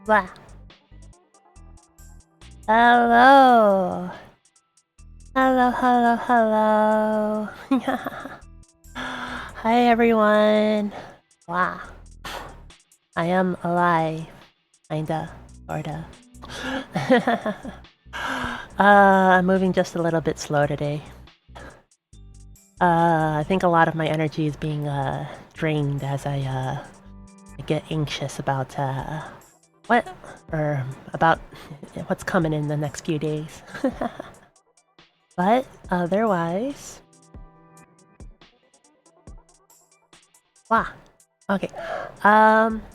Wow. Hello. Hello, hello, hello. Hi, everyone. Wow. I am alive. Kinda. Sorta. I'm moving just a little bit slow today. I think a lot of my energy is being drained as I get anxious about about what's coming in the next few days. But otherwise, wow. Okay.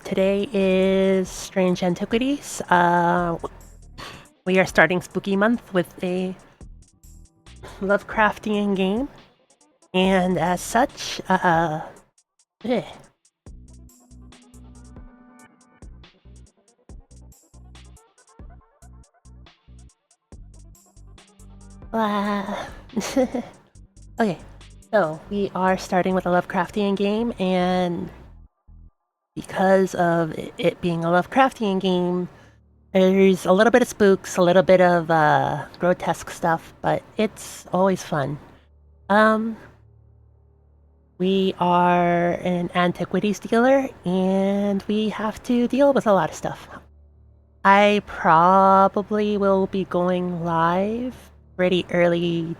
Today is Strange Antiquities. We are starting Spooky Month with a Lovecraftian game, and as such, eh. Okay, so we are starting with a Lovecraftian game, and because of it being a Lovecraftian game, there's a little bit of spooks, a little bit of grotesque stuff, but it's always fun. We are an antiquities dealer, and we have to deal with a lot of stuff. I probably will be going live pretty early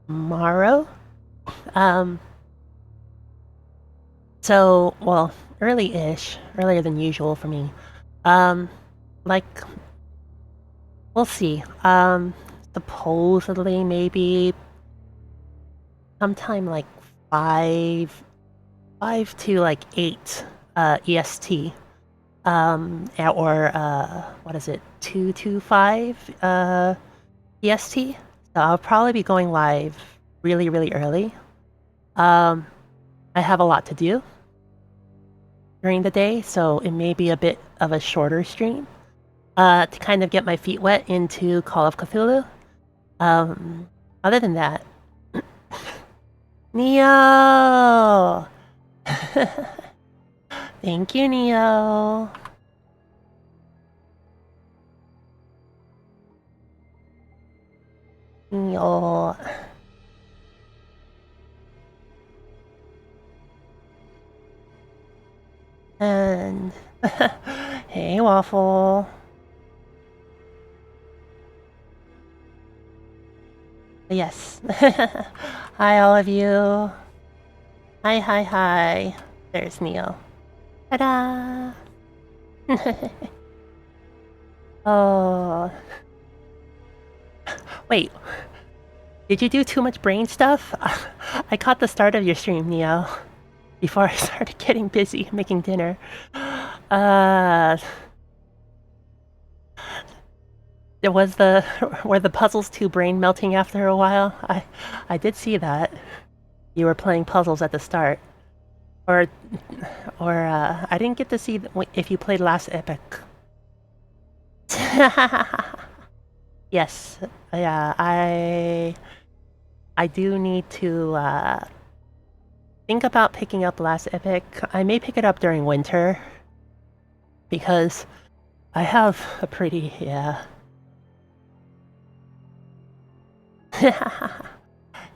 tomorrow. So, well, early-ish, earlier than usual for me. Like, we'll see. Supposedly maybe sometime like 5 to like 8 EST. Or what is it? 2 to 5 EST. So I'll probably be going live really, really early. I have a lot to do during the day, so it may be a bit of a shorter stream to kind of get my feet wet into Call of Cthulhu. Other than that, Neo! Thank you, Neo. Neo. And hey, Waffle. Yes. Hi, all of you. Hi, hi, hi. There's Neo. Ta-da! Oh. Wait. Did you do too much brain stuff? I caught the start of your stream, Neo. Before I started getting busy making dinner. There was were the puzzles too brain melting after a while? I did see that. You were playing puzzles at the start. Or I didn't get to see if you played Last Epic. Yes, yeah, I do need to think about picking up Last Epic. I may pick it up during winter because I have a pretty, yeah.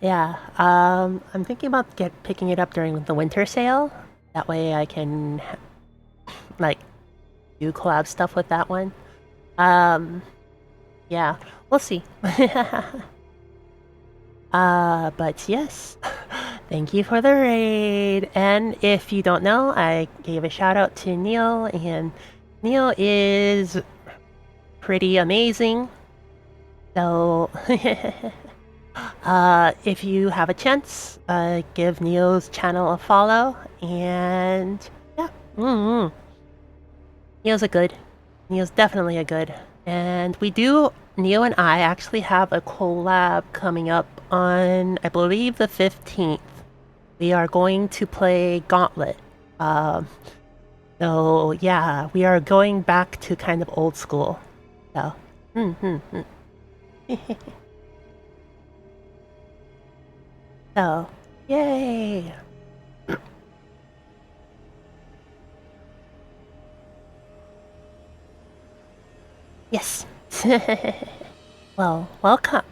Yeah, I'm thinking about picking it up during the winter sale. That way I can, like, do collab stuff with that one. Yeah, we'll see. But yes, thank you for the raid. And if you don't know, I gave a shout out to Neil, and Neil is pretty amazing. So, if you have a chance, give Neil's channel a follow, and yeah, Neil's a good. Neil's definitely a good. And Neil and I actually have a collab coming up on, I believe, the 15th. We are going to play Gauntlet. So yeah, we are going back to kind of old school. So, so, yay! Yes. Well, welcome.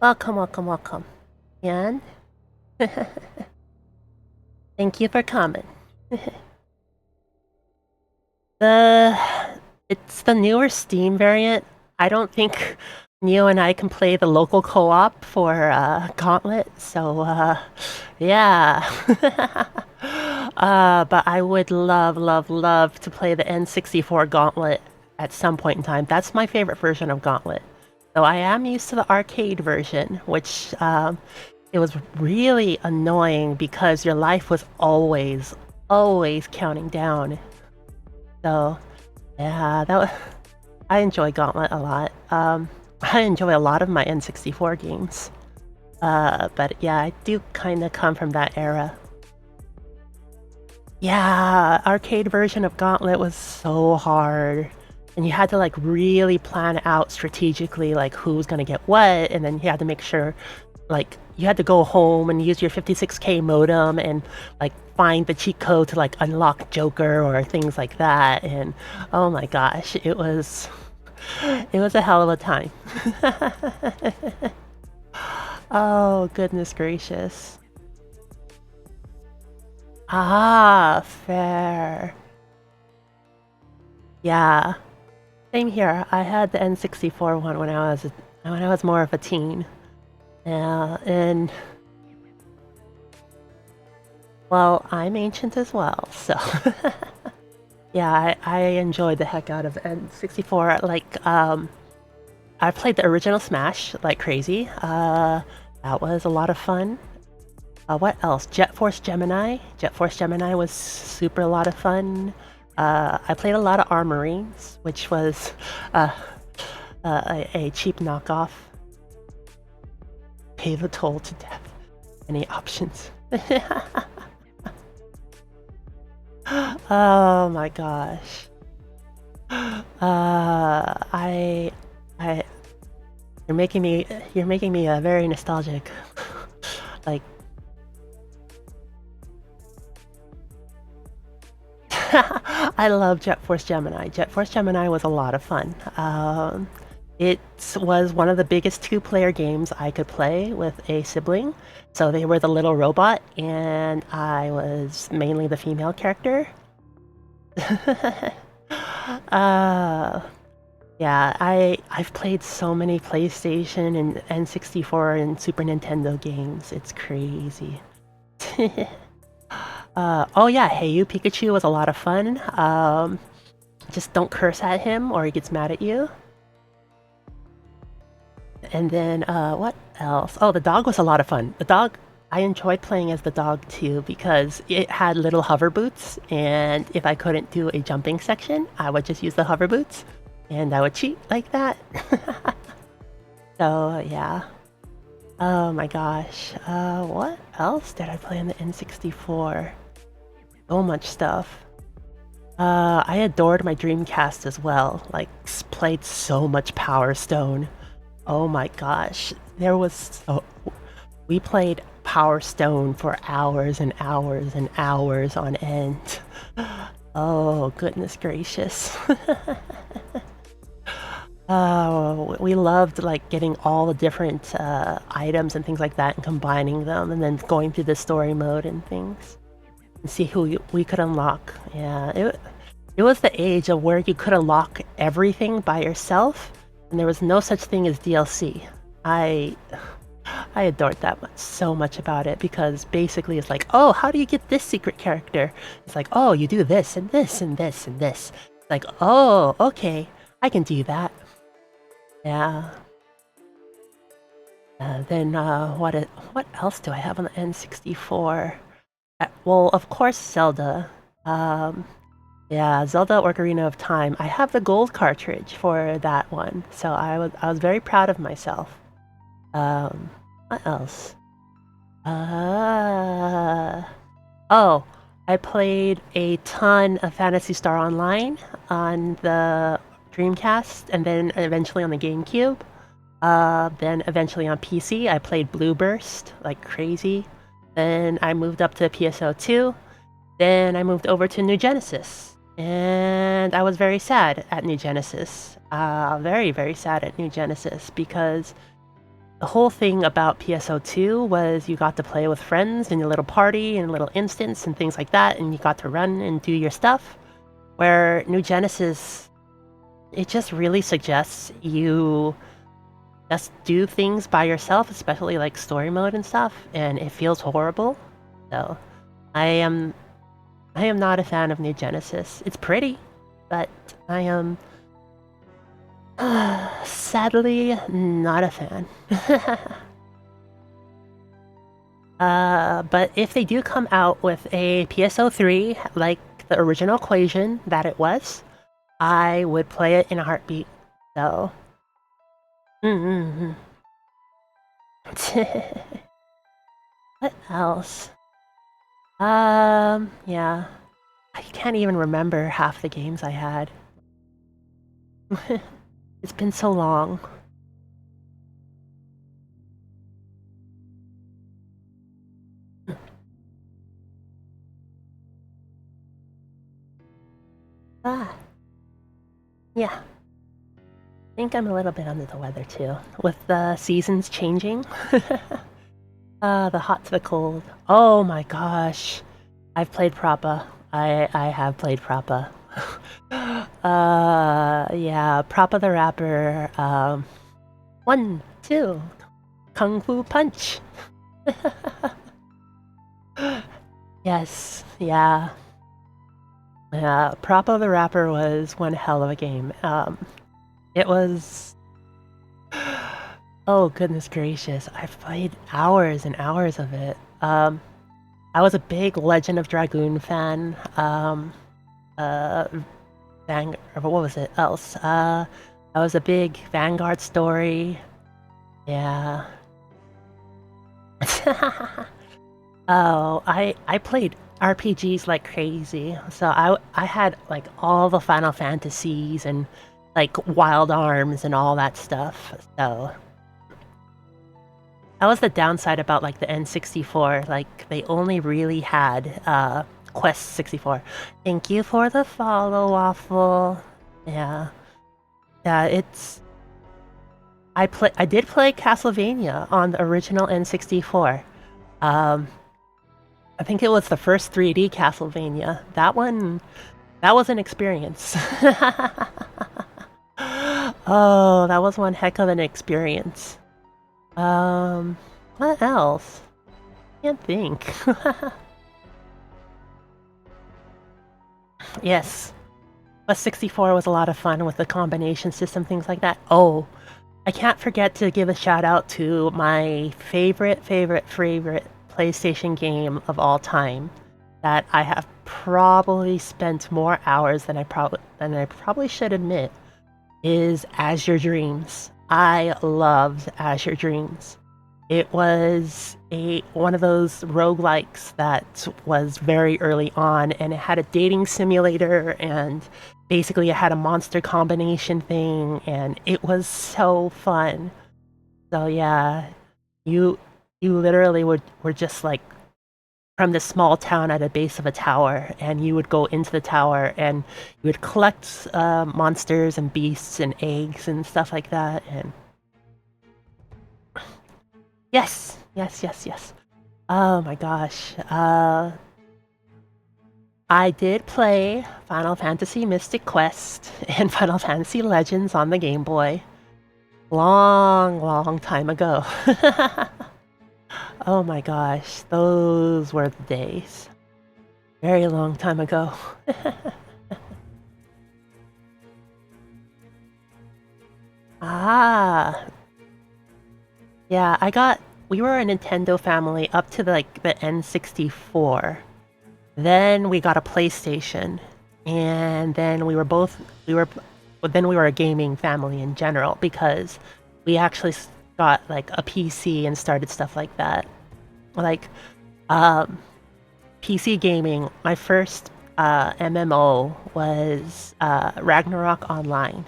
Welcome. And thank you for coming. It's the newer Steam variant. I don't think Neo and I can play the local co-op for Gauntlet, so yeah. But I would love to play the N64 Gauntlet at some point in time. That's my favorite version of Gauntlet. So I am used to the arcade version, which it was really annoying because your life was always counting down. So yeah, I enjoy Gauntlet a lot. I enjoy a lot of my N64 games. But yeah, I do kind of come from that era. Yeah, arcade version of Gauntlet was so hard. And you had to like really plan out strategically like who's gonna get what, and then you had to make sure like you had to go home and use your 56K modem and like find the cheat code to like unlock Joker or things like that. And oh my gosh, it was a hell of a time. Oh goodness gracious. Ah, fair. Yeah. Same here. I had the N64 one when I was more of a teen. Yeah, and well, I'm ancient as well, so yeah, I enjoyed the heck out of N64. Like, I played the original Smash like crazy. That was a lot of fun. What else? Jet Force Gemini. Jet Force Gemini was super a lot of fun. I played a lot of Armorines, which was a cheap knockoff. Pay the toll to death. Any options? Oh my gosh. You're making me very nostalgic. Like, I love Jet Force Gemini. Jet Force Gemini was a lot of fun. It was one of the biggest two-player games I could play with a sibling. So they were the little robot, and I was mainly the female character. Yeah, I've played so many PlayStation and N64 and Super Nintendo games. It's crazy. Oh yeah, Hey You Pikachu was a lot of fun. Just don't curse at him or he gets mad at you. And then, what else? Oh, the dog was a lot of fun. The dog, I enjoyed playing as the dog too because it had little hover boots, and if I couldn't do a jumping section, I would just use the hover boots, and I would cheat like that. So, yeah. Oh my gosh. What else did I play on the N64? So much stuff. I adored my Dreamcast as well. Like, played so much Power Stone. Oh my gosh. There was We played Power Stone for hours and hours and hours on end. Oh, goodness gracious. We loved like getting all the different items and things like that and combining them and then going through the story mode and things and see who we could unlock. Yeah, it was the age of where you could unlock everything by yourself and there was no such thing as DLC. I adored that so much about it because basically it's like, oh, how do you get this secret character? It's like, oh, you do this and this and this and this. It's like, oh, okay, I can do that. Yeah. Then what else do I have on the N64? Well, of course, Zelda. Yeah, Zelda Ocarina of Time. I have the gold cartridge for that one, so I was very proud of myself. What else? Oh, I played a ton of Phantasy Star Online on the Dreamcast, and then eventually on the GameCube. Then eventually on PC, I played Blue Burst like crazy. Then I moved up to PSO2. Then I moved over to New Genesis. And I was very sad at New Genesis. Very, very sad at New Genesis because the whole thing about PSO2 was you got to play with friends in your little party and a little instance and things like that, and you got to run and do your stuff. Where New Genesis, it just really suggests you just do things by yourself, especially like story mode and stuff, and it feels horrible. So I am not a fan of New Genesis. It's pretty, but I am sadly not a fan. But if they do come out with a PSO3 like the original Equation that it was, I would play it in a heartbeat. So what else? Yeah. I can't even remember half the games I had. It's been so long. Yeah. I think I'm a little bit under the weather too, with the seasons changing. The hot to the cold. Oh my gosh. I've played Prappa. I have played Prappa. Yeah, Prappa the Rapper. 1, 2, Kung Fu Punch. Yes, yeah. Yeah, Prappa the Rapper was one hell of a game. It was... Oh, goodness gracious. I've played hours and hours of it. I was a big Legend of Dragoon fan. What was it else? I was a big Vanguard story. Yeah. Oh, I played RPGs like crazy. So I had like all the Final Fantasies and like Wild Arms and all that stuff. So that was the downside about like the N64. Like they only really had Quest 64. Thank you for the follow, Waffle. Yeah. Yeah, it's I did play Castlevania on the original N64. I think it was the first 3D Castlevania. That was an experience. Oh, that was one heck of an experience. What else? Can't think. Yes. But 64 was a lot of fun with the combination system, things like that. Oh, I can't forget to give a shout out to my favorite PlayStation game of all time that I have probably spent more hours than I probably should admit is Azure Dreams. I loved Azure Dreams. It was one of those roguelikes that was very early on, and it had a dating simulator, and basically it had a monster combination thing, and it was so fun. So yeah, You literally were just like from this small town at a base of a tower, and you would go into the tower and you would collect monsters and beasts and eggs and stuff like that. And yes, yes, yes, yes. Oh my gosh. I did play Final Fantasy Mystic Quest and Final Fantasy Legends on the Game Boy. Long, long time ago. Oh my gosh, those were the days. Very long time ago. Ah. Yeah, we were a Nintendo family up to like the N64. Then we got a PlayStation. And then then we were a gaming family in general because we actually got like a PC and started stuff like that. Like, PC gaming, my first MMO was Ragnarok Online.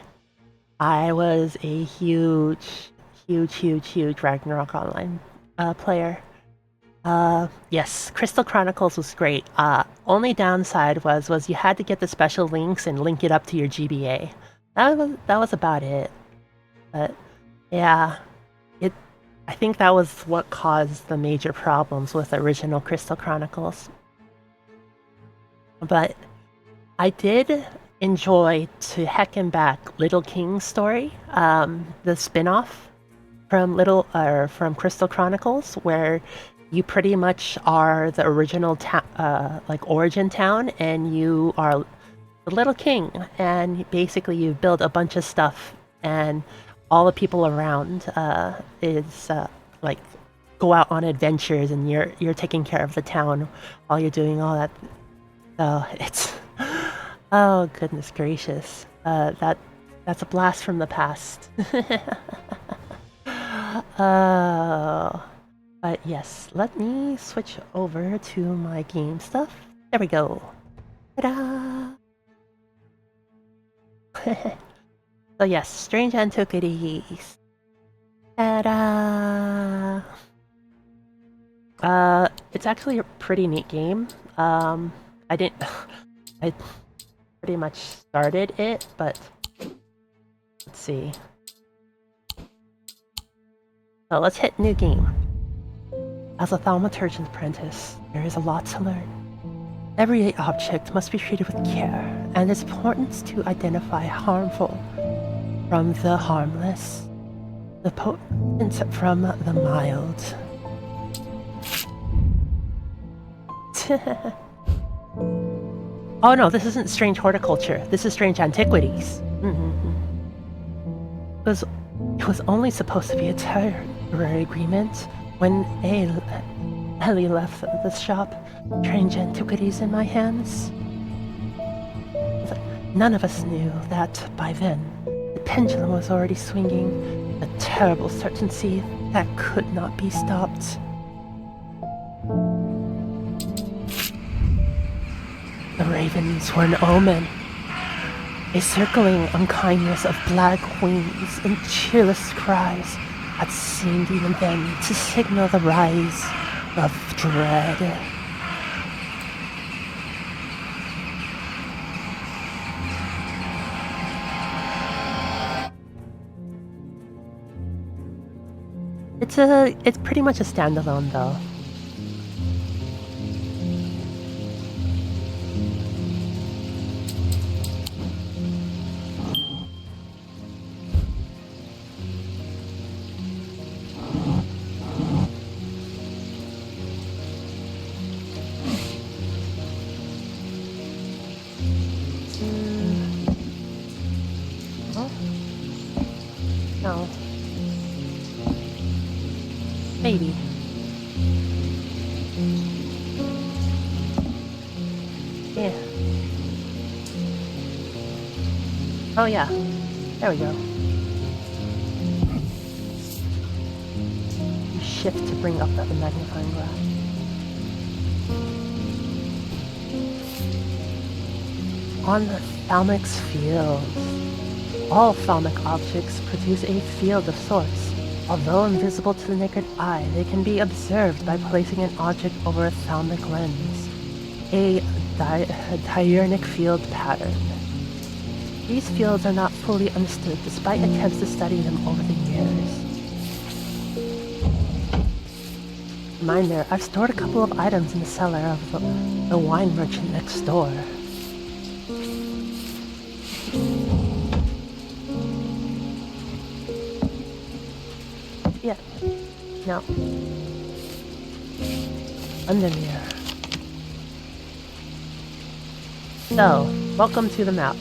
I was a huge, huge, huge, huge Ragnarok Online player. Yes, Crystal Chronicles was great. Only downside was you had to get the special links and link it up to your GBA. That was about it. But yeah, it. I think that was what caused the major problems with original Crystal Chronicles. But I did enjoy to heck and back Little King's story, the spin-off from Crystal Chronicles, where you pretty much are the original like origin town, and you are the Little King, and basically you build a bunch of stuff, and all the people around is like go out on adventures, and you're taking care of the town while you're doing all that. So it's oh goodness gracious, that's a blast from the past. Oh. But yes, let me switch over to my game stuff. There we go. Ta-da! So yes, Strange Antiquities. Ta-da! It's actually a pretty neat game. I pretty much started it, but let's see. So let's hit new game. As a thaumaturgeon's apprentice, there is a lot to learn. Every object must be treated with care, and it's important to identify harmful from the harmless, the potent from the mild. Oh no, this isn't Strange Horticulture. This is Strange Antiquities. It was only supposed to be a temporary agreement when Ellie left the shop. Strange Antiquities in my hands. None of us knew that by then the pendulum was already swinging, a terrible certainty that could not be stopped. The ravens were an omen, a circling unkindness of black wings and cheerless cries that seemed even then to signal the rise of dread. It's pretty much a standalone though. No. Maybe. Yeah. Oh yeah. There we go. You shift to bring up the magnifying glass. On the Thalmic's field. All thalmic objects produce a field of sorts. Although invisible to the naked eye, they can be observed by placing an object over a thalamic lens, a diurnal field pattern. These fields are not fully understood despite attempts to study them over the years. Reminder, I've stored a couple of items in the cellar of the wine merchant next door. Yeah. No. Undermere. So, welcome to the map.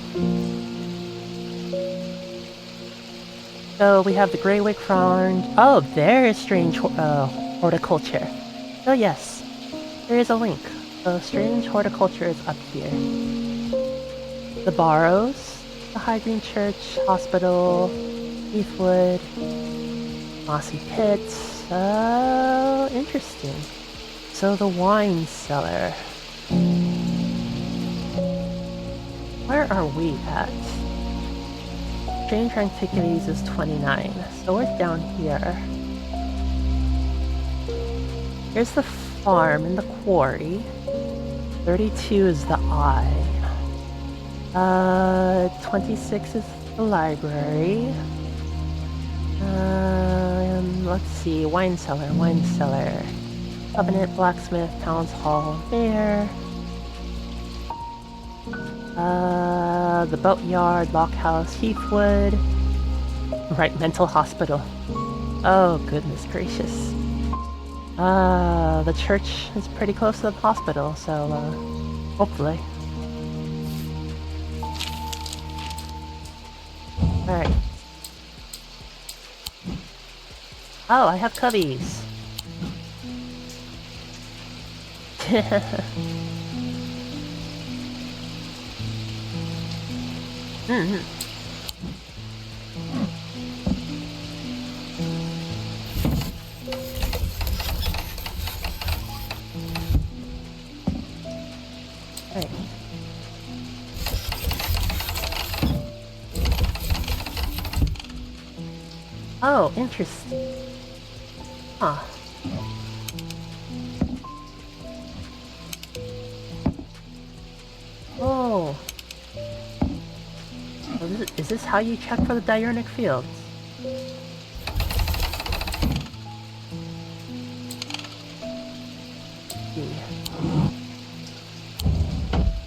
So we have the Greywick Farm. Oh, there is strange horticulture. So yes, there is a link. So strange horticulture is up here. The Barrows, the High Green Church, Hospital, Heathwood, Mossy Pits. Oh, interesting. So the wine cellar. Where are we at? Strange Antiquities is 29, so we're down here. Here's the farm and the quarry. 32 is the eye. 26 is the library. Let's see, wine cellar. Covenant, blacksmith, Towns Hall, there. The boatyard, lockhouse, Heathwood. Right, mental hospital. Oh, goodness gracious. The church is pretty close to the hospital, so, hopefully. Alright. Oh, I have cubbies. Right. Oh, interesting. Huh. Oh. Is this how you check for the diurnal fields?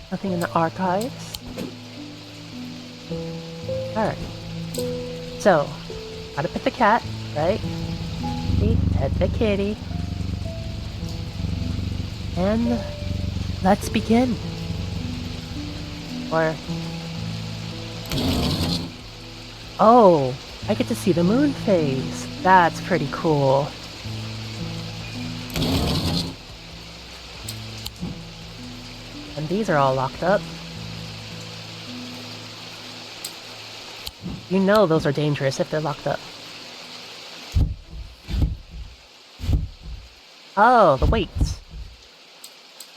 Nothing in the archives. Alright. So, gotta pet the cat, right? Pet the kitty. And let's begin. Or... Oh, I get to see the moon phase. That's pretty cool. And these are all locked up. You know those are dangerous if they're locked up. Oh, the weights.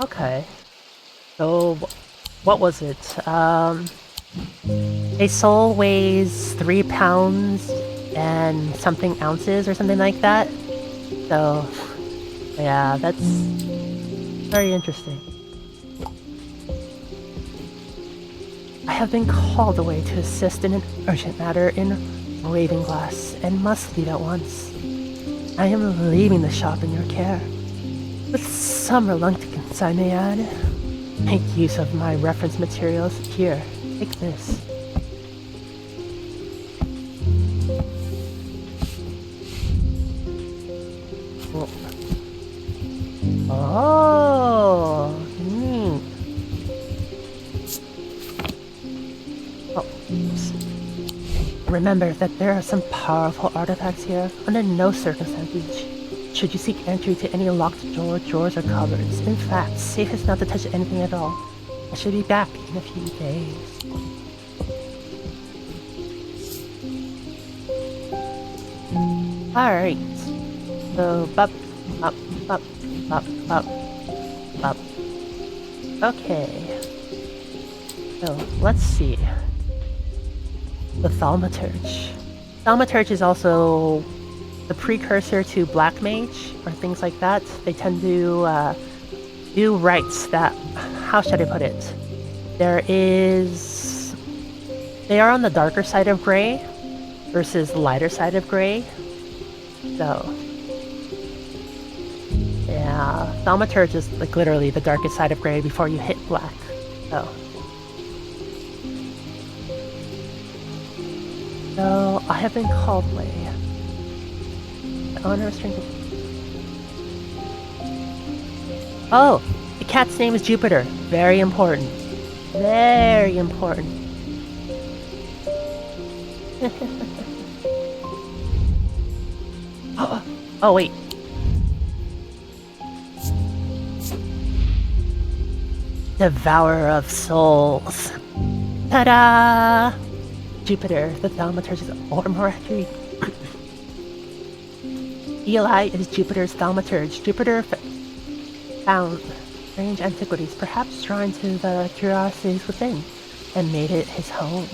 Okay. So, what was it? A soul weighs 3 pounds and something ounces or something like that. So, yeah, that's very interesting. I have been called away to assist in an urgent matter in Ravenglass and must leave at once. I am leaving the shop in your care. With some reluctance, I may add. Make use of my reference materials. Here, take this. Oh, neat. Oh, oops. Remember that there are some powerful artifacts here. Under no circumstances should you seek entry to any locked drawers or cupboards. In fact, safest not to touch anything at all. I should be back in a few days. Alright. So, bop, bop, bop, bop, bop, bop. Okay. So, let's see. The thaumaturge. Thaumaturge is also the precursor to Black Mage or things like that. They tend to do rites that, how should I put it? They are on the darker side of gray versus the lighter side of gray. So, yeah, Thaumaturge is like literally the darkest side of gray before you hit black. So I have been called away. The owner restrained. Oh, the cat's name is Jupiter. Very important. Very important. Oh, wait. Devourer of souls. Ta-da! Jupiter, the thaumaturge's, or more accurate. Eli is Jupiter's thaumaturge. Jupiter found strange antiquities, perhaps drawn to the curiosities within, and made it his home.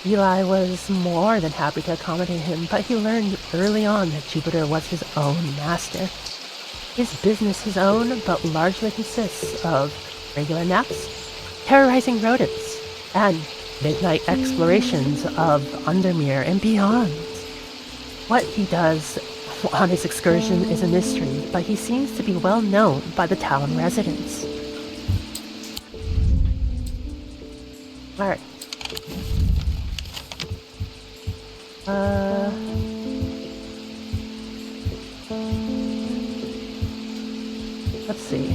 Eli was more than happy to accommodate him, but he learned early on that Jupiter was his own master. His business his own, but largely consists of regular naps, terrorizing rodents, and midnight explorations of Undermere and beyond. What he does on his excursion is a mystery, but he seems to be well known by the town residents. Alright. Let's see.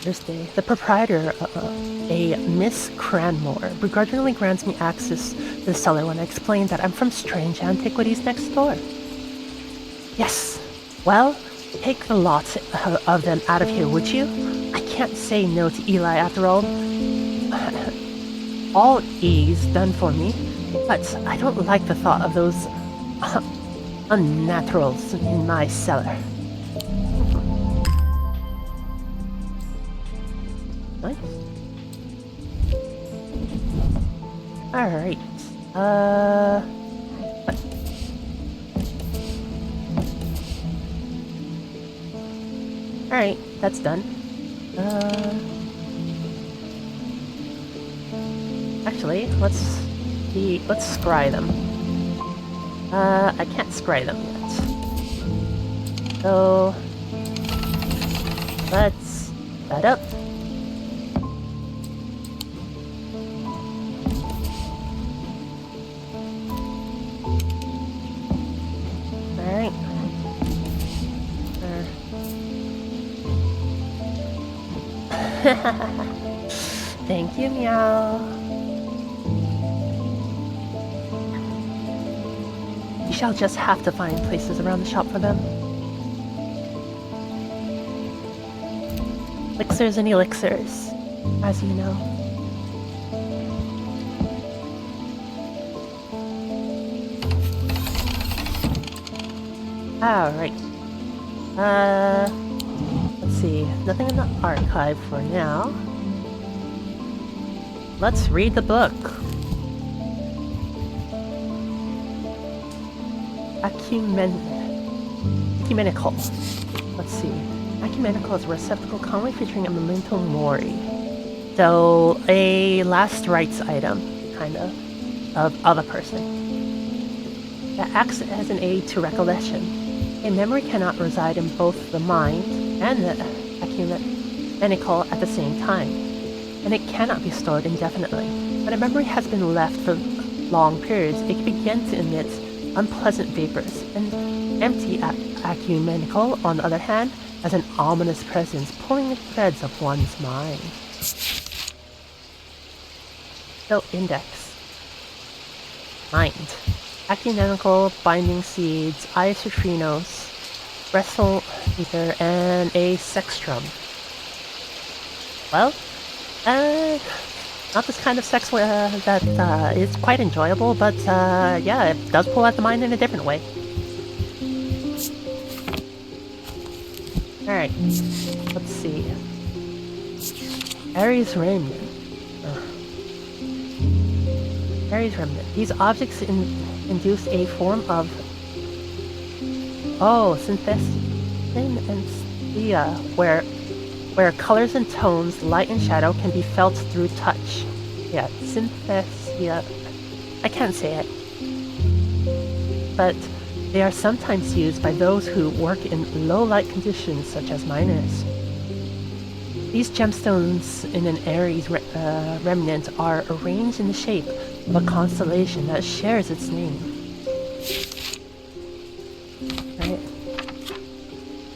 Thursday. The proprietor, a Miss Cranmore, begrudgingly grants me access to the cellar when I explain that I'm from Strange Antiquities next door. Yes. Well, take the lot of them out of here, would you? I can't say no to Eli after all. All E's done for me, but I don't like the thought of those unnaturals in my cellar. Nice. Alright. Alright, that's done. Actually, let's scry them. I can't scry them yet. So let's that up. Alright. Thank you, meow. You shall just have to find places around the shop for them. Elixirs and elixirs, as you know. Alright. Let's see. Nothing in the archive for now. Let's read the book. Ecumenical. Let's see. Ecumenical is a receptacle commonly featuring a memento mori. So, a last rites item, kind of a person. That acts as an aid to recollection. A memory cannot reside in both the mind and the ecumenical at the same time, and it cannot be stored indefinitely. When a memory has been left for long periods, it can begin to emit unpleasant vapors. An empty ecumenical, on the other hand, has an ominous presence pulling the threads of one's mind. So, index. Mind. Ecumenical, binding seeds, isotrinos, wrestle ether, and a sextrum. Well, not this kind of sex that is quite enjoyable, but yeah, it does pull out the mind in a different way. Alright, let's see. Aries Raymond. Aries remnant. These objects induce a form of synesthesia, where colors and tones, light and shadow, can be felt through touch. Yeah, synesthesia. I can't say it. But they are sometimes used by those who work in low light conditions, such as miners. These gemstones in an Aries remnant are arranged in the shape of a constellation that shares its name. Right?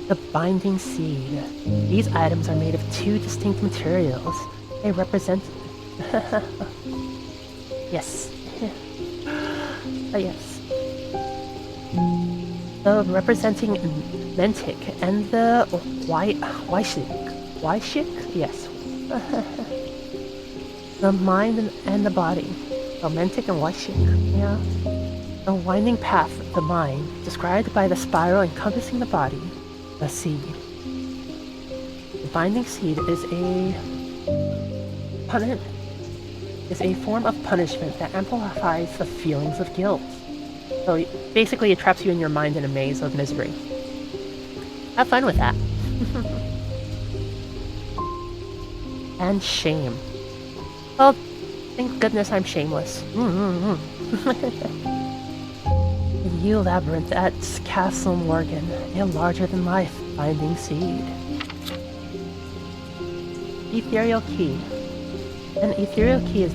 The binding seed. These items are made of two distinct materials. They represent... yes. Yes. The representing Mentic and the Wyshik? Yes. The mind and the body. Mentic and Wyshik, yeah. The winding path of the mind, described by the spiral encompassing the body, the seed. The binding seed is a form of punishment that amplifies the feelings of guilt. So basically it traps you in your mind in a maze of misery. Have fun with that. And shame. Well, thank goodness I'm shameless. You labyrinth at Castle Morgan, a larger-than-life binding seed. Ethereal key. An ethereal key is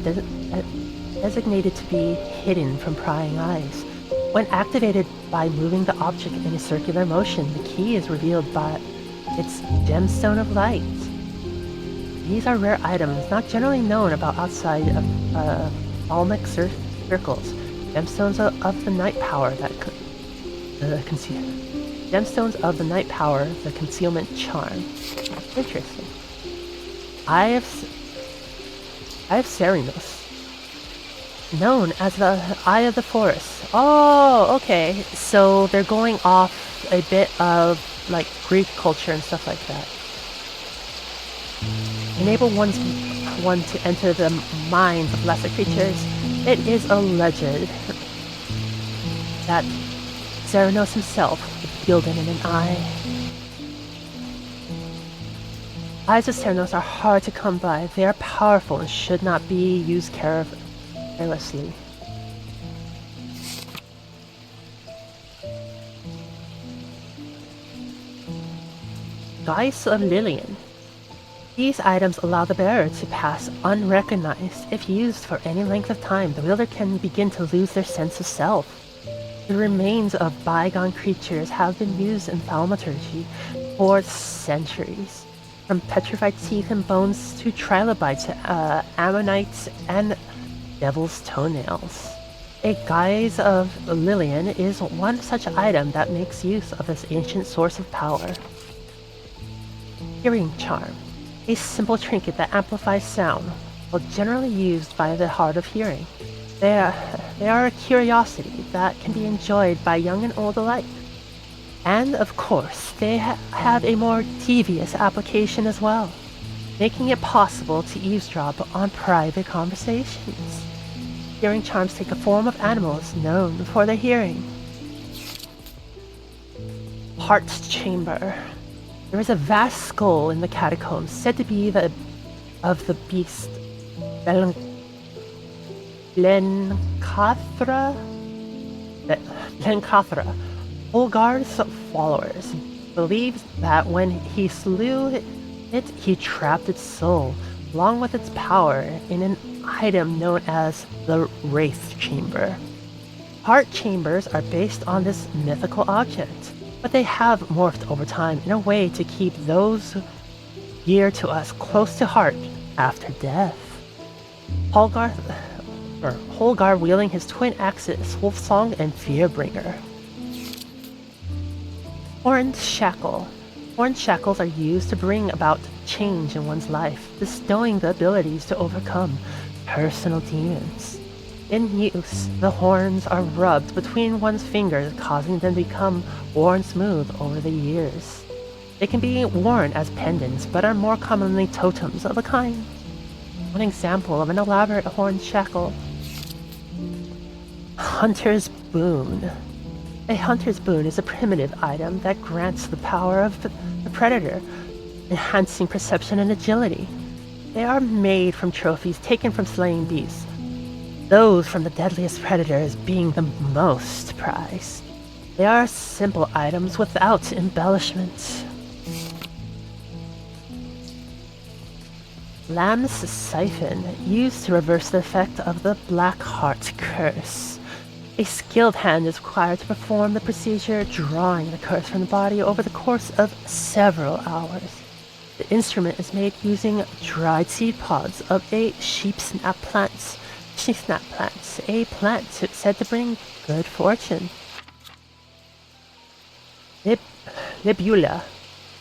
designated to be hidden from prying eyes. When activated by moving the object in a circular motion, the key is revealed by its gemstone of light. These are rare items not generally known about outside of Almec circles. Gemstones of the night power Gemstones of the night power, the concealment charm. Interesting. I have Serenos, known as the Eye of the Forest. Oh, okay. So they're going off a bit of like Greek culture and stuff like that. Enable one to enter the minds of lesser creatures. It is alleged that Serenos himself yielded in an eye. Eyes of Serenos are hard to come by. They are powerful and should not be used carelessly. Geist of Lillian. These items allow the bearer to pass unrecognized. If used for any length of time, the wielder can begin to lose their sense of self. The remains of bygone creatures have been used in thaumaturgy for centuries. From petrified teeth and bones to trilobites, ammonites, and devil's toenails. A guise of Lillian is one such item that makes use of this ancient source of power. Hearing charm. A simple trinket that amplifies sound, while generally used by the hard of hearing. They are a curiosity that can be enjoyed by young and old alike. And of course, they have a more devious application as well, making it possible to eavesdrop on private conversations. Hearing charms take the form of animals known for their hearing. Heart's Chamber. There is a vast skull in the catacombs, said to be of the beast Lenkathra. Holgar's followers believed that when he slew it, he trapped its soul, along with its power, in an item known as the Wraith Chamber. Heart chambers are based on this mythical object, but they have morphed over time in a way to keep those dear to us close to heart after death. Holgar wielding his twin axes, Wolfsong and Fearbringer. Horned Shackle. Horned shackles are used to bring about change in one's life, bestowing the abilities to overcome personal demons. In use, the horns are rubbed between one's fingers, causing them to become worn smooth over the years. They can be worn as pendants, but are more commonly totems of a kind. One example of an elaborate horned shackle Hunter's Boon. A Hunter's Boon is a primitive item that grants the power of the predator, enhancing perception and agility. They are made from trophies taken from slaying beasts, those from the deadliest predators being the most prized. They are simple items without embellishments. Lamb's Siphon, used to reverse the effect of the Black Heart Curse. A skilled hand is required to perform the procedure, drawing the curse from the body over the course of several hours. The instrument is made using dried seed pods of a sheepsnap plant. Sheepsnap plant, a plant said to bring good fortune. Libula,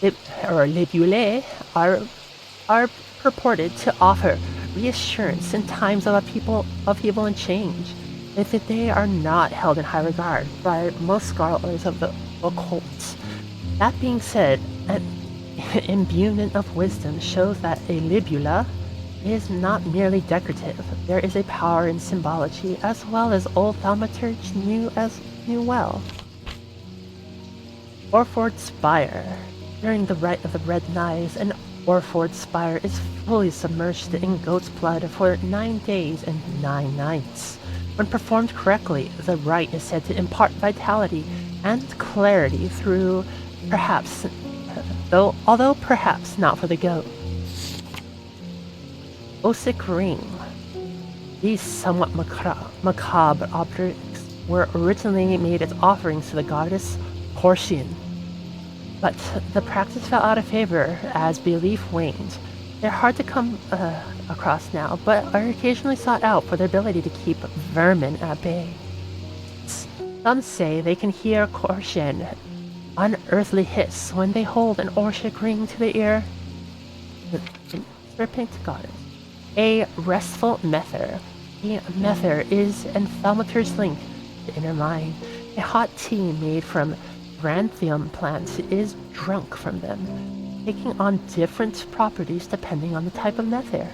libulae are purported to offer reassurance in times of upheaval and change, and that they are not held in high regard by most scholars of the occult. That being said, an imbuement of wisdom shows that a libula is not merely decorative. There is a power in symbology, as well as old thaumaturge knew well. Orford Spire. During the Rite of the Red Knives, an Orford Spire is fully submerged in goat's blood for 9 days and 9 nights. When performed correctly, the rite is said to impart vitality and clarity through although perhaps not for the goat. Osic Ring. These somewhat macabre objects were originally made as offerings to the goddess Horsian, but the practice fell out of favor as belief waned. They're hard to come across now, but are occasionally sought out for their ability to keep vermin at bay. Some say they can hear Horsian unearthly hiss when they hold an Orsic ring to the ear. The serpent goddess. A restful mether. A mether is an thaumaturge's link to inner mind. A hot tea made from branthium plants is drunk from them, taking on different properties depending on the type of mether.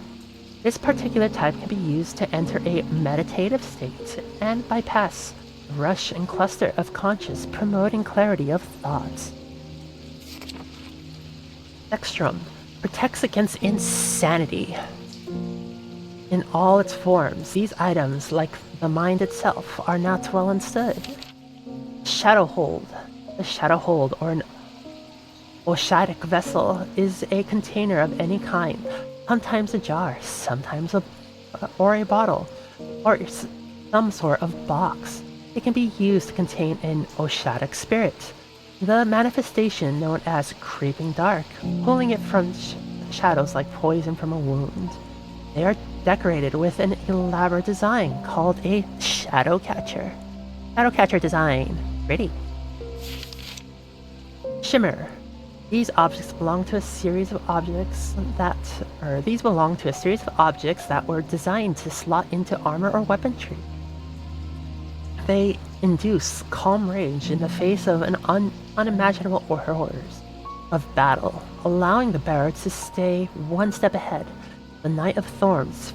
This particular type can be used to enter a meditative state and bypass the rush and cluster of conscious, promoting clarity of thought. Dextrum protects against insanity. In all its forms, these items, like the mind itself, are not well understood. Shadowhold. A shadowhold, or an oshadic vessel, is a container of any kind, sometimes a jar, sometimes a bottle, or some sort of box. It can be used to contain an oshadic spirit, the manifestation known as creeping dark, pulling it from shadows like poison from a wound. They are decorated with an elaborate design called a shadow catcher. Shadow catcher design. Pretty. Shimmer. These objects belong to a series of objects that were designed to slot into armor or weaponry. They induce calm rage in the face of an unimaginable horrors of battle, allowing the bearer to stay one step ahead. The Knight of Thorns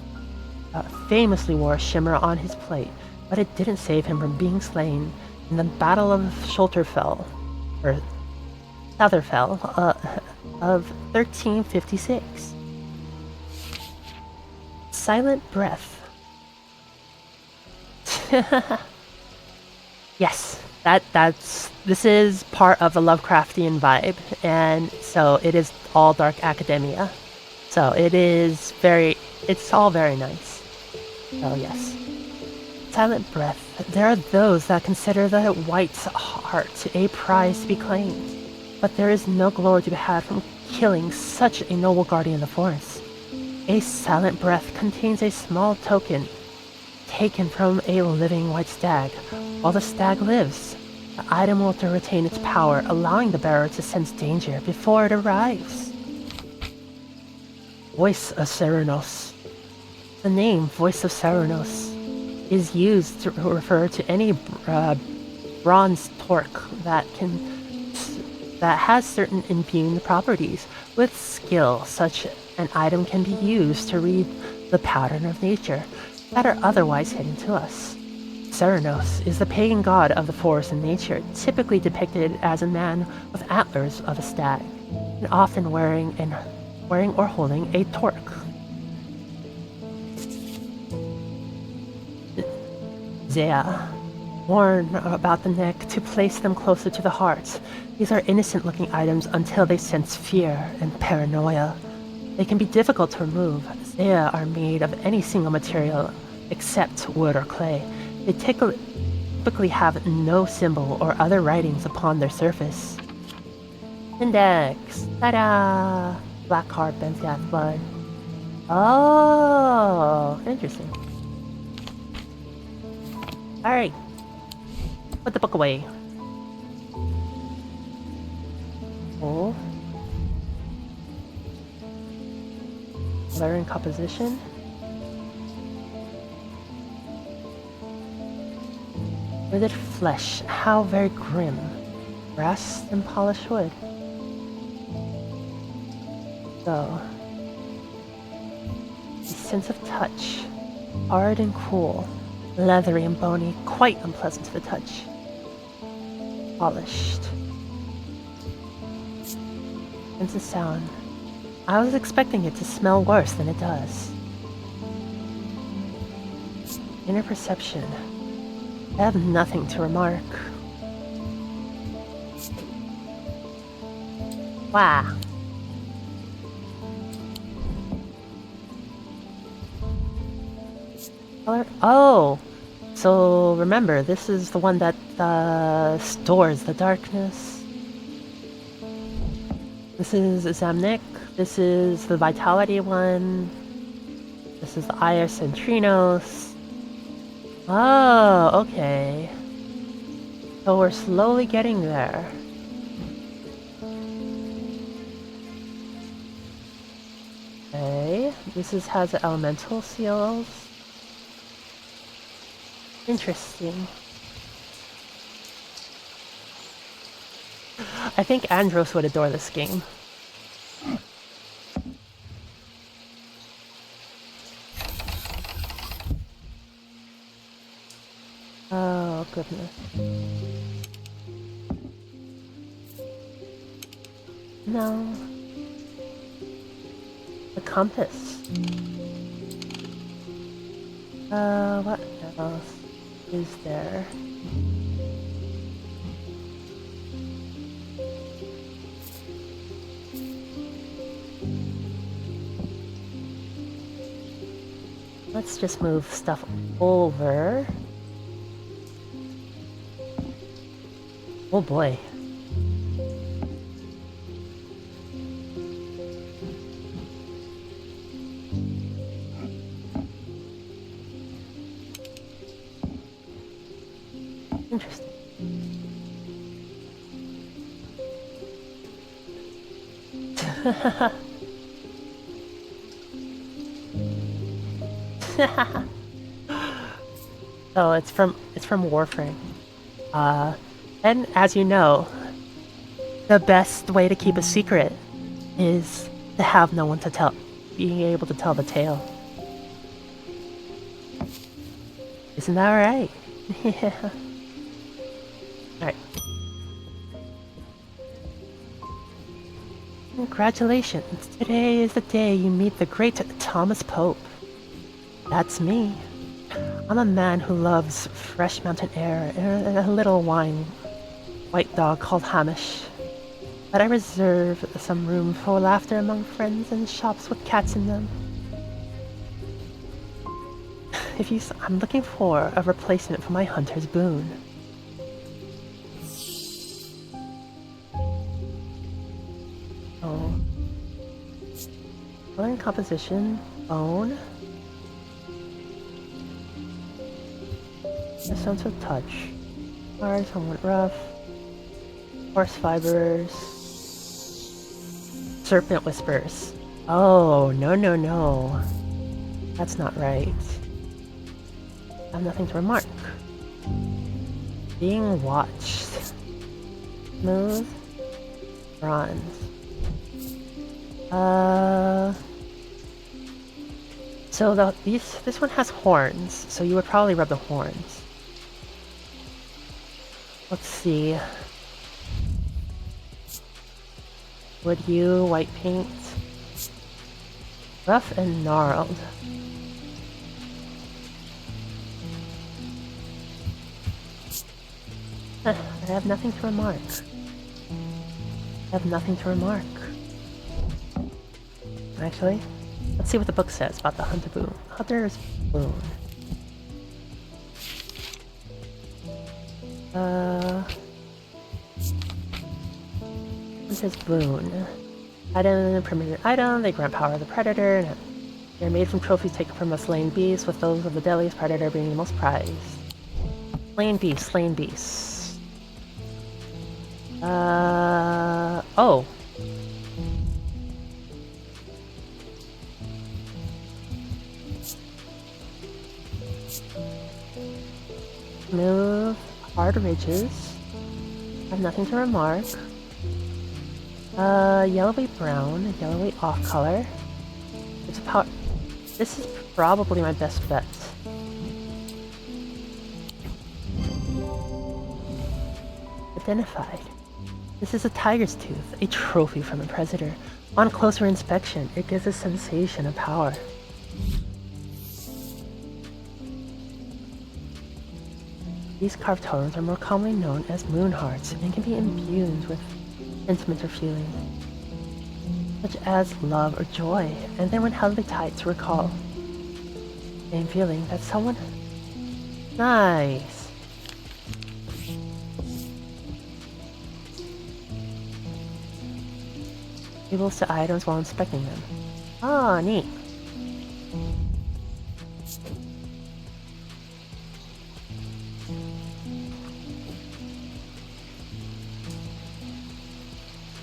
famously wore a shimmer on his plate, but it didn't save him from being slain in the Battle of Southerfell of 1356. Silent Breath. Yes, this is part of the Lovecraftian vibe, and so it is all dark academia. So it's all very nice. So yes. Silent Breath. There are those that consider the White Heart a prize to be claimed, but there is no glory to be had from killing such a noble guardian of the forest. A Silent Breath contains a small token taken from a living white stag. While the stag lives, the item will retain its power, allowing the bearer to sense danger before it arrives. Voice of Cernunnos. The name Voice of Cernunnos is used to refer to any bronze torque that has certain imbued properties. With skill, such an item can be used to read the pattern of nature that are otherwise hidden to us. Ceranos is the pagan god of the forest and nature, typically depicted as a man with antlers of a stag, and often wearing or holding a torque. Zea, worn about the neck to place them closer to the heart. These are innocent-looking items until they sense fear and paranoia. They can be difficult to remove. Zea are made of any single material except wood or clay. They typically have no symbol or other writings upon their surface. Index! Ta-da! Black heart, Benthiath blood. Oh, interesting. Alright. Put the book away. Oh. Learn composition. Withered flesh, how very grim. Brass and polished wood. So. A sense of touch. Hard and cool. Leathery and bony, quite unpleasant to the touch. Polished. Sense of sound. I was expecting it to smell worse than it does. Inner perception. I have nothing to remark. Wow. Color? Oh! So remember, this is the one that stores the darkness. This is Zamnik. This is the Vitality one. This is the Aya Centrinos. Oh, okay. So we're slowly getting there. Okay, has the elemental seals. Interesting. I think Andros would adore this game. Oh, goodness. No. The compass. What else is there? Let's just move stuff over. Oh boy. Interesting. Oh, it's from Warframe. And as you know, the best way to keep a secret is to have no one to tell, being able to tell the tale. Isn't that right? Yeah. Alright. Congratulations. Today is the day you meet the great Thomas Pope. That's me. I'm a man who loves fresh mountain air and a little white dog called Hamish. But I reserve some room for laughter among friends and shops with cats in them. I'm looking for a replacement for my hunter's boon. Oh. Color and composition, bone. A sense of touch. Hard, somewhat rough. Horse fibers. Serpent whispers. Oh, no. That's not right. I have nothing to remark. Being watched. Smooth. Bronze. So this one has horns, so you would probably rub the horns. Let's see. Would you white paint? Rough and gnarled. I have nothing to remark. I have nothing to remark. Actually, let's see what the book says about the Hunter's Boon. Hunter's Boon. Item, permanent item, they grant power to the predator, and they're made from trophies taken from a slain beast, with those of the deadliest predator being the most prized. Slain beast, slain beast. Oh. Smooth, hard ridges. Have nothing to remark. Yellowy brown, yellowy off color. It's power. This is probably my best bet. Identified. This is a tiger's tooth, a trophy from a predator. On closer inspection, it gives a sensation of power. These carved totems are more commonly known as moon hearts and can be imbued with sentiment or feeling, such as love or joy, and then when held tight to recall same feeling that someone... Nice! Labels to items while inspecting them. Ah, neat.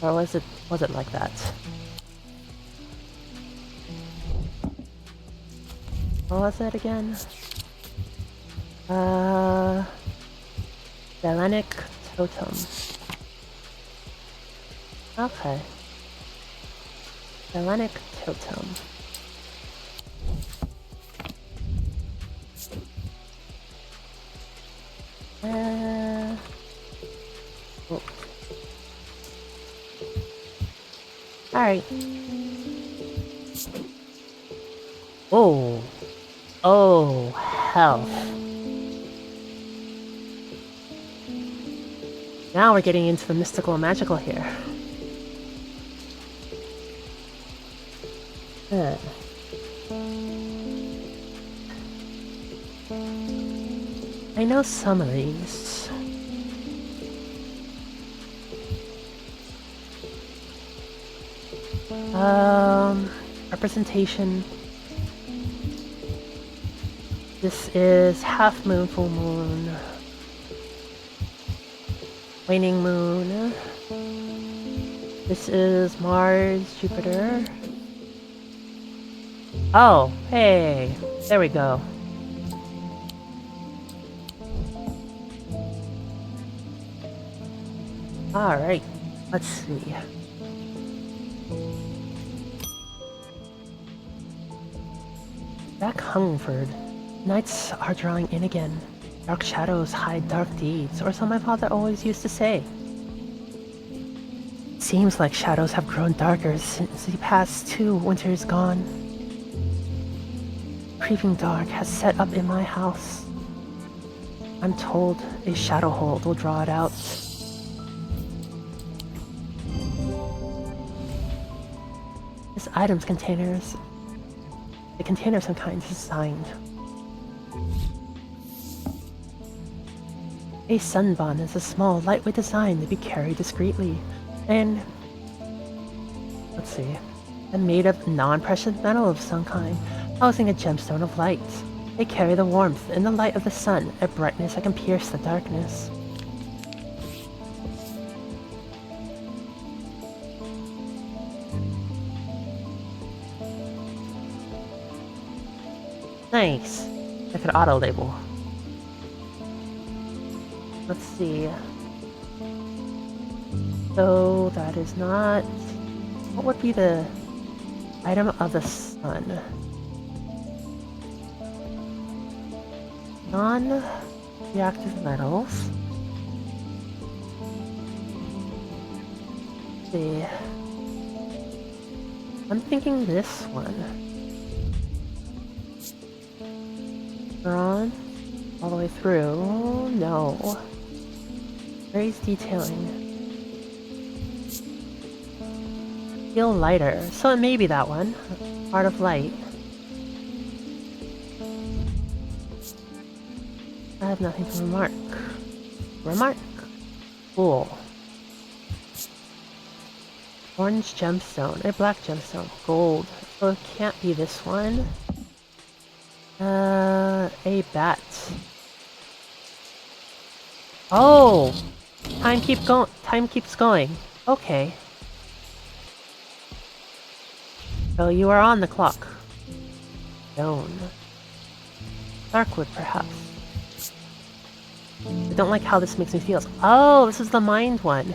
Or was it like that? What was it again? Hellenic Totem. Okay. Hellenic Totem. Oh. Alright. Oh. Oh, health. Now we're getting into the mystical and magical here. I know some of these. Representation. This is half moon, full moon, waning moon. This is Mars, Jupiter. Oh, hey, there we go. Alright, let's see. Back Hungerford. Nights are drawing in again. Dark shadows hide dark deeds, or so my father always used to say. It seems like shadows have grown darker since the past 2 winters gone. Creeping dark has set up in my house. I'm told a shadow hold will draw it out. This item's containers. The container of some kind is signed. A sunbon is a small, lightweight design to be carried discreetly, and let's see, and made of non-precious metal of some kind, housing a gemstone of light. They carry the warmth and the light of the sun, a brightness that can pierce the darkness. Nice. I could auto-label. Let's see. So that is not... What would be the item of the sun? Non-reactive metals. see. I'm thinking this one. Drawn all the way through. No. Raised detailing. Feel lighter. So it may be that one. Art of light. I have nothing to remark. Remark. Cool. Orange gemstone. A black gemstone. Gold. So it can't be this one. A bat. Oh! Time keeps going. Okay. So you are on the clock. Stone. Darkwood, perhaps. I don't like how this makes me feel. Oh, this is the mind one.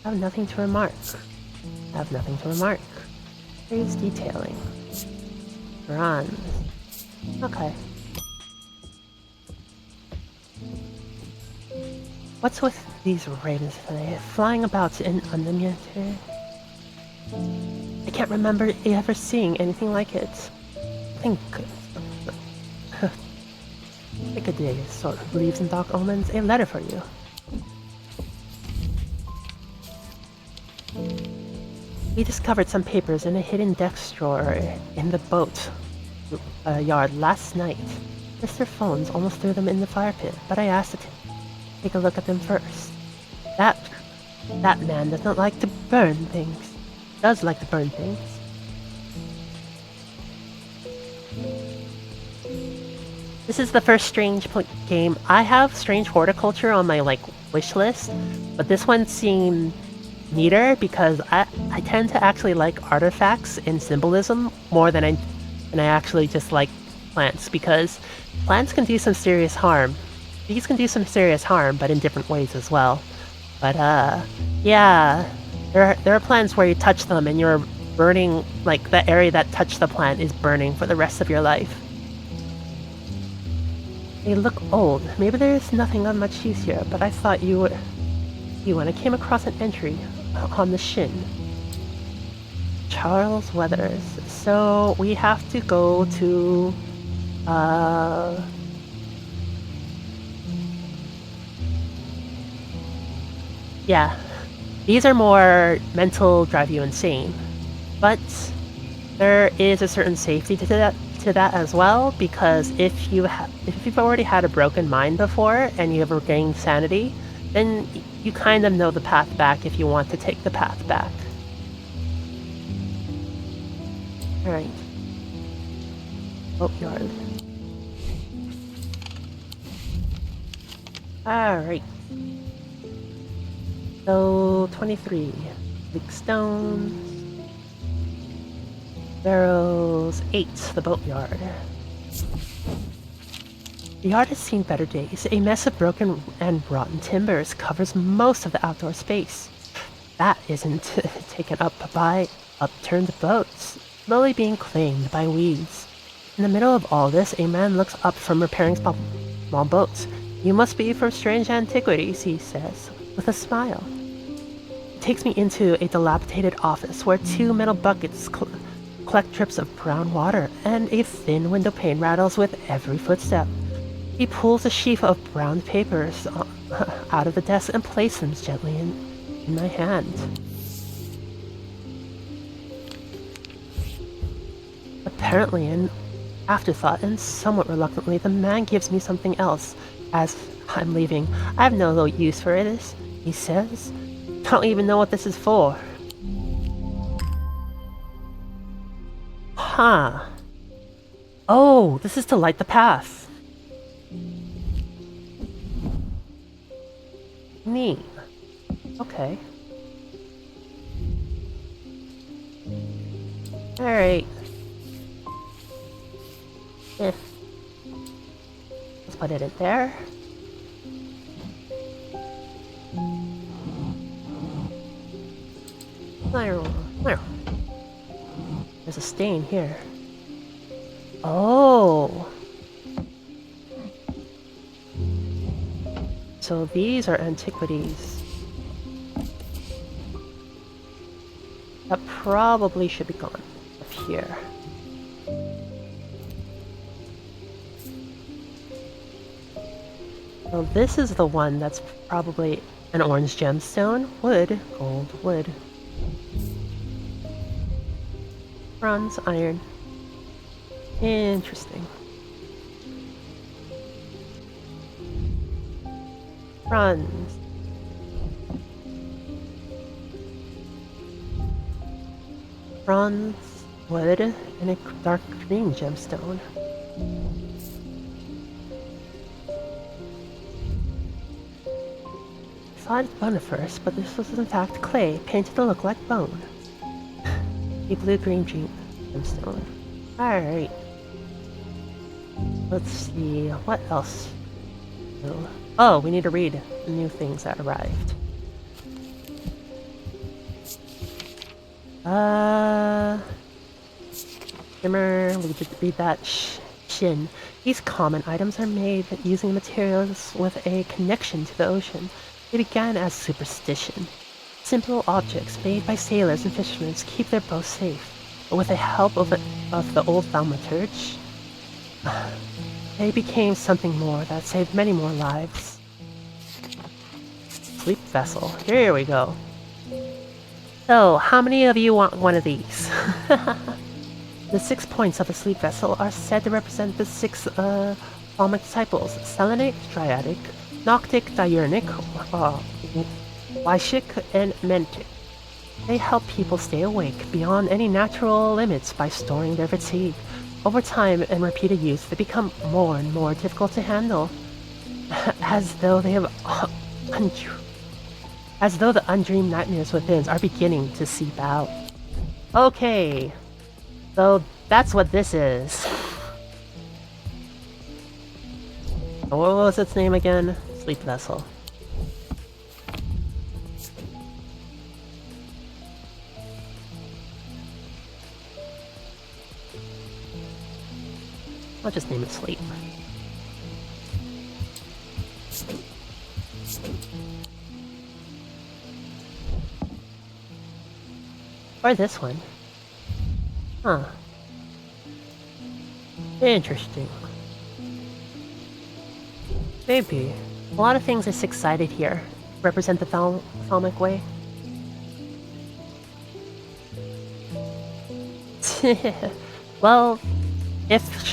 I have nothing to remark. I have nothing to remark. Praise detailing. Bronze. Okay. What's with these ravens today? Flying about in unlimited. I can't remember ever seeing anything like it. I think Pick a day, sort of leaves and dark omens. A letter for you. We discovered some papers in a hidden desk drawer in the boat yard last night. Mr. Phones almost threw them in the fire pit, but I asked to take a look at them first. That man does not like to burn things. Does like to burn things. This is the first strange game. I have strange horticulture on my wish list, but this one seemed neater because I tend to actually like artifacts and symbolism more than I actually just like plants, because plants can do some serious harm. These can do some serious harm, but in different ways as well. But yeah, there are plants where you touch them and you're burning, like the area that touched the plant is burning for the rest of your life. They look old. Maybe there's nothing of much use here, but I thought you would. When I came across an entry on the shin. Charles Weathers. So we have to go to yeah. These are more mental, drive you insane. But there is a certain safety to that as well, because if you've already had a broken mind before and you have regained sanity, then you kind of know the path back if you want to take the path back. Alright. Boatyard. Alright. So, 23. Big stones. Barrels. 8. The boatyard. The yard has seen better days. A mess of broken and rotten timbers covers most of the outdoor space. That isn't taken up by upturned boats, slowly being claimed by weeds. In the middle of all this, a man looks up from repairing small boats. You must be from strange antiquities, he says, with a smile. He takes me into a dilapidated office where 2 metal buckets collect drips of brown water, and a thin window pane rattles with every footstep. He pulls a sheaf of brown papers out of the desk and places them gently in my hand. Apparently an afterthought and somewhat reluctantly, the man gives me something else as I'm leaving. I have no use for this, he says. Don't even know what this is for. Huh. Oh, this is to light the path. Neat. Okay. Alright. Let's put it in there. There's a stain here. Oh. so these are Antiquities. That probably should be gone up here. So this is the one that's probably an orange gemstone. Wood, gold, wood. Bronze, iron. Interesting. Bronze. Bronze, wood, and a dark green gemstone. I thought it's bone at first, but this was in fact clay, painted to look like bone. A blue-green gemstone. Alright. Let's see, what else? Oh, we need to read the new things that arrived. Shimmer, we did read that. Shin. These common items are made using materials with a connection to the ocean. They began as superstition. Simple objects made by sailors and fishermen to keep their boats safe. But with the help of the old thaumaturge, they became something more that saved many more lives. Sleep vessel. Here we go. So, how many of you want one of these? The 6 points of a sleep vessel are said to represent the 6 Thalmic disciples: Selenic, Triadic, Noctic, Diurnic, Waishik, and Mentic. They help people stay awake beyond any natural limits by storing their fatigue. Over time and repeated use, they become more and more difficult to handle, as though they have as though the undreamed nightmares within are beginning to seep out. Okay, so that's what this is. What was its name again? Sleep vessel. I'll just name it Sleep. Or this one. Huh. Interesting. Maybe. A lot of things are six-sided here. Represent the Thalmic way. Well, if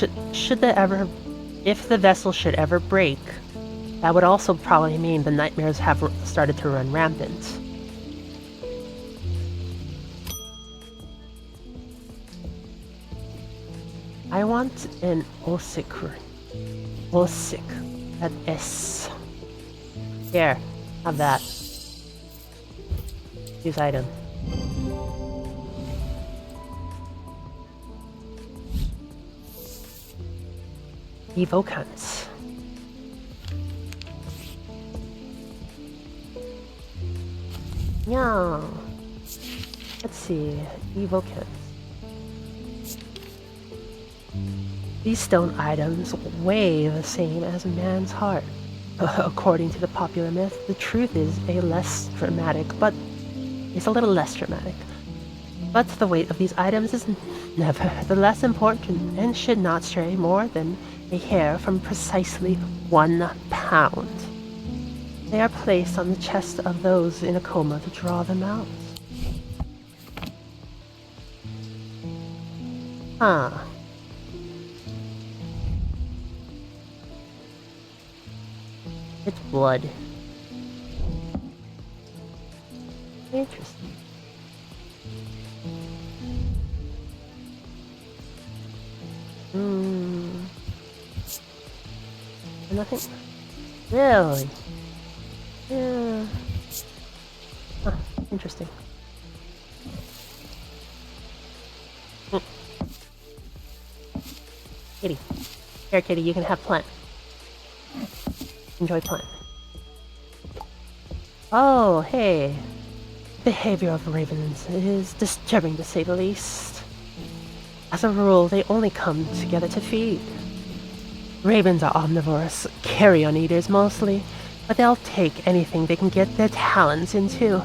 the vessel should ever break, that would also probably mean the nightmares have started to run rampant. I want an Osik. That S. Here, have that. Use item. Evocants. Yeah. Let's see. Evocants. These stone items weigh the same as a man's heart. According to the popular myth, the truth is a little less dramatic. But the weight of these items is nevertheless important and should not stray more than a hair from precisely 1 pound. They are placed on the chest of those in a coma to draw them out. Huh. It's blood. Interesting. Nothing? Really? Yeah. Huh, interesting. Kitty. Here, kitty, you can have plant. Enjoy plant. Oh, hey. Behavior of ravens is disturbing to say the least. As a rule, they only come together to feed. Ravens are omnivorous, carrion eaters mostly. But they'll take anything they can get their talons into.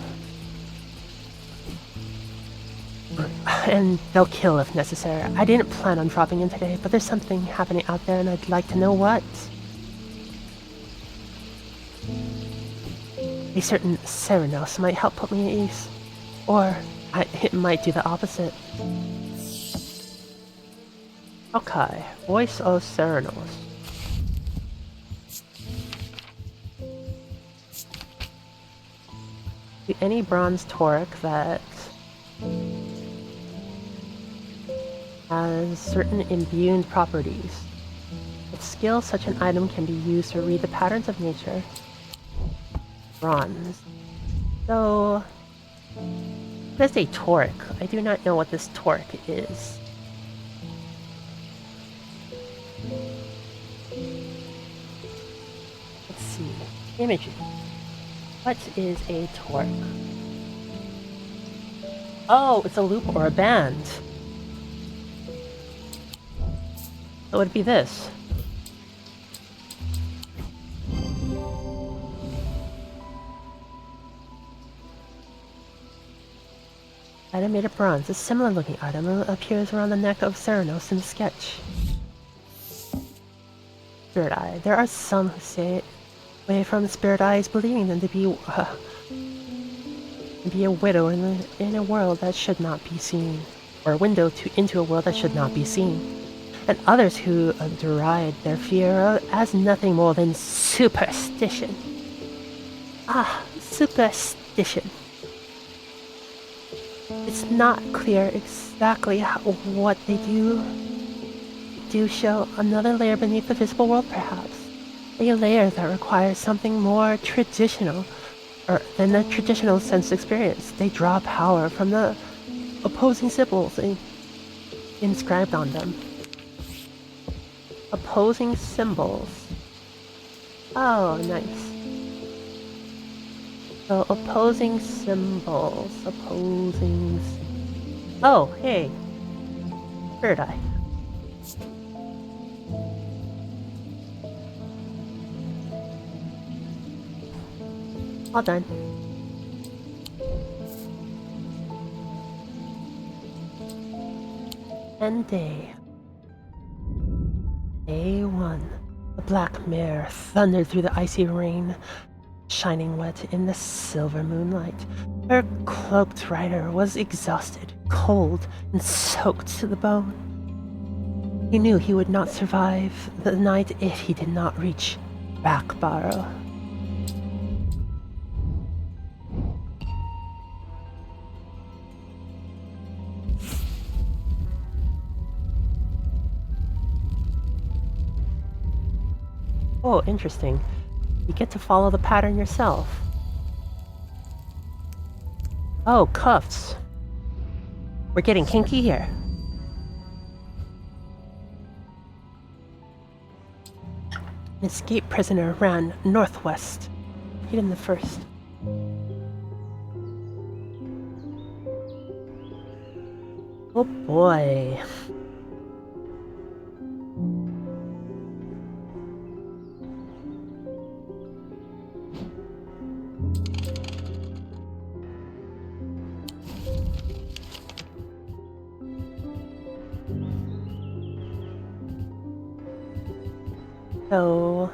And they'll kill if necessary. I didn't plan on dropping in today, but there's something happening out there and I'd like to know what. A certain Serenos might help put me at ease. Or it might do the opposite. Okay, voice of Serenos. To any bronze torque that has certain imbued properties. With skill, such an item can be used to read the patterns of nature. Bronze. So, there's a torque. I do not know what this torque is. Let's see. Images. What is a torque? Oh, it's a loop or a band. So it would be this. Item made of bronze. A similar looking item appears around the neck of Serenos in the sketch. Spirit Eye. There are some who say away from Spirit Eyes believing them to be a widow in a world that should not be seen. Or a window into a world that should not be seen. And others who deride their fear as nothing more than superstition. Ah, superstition. It's not clear exactly what they do show another layer beneath the visible world, perhaps. A layer that requires something more traditional than the traditional sense experience. They draw power from the opposing symbols inscribed on them. Opposing symbols. Oh, nice. So, opposing symbols. Oh, hey. Spirit Eye. All done. End day. Day 1. The black mare thundered through the icy rain, shining wet in the silver moonlight. Her cloaked rider was exhausted, cold, and soaked to the bone. He knew he would not survive the night if he did not reach Backbarrow. Oh, interesting. You get to follow the pattern yourself. Oh, cuffs. We're getting kinky here. An escaped prisoner ran northwest. Hidden the first. Oh boy. So,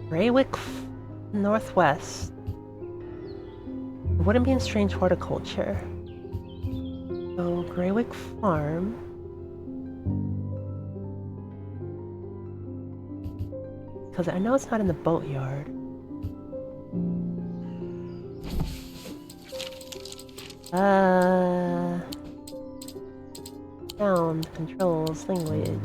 Greywick Northwest. It wouldn't be in strange horticulture. So, Greywick Farm. Because I know it's not in the boatyard. Sound, controls, language.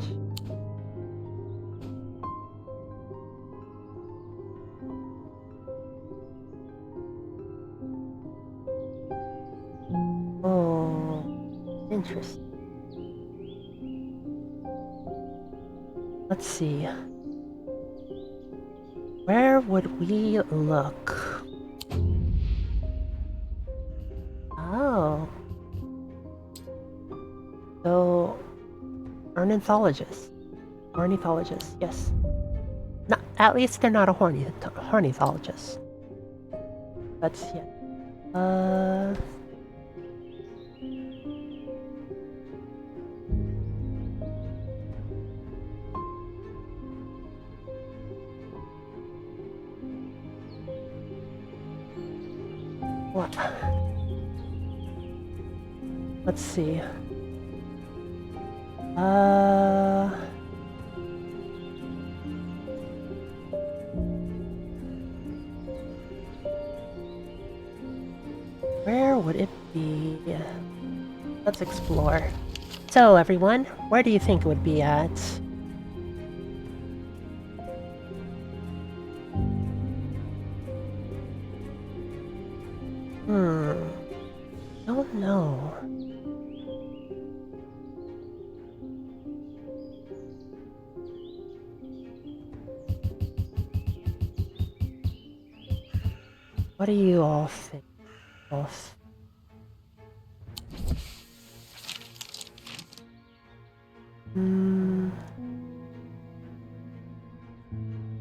Interesting. Let's see. Where would we look? Oh. So, ornithologist. Ornithologist, yes. Not At least they're not a ornithologist. But yeah. What? Let's see. Where would it be? Let's explore. So, everyone, where do you think it would be at? Don't know. What do you all think?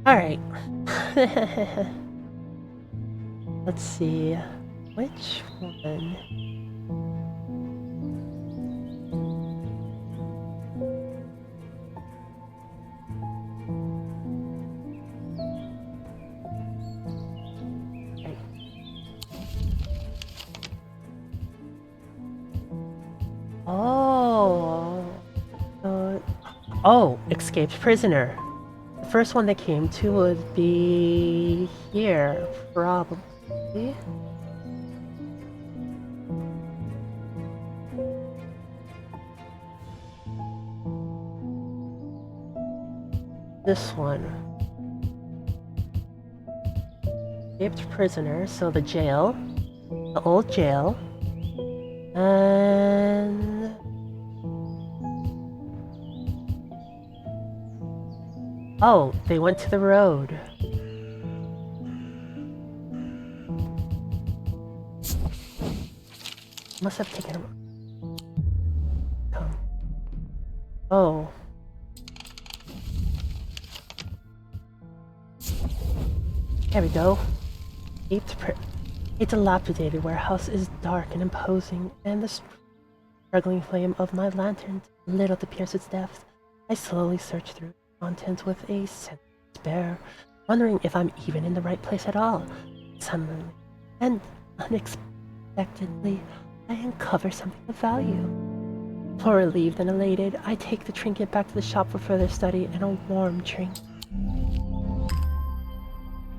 Alright. Let's see. Which one? Oh, escaped prisoner. The first one they came to would be here, probably. This one. Escaped prisoner, so the jail. The old jail. And... oh, they went to the road. Must have taken him. Come. Oh. There we go. A dilapidated warehouse is dark and imposing, and the struggling flame of my lantern little to pierce its depth. I slowly search through contents with a sense of despair, wondering if I'm even in the right place at all. Suddenly, and unexpectedly, I uncover something of value. More relieved and elated, I take the trinket back to the shop for further study and a warm drink.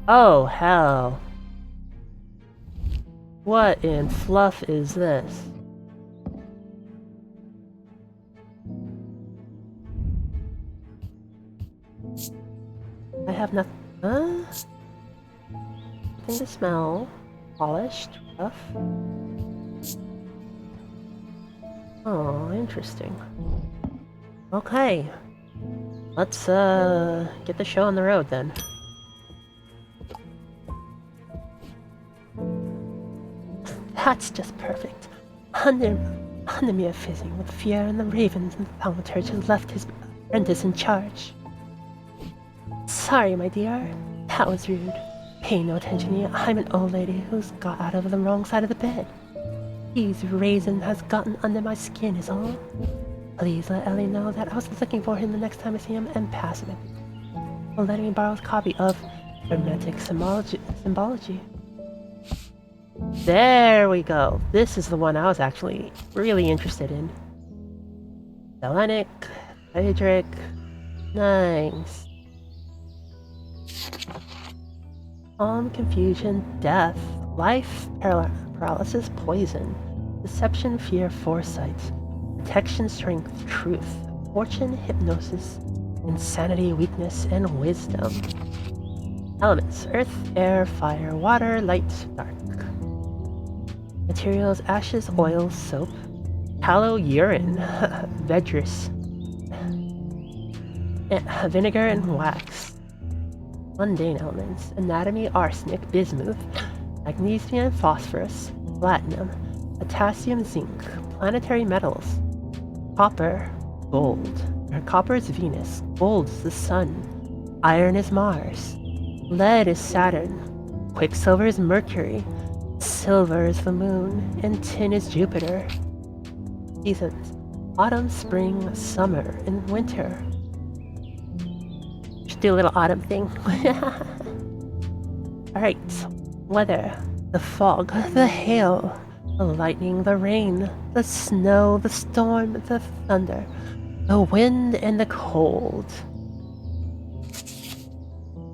Oh, hell. What in fluff is this? I have nothing. Nothing to smell. Polished. Rough. Oh, interesting. Okay. Let's get the show on the road then. That's just perfect. Under me fizzing with fear, and the ravens and the thaumaturge has left his apprentice in charge. Sorry, my dear. That was rude. Pay no attention to you. I'm an old lady who's got out of the wrong side of the bed. His raisin has gotten under my skin is all. Please let Ellie know that I was looking for him the next time I see him and pass him it. Or letting me borrow a copy of Hermetic Symbology. There we go. This is the one I was actually really interested in. Hellenic, Phaedric, nice. Confusion, death, life, paralysis, poison, deception, fear, foresight, protection, strength, truth, fortune, hypnosis, insanity, weakness, and wisdom. Elements: earth, air, fire, water, light, dark. Materials: ashes, oil, soap, tallow, urine, vedris, vinegar, and wax. Mundane elements: anatomy, arsenic, bismuth, magnesium, phosphorus, platinum, potassium, zinc. Planetary metals: copper, gold. Copper is Venus, gold is the sun, Iron is Mars. Lead is Saturn. Quicksilver is Mercury. Silver is the moon. And tin is Jupiter. Seasons: autumn, spring, summer, and winter. Just do a little autumn thing. Alright. Weather: the fog, the hail, the lightning, the rain, the snow, the storm, the thunder, the wind, and the cold.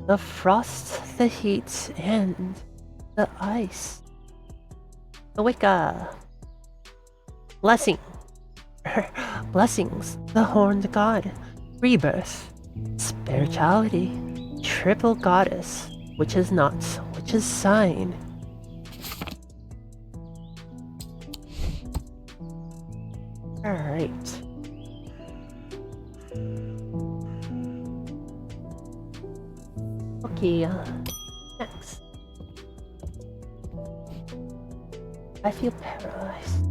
The frost, the heat, and the ice. The Wicca. Blessing. Blessings, the horned god. Rebirth. Spirituality. Triple goddess. Witch's knot. Witch's sign. Alright. Okay, next. I feel paralyzed.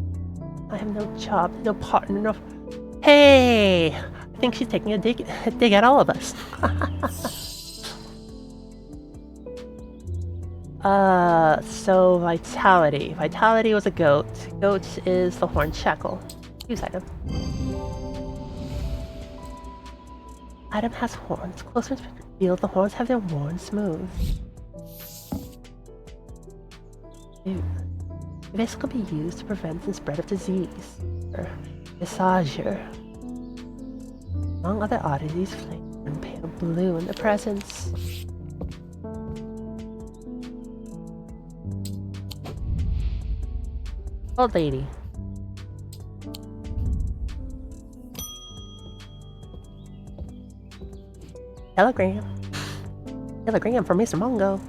I have no job, no partner, no... Hey! I think she's taking a dig at all of us. So Vitality. Vitality was a goat. Goat is the horned shackle. Use item. Item has horns. Closer to the field, the horns have their worn smooth. Dude. This could be used to prevent the spread of disease. Or massager. Among other oddities, flames turn pale blue in the presence. Old lady. Telegram. Telegram from Mr. Mongo.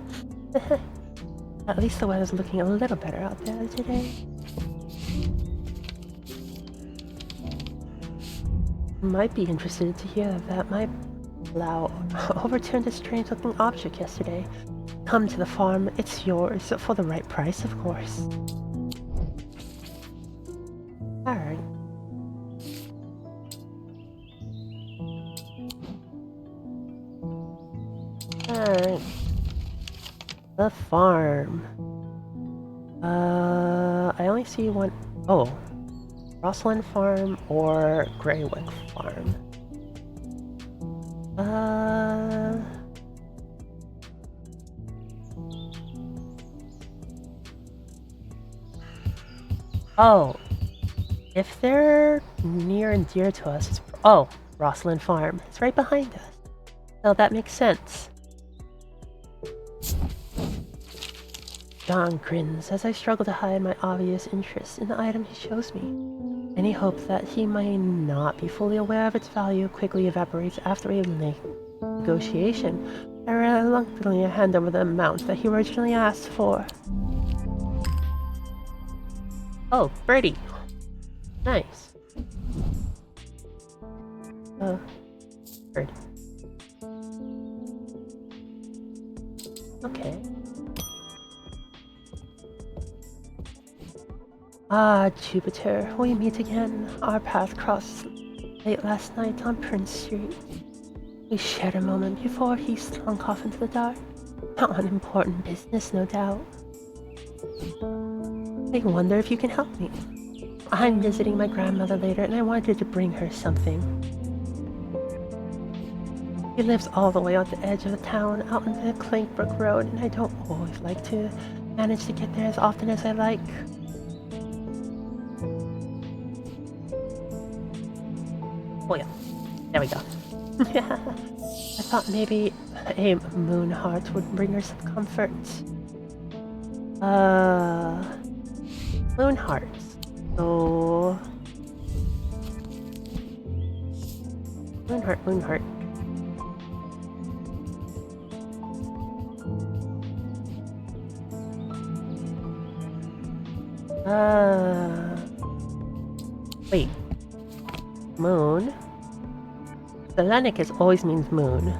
At least the weather's looking a little better out there today. You might be interested to hear that my plow overturned a strange-looking object yesterday. Come to the farm, it's yours, for the right price, of course. Alright. Alright. The farm. I only see one. Oh. Rosslyn Farm or Greywick Farm. Oh. If they're near and dear to us, it's... Oh, Rosslyn Farm. It's right behind us. So that makes sense. John grins as I struggle to hide my obvious interest in the item he shows me. Any hope that he may not be fully aware of its value quickly evaporates after a negotiation. I reluctantly hand over the amount that he originally asked for. Oh, birdie. Nice. Bird. Okay. Ah, Jupiter, we meet again. Our path crossed late last night on Prince Street. We shared a moment before he slunk off into the dark. On important business, no doubt. I wonder if you can help me. I'm visiting my grandmother later and I wanted to bring her something. She lives all the way on the edge of the town, out on the Clinkbrook Road, and I don't always like to manage to get there as often as I like. Oh yeah, there we go. I thought maybe a moon heart would bring her some comfort. Moon hearts. So... Moon heart. Wait. Moon? Selenicus always means moon.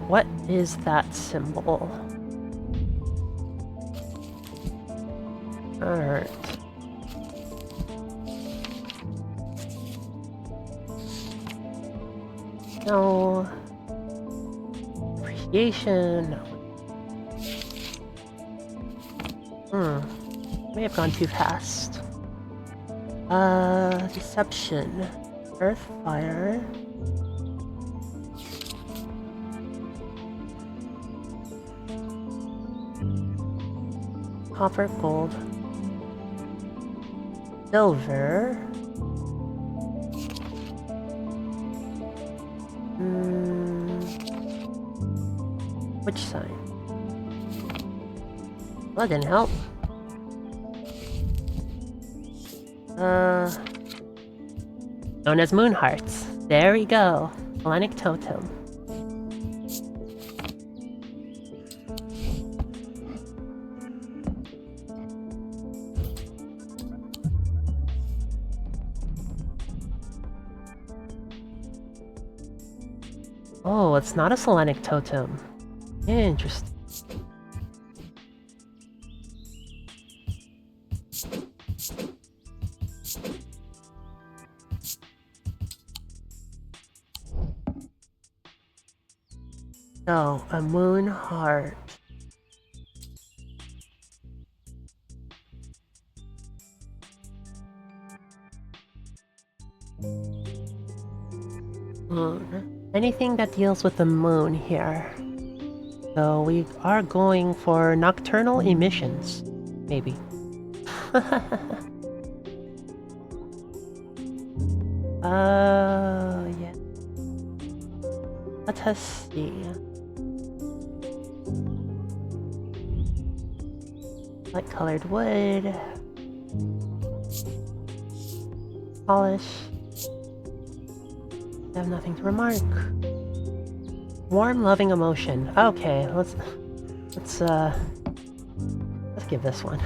What is that symbol? Alright. No. Appreciation. No. May have gone too fast. Deception. Earth, fire. Copper, gold. Silver. Which sign? Well, that didn't help. Known as moon hearts. There we go. Hellenic totem. Oh, it's not a Hellenic totem. Interesting. So, a moon heart. Moon. Anything that deals with the moon here. So we are going for nocturnal emissions. Maybe. Yeah. Let us see. Light colored wood. Polish. I have nothing to remark. Warm, loving emotion. Okay, let's give this one.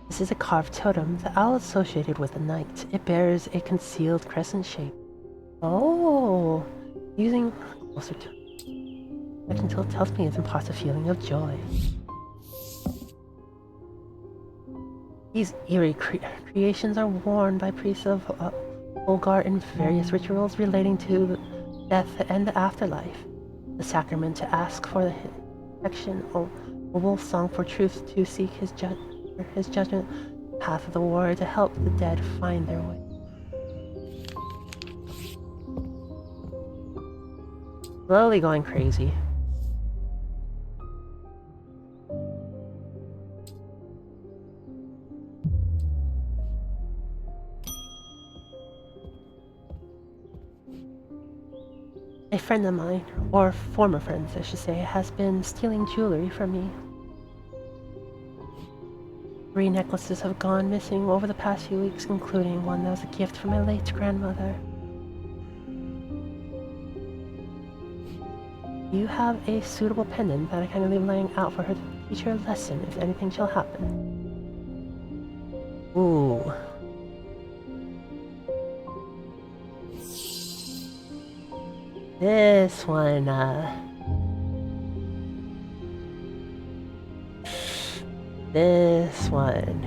This is a carved totem, the owl associated with the night. It bears a concealed crescent shape. Oh, using closer to until it tells me it's imparts a feeling of joy. These eerie creations are worn by priests of Olgar in various rituals relating to death and the afterlife. The sacrament to ask for the protection, a wolf song for truth to seek his judgment, path of the warrior to help the dead find their way. Slowly going crazy. A friend of mine, or former friends I should say, has been stealing jewelry from me. 3 necklaces have gone missing over the past few weeks, including one that was a gift from my late grandmother. You have a suitable pendant that I can leave laying out for her to teach her a lesson if anything shall happen. Ooh. This one, this one.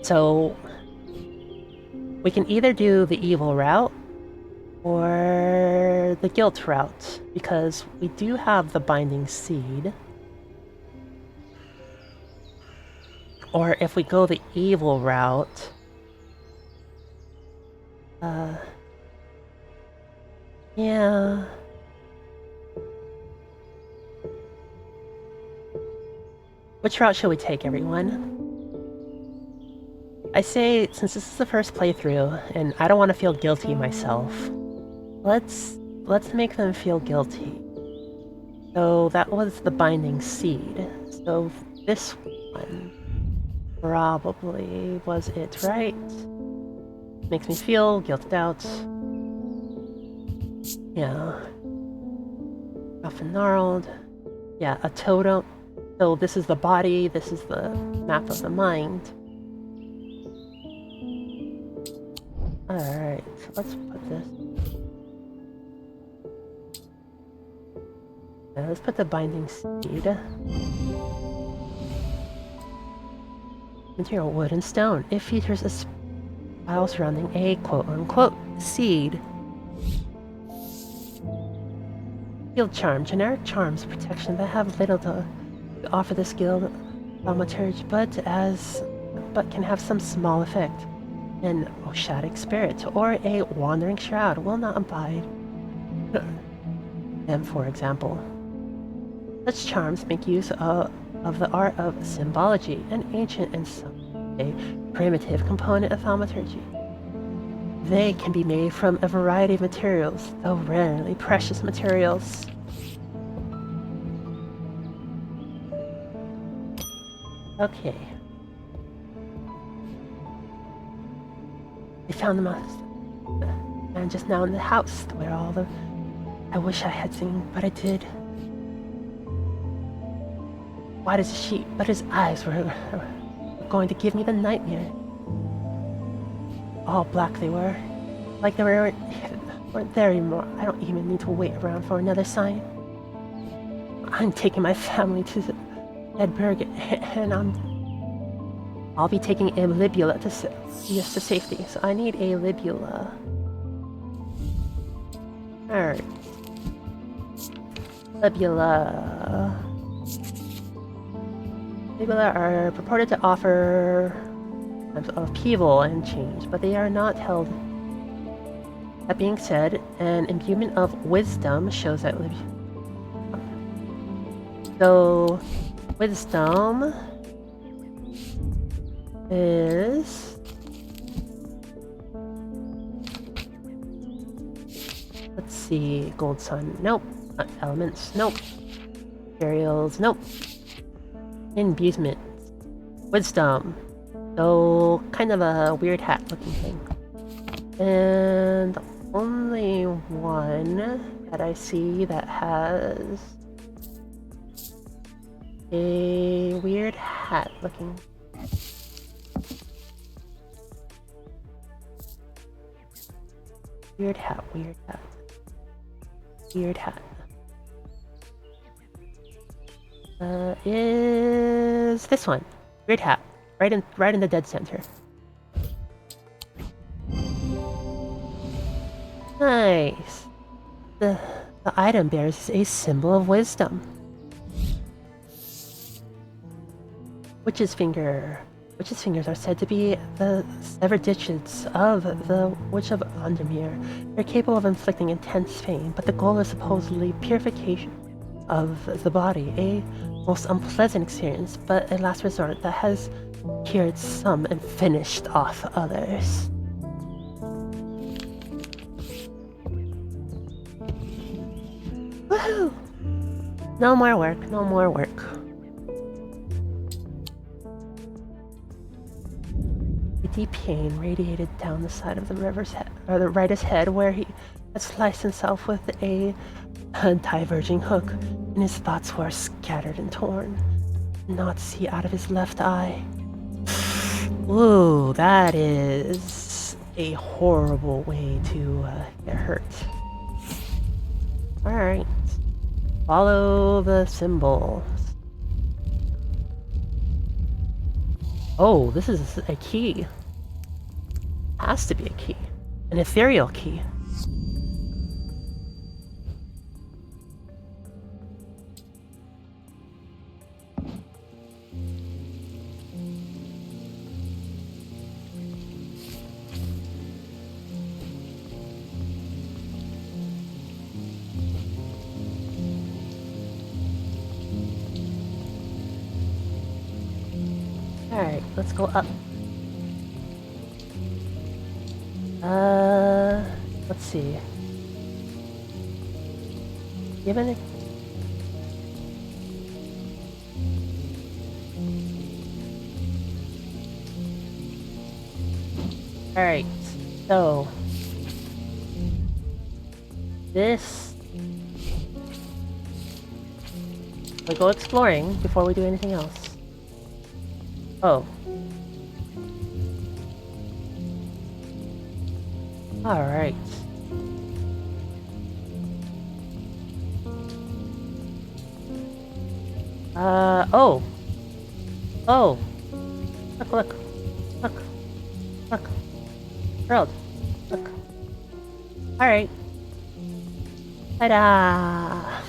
So we can either do the evil route or the guilt route, because we do have the binding seed. Or if we go the evil route, yeah. Which route should we take, everyone? I say, since this is the first playthrough, and I don't want to feel guilty myself, let's make them feel guilty. So that was the binding seed. So this one probably was it, right? Makes me feel guilted out. Yeah. Rough and gnarled. Yeah, a totem. So this is the body, this is the map of the mind. Alright, so let's put this. Yeah, let's put the binding seed. Material wood and stone. It features a spile surrounding a quote-unquote seed. Field charm. Generic charms of protection that have little to offer the skilled thaumaturge, but can have some small effect. An oshadic spirit or a wandering shroud will not abide them, for example. Such charms make use of the art of symbology, an ancient and some a primitive component of thaumaturgy. They can be made from a variety of materials, though rarely precious materials. Okay. I found the man just now in the house where all the... I wish I had seen, but I did. White as a sheet, but his eyes were going to give me the nightmare. All black they were. Like they weren't there anymore. I don't even need to wait around for another sign. I'm taking my family to the Edberg, and I'll be taking a libula to safety, so I need a libula. Alright. Libula. Libula are purported to offer upheaval and change, but they are not held. That being said, an imbuement of wisdom shows that so wisdom is... Let's see, gold sun, nope. Elements, nope. Materials, nope. Imbuement. Wisdom. So, kind of a weird hat looking thing. And the only one that I see that has a weird hat looking. Weird hat, weird hat. Weird hat. Is this one. Weird hat. Right in the dead center. Nice. The item bears a symbol of wisdom. Witch's fingers are said to be the severed digits of the Witch of Ondermere. They're capable of inflicting intense pain, but the goal is supposedly purification of the body. A most unpleasant experience, but a last resort that has cured some and finished off others. Woohoo! No more work, no more work. A deep pain radiated down the side of the river's head, or the writer's head, where he had sliced himself with a diverging hook, and his thoughts were scattered and torn. Not see out of his left eye. Ooh, that is a horrible way to get hurt. Alright. Follow the symbols. Oh, this is a key. Has to be a key. An ethereal key. Alright, let's go up. Let's see. Given it... Alright, so... This... We'll go exploring before we do anything else. Oh. Alright. Oh. Oh. Look, look, look, look. World, look. Alright. Ta-da!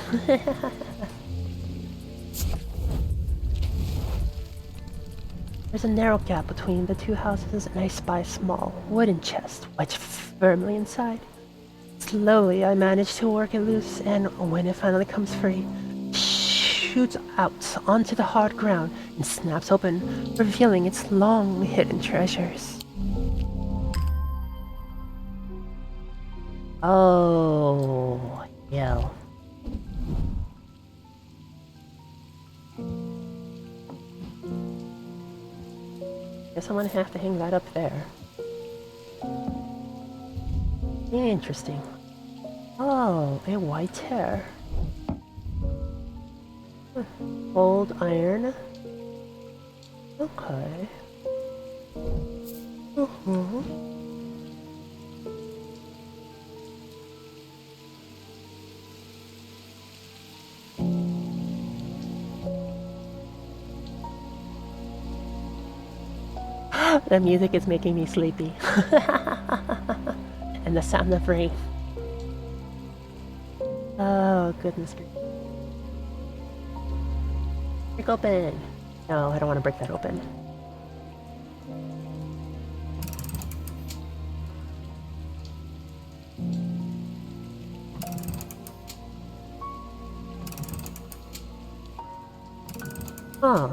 There's a narrow gap between the two houses, and I spy a small wooden chest wedged firmly inside. Slowly, I manage to work it loose, and when it finally comes free, it shoots out onto the hard ground and snaps open, revealing its long hidden treasures. Oh, yeah. Guess I'm gonna have to hang that up there. Interesting. Oh, a white hair. Old iron. Okay. The music is making me sleepy. And the sound of rain. Oh, goodness gracious. Break open. No, I don't want to break that open. Huh.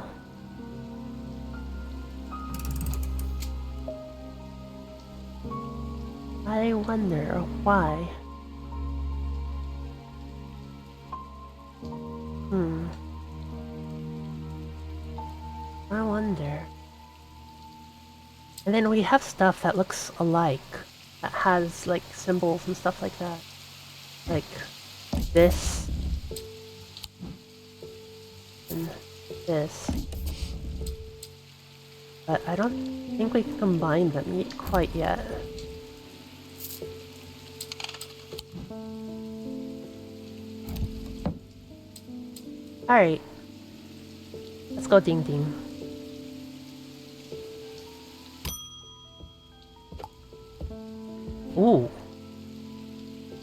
I wonder why. I wonder. And then we have stuff that looks alike, that has like symbols and stuff like that. Like this. And this. But I don't think we can combine them quite yet. Alright. Let's go ding ding. Ooh.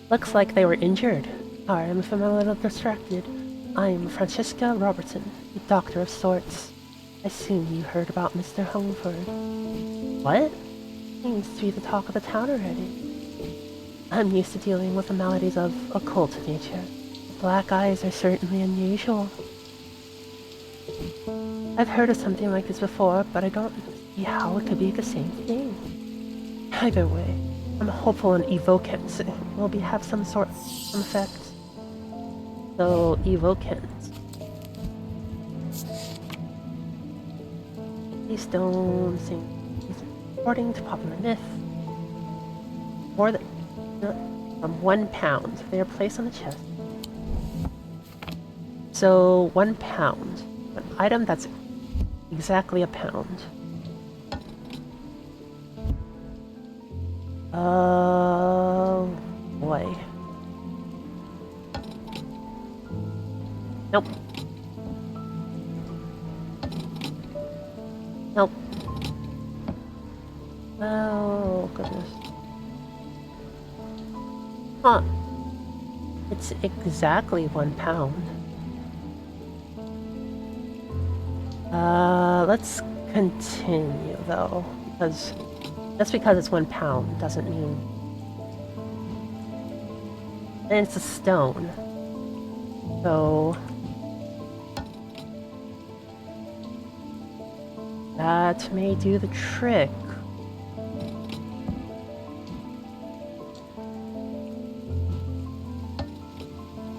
Looks like they were injured. Sorry, if I'm a little distracted. I'm Francesca Robertson, a doctor of sorts. I assume you heard about Mr. Hungford. What? Seems to be the talk of the town already. I'm used to dealing with the maladies of occult nature. Black eyes are certainly unusual. I've heard of something like this before, but I don't see how it could be the same thing. Either way, I'm hopeful an evokance will have some effect. So, evokance. These stones seem, according to popular myth, more than from 1 pound. They are placed on the chest. So 1 pound. An item that's exactly a pound. Oh boy. Nope. Nope. Oh goodness. Huh. It's exactly 1 pound. Let's continue though, because just because it's 1 pound doesn't mean... And it's a stone. So... that may do the trick.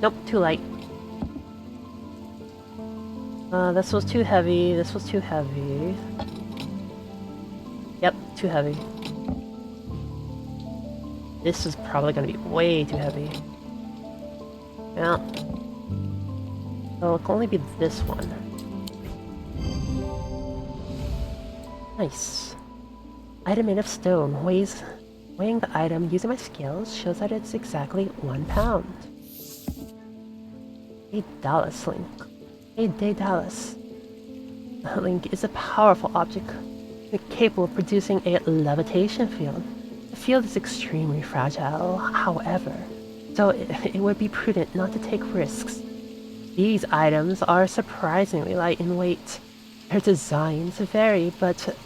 Nope, too light. This was too heavy, this was too heavy. Yep, too heavy. This is probably gonna be way too heavy. Yeah. So it can only be this one. Nice. Item made of stone. Weighing the item using my scales shows that it's exactly 1 pound. Hey Dallas, Link. Hey Day Dallas. Link is a powerful object capable of producing a levitation field. The field is extremely fragile, however, so it would be prudent not to take risks. These items are surprisingly light in weight. Their designs vary, but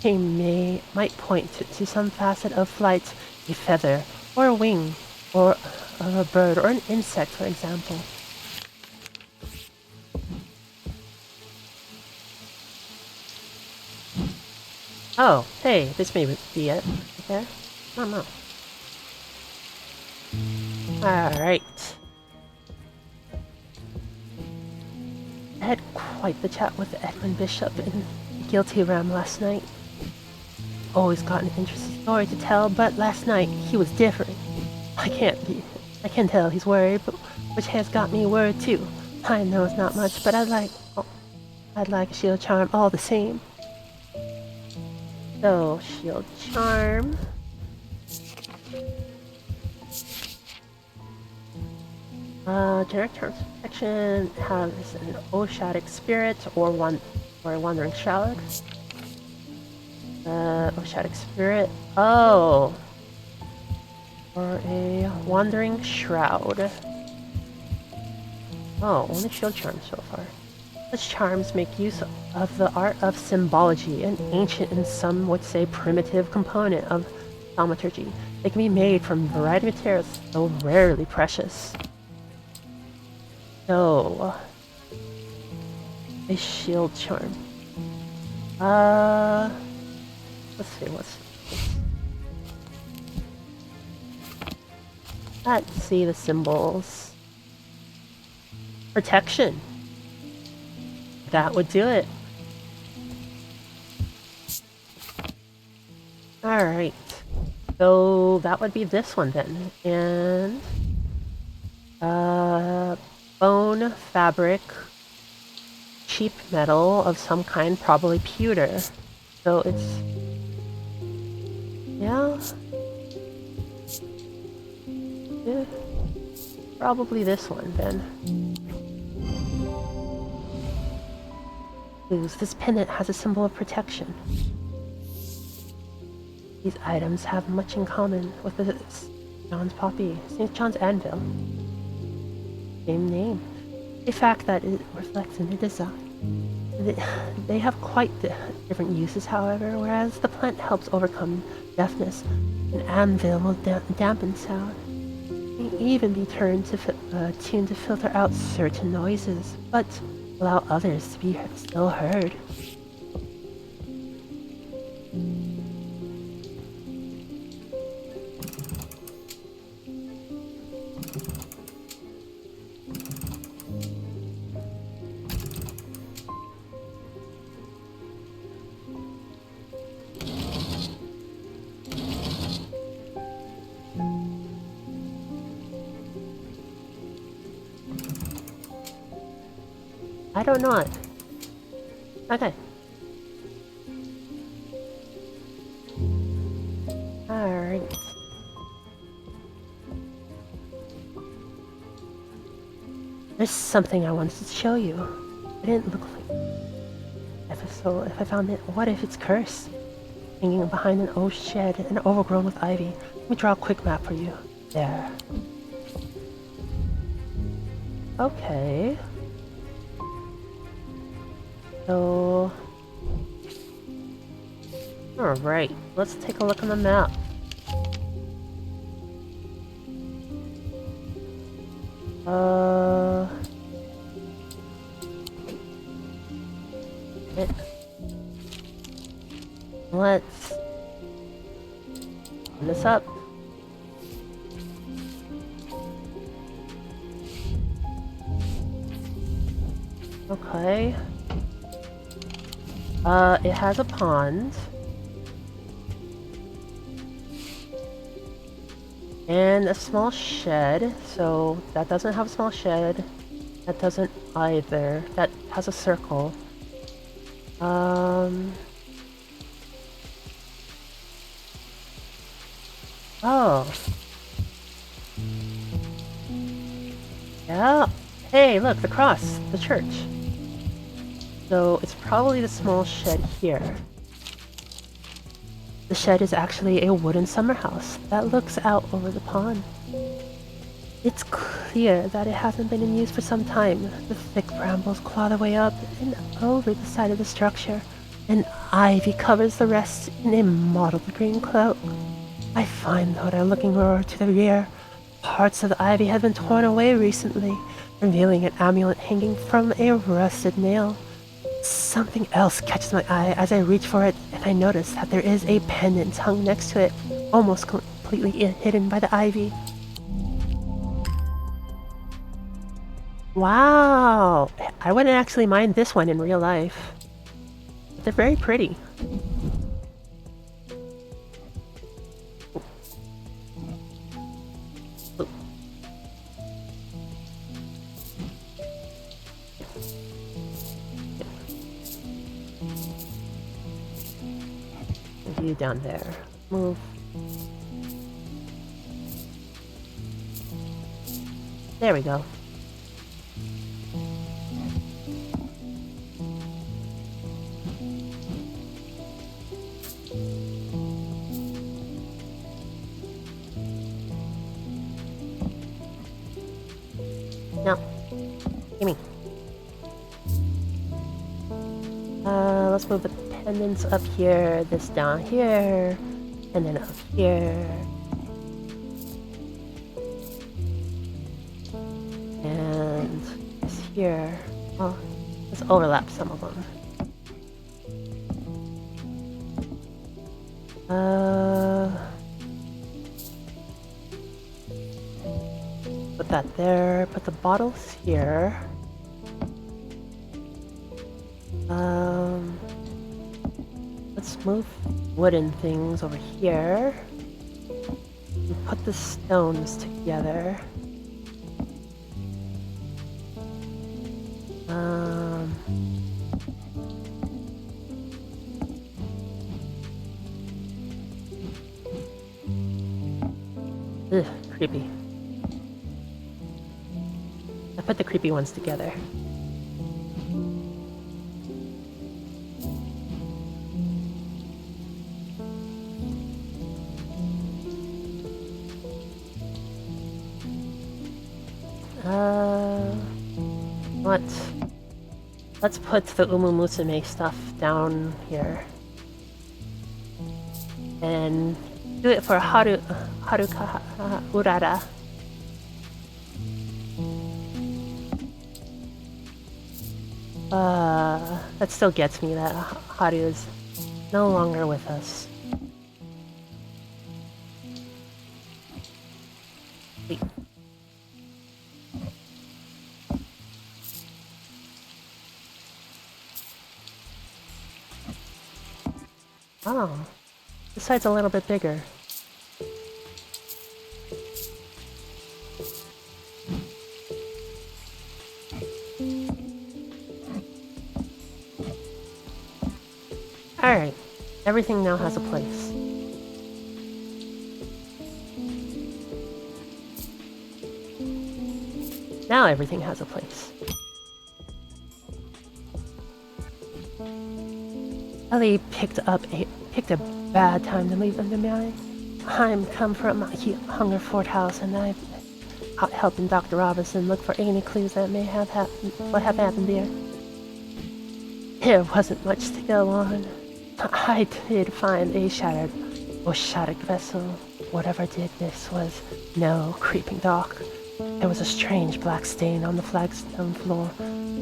they might point to some facet of flight, a feather, or a wing, or a bird, or an insect, for example. Oh, hey, this may be it. Okay? I don't know. Alright. I had quite the chat with Edwin Bishop in Guilty Ram last night. Always got an interesting story to tell, but last night he was different. I can tell he's worried, but which has got me worried too. I know it's not much, but I'd like a shield charm all the same. So, shield charm. Generic terms of protection has an Oshadic spirit or a wandering shroud. Oshadic spirit. Oh! Or a wandering shroud. Oh, only shield charms so far. Such charms make use of the art of symbology, an ancient and some would say primitive component of thaumaturgy. They can be made from a variety of materials, though rarely precious. So, a shield charm. Let's see, let's see the symbols. Protection. That would do it. Alright. So that would be this one then. And bone, fabric, cheap metal of some kind, probably pewter. So it's yeah, probably this one then. This pendant has a symbol of protection. These items have much in common with the John's Poppy, St. John's Anvil. Same name. A fact that it reflects in the design. They have quite different uses, however, whereas the plant helps overcome deafness, an anvil will dampen sound. It may even be tuned to filter out certain noises, but allow others to be still heard. I don't know it. Okay. Alright. There's something I wanted to show you. It didn't look like... If I found it, what if it's cursed? Hanging behind an old shed and overgrown with ivy. Let me draw a quick map for you. There. Okay. So... Alright, let's take a look on the map. Let's open this up. Okay. It has a pond. And a small shed, so that doesn't have a small shed. That doesn't either. That has a circle. Oh. Yeah. Hey, look, the cross. The church. So it's probably the small shed here. The shed is actually a wooden summer house that looks out over the pond. It's clear that it hasn't been in use for some time. The thick brambles claw their way up and over the side of the structure, and ivy covers the rest in a mottled green cloak. I find that looking over to the rear, parts of the ivy have been torn away recently, revealing an amulet hanging from a rusted nail. Something else catches my eye as I reach for it, and I notice that there is a pendant hung next to it, almost completely hidden by the ivy. Wow! I wouldn't actually mind this one in real life. They're very pretty. You down there. Move. There we go. No. Gimme. Let's move the pendants up here, this down here, and then up here. And this here. Oh, let's overlap some of them. Put that there, put the bottles here. Let's move wooden things over here. And put the stones together. Ugh, creepy. I put the creepy ones together. What? Let's put the Umu Musume stuff down here. And do it for Haruka Urara. That still gets me that Haru is no longer with us. Wait. Oh, this side's a little bit bigger. Alright, everything now has a place. Now everything has a place. Ellie picked a bad time to leave them behind. I'm come from Hungerford House, and I've helping Dr. Robinson look for any clues that may have happened there. There wasn't much to go on. I did find a shattered vessel. Whatever did this was no creeping dock. There was a strange black stain on the flagstone floor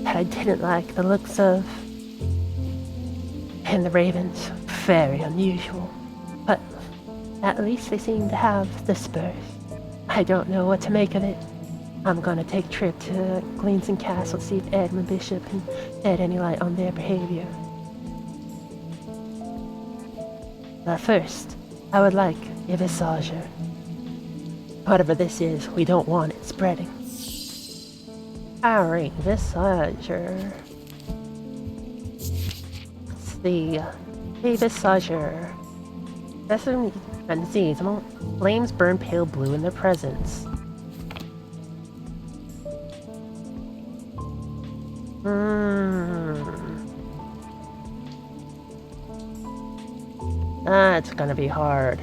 that I didn't like the looks of. And the ravens, very unusual. But at least they seem to have the spurs. I don't know what to make of it. I'm gonna take a trip to Gleanson Castle to see if Edmund Bishop can shed any light on their behavior. But first, I would like a visager. Whatever this is, we don't want it spreading. Alright, visager. Let's see. A visager. Sesame and disease. Flames burn pale blue in their presence. That's gonna be hard.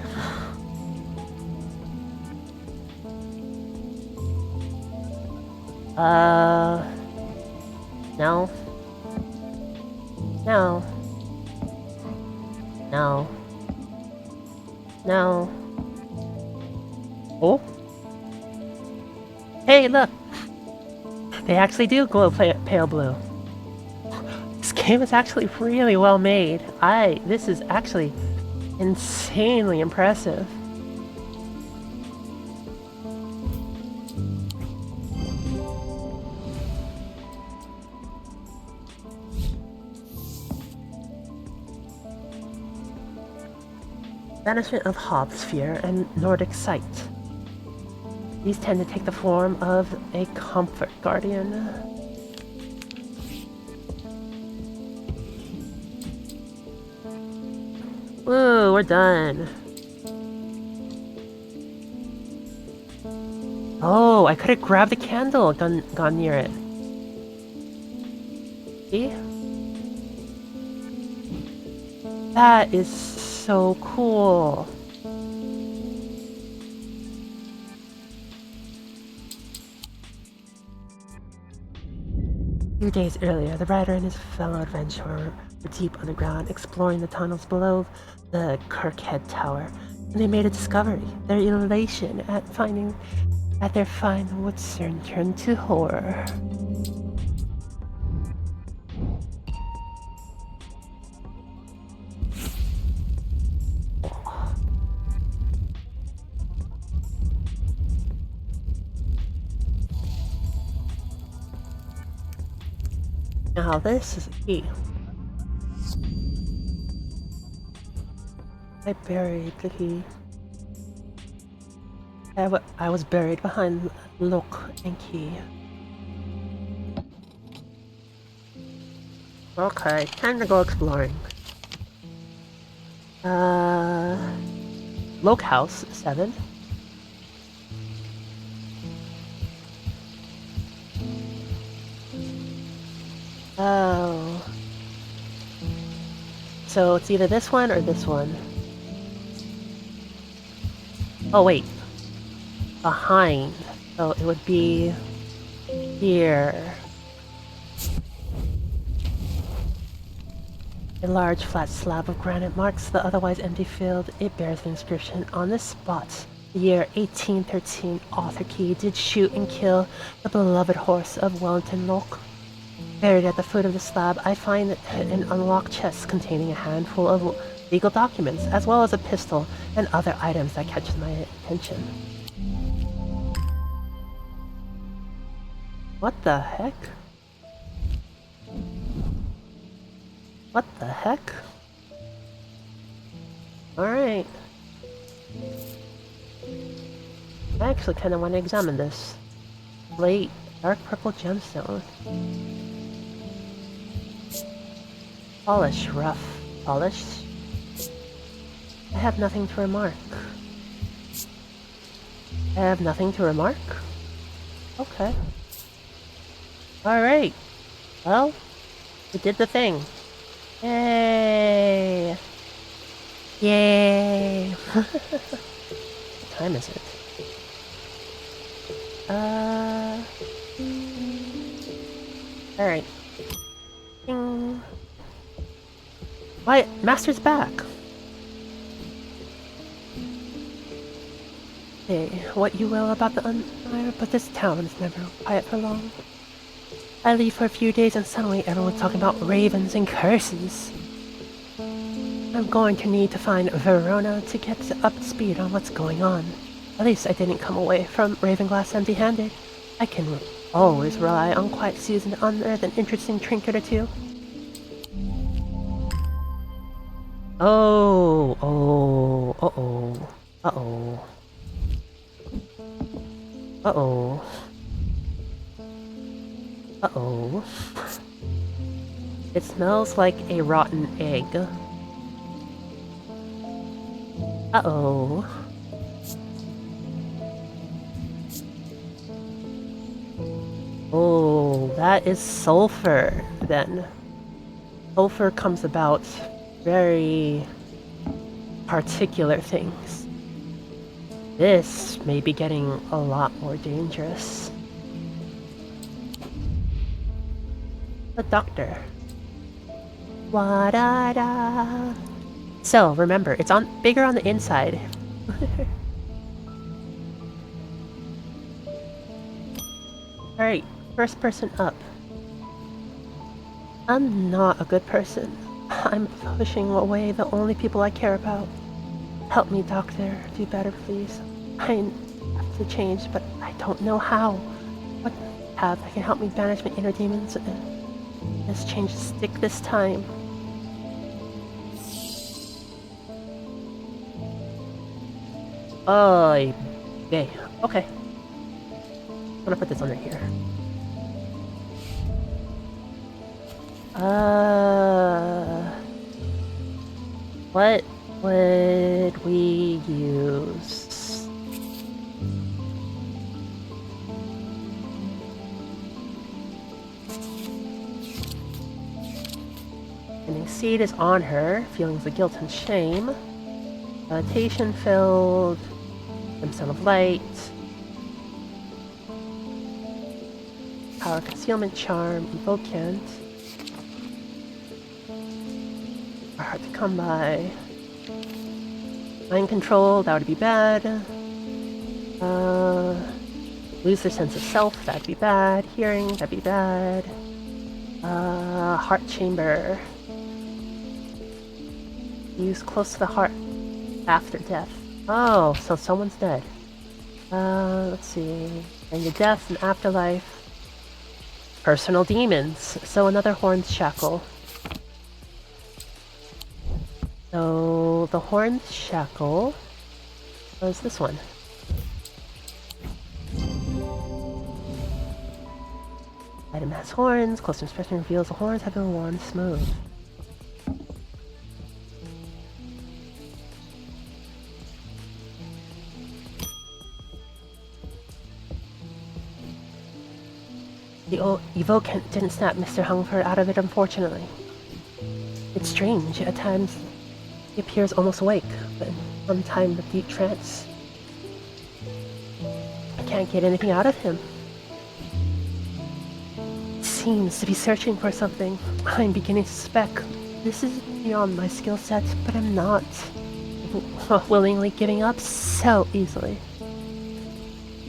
No. No. No. No. Oh? Hey, look! They actually do glow pale blue. This game is actually really well made. This is actually insanely impressive. Banishment of Hobsphere and Nordic Sight. These tend to take the form of a comfort guardian. Woo, we're done. Oh, I could have grabbed the candle and gone near it. See? That is so cool. A few days earlier, the writer and his fellow adventurer were deep underground, exploring the tunnels below the Kirkhead Tower, and they made a discovery. Their elation at finding that their find would soon turn to horror. Now this is a key. I buried the key. I was buried behind lock and key. Okay, time to go exploring. Loke House 7. Oh. So it's either this one or this one. Oh wait. Behind. So it would be here. A large flat slab of granite marks the otherwise empty field. It bears the inscription, "On this spot, the year 1813, Arthur Key did shoot and kill the beloved horse of Wellington Loch." Buried at the foot of the slab, I find an unlocked chest containing a handful of legal documents, as well as a pistol and other items that catch my attention. What the heck? What the heck? Alright. I actually kind of want to examine this. Late, dark purple gemstone. Polish, rough. Polished? I have nothing to remark. I have nothing to remark? Okay. Alright. Well, we did the thing. Yay! Yay! What time is it? Alright. Ding. Why, Master's back! Say what you will about the Empire, but this town is never quiet for long. I leave for a few days and suddenly everyone's talking about ravens and curses. I'm going to need to find Verona to get up to speed on what's going on. At least I didn't come away from Ravenglass empty-handed. I can always rely on quiet Susan to unearth an interesting trinket or two. Oh, oh, uh-oh, uh-oh. Uh-oh. Uh-oh. It smells like a rotten egg. Uh-oh. Oh, that is sulfur, then. Sulfur comes about very particular things. This may be getting a lot more dangerous. A doctor. Wa-da-da. So, remember, it's bigger on the inside. Alright, first person up. I'm not a good person. I'm pushing away the only people I care about. Help me, doctor. Do better, please. I have to change, but I don't know how. What path that can help me banish my inner demons and this change stick this time? Oy vey. Okay. I'm gonna put this under here. What would we use? Ending seed is on her. Feelings of guilt and shame. Meditation filled. Brimstone of light. Power concealment charm. Evocant. Are hard to come by. Mind control, that would be bad. Lose their sense of self, that'd be bad. Hearing, that'd be bad. Heart chamber. Use close to the heart after death. Oh, so someone's dead. Let's see. And your death and afterlife. Personal demons. So another horned shackle. So the horned shackle was this one. Item has horns. Close inspection reveals the horns have been worn smooth. The evocant didn't snap Mr. Hungford out of it, unfortunately. It's strange. At times, he appears almost awake, but sometimes a deep trance. I can't get anything out of him. He seems to be searching for something. I'm beginning to suspect this is beyond my skill set, but I'm not willingly giving up so easily.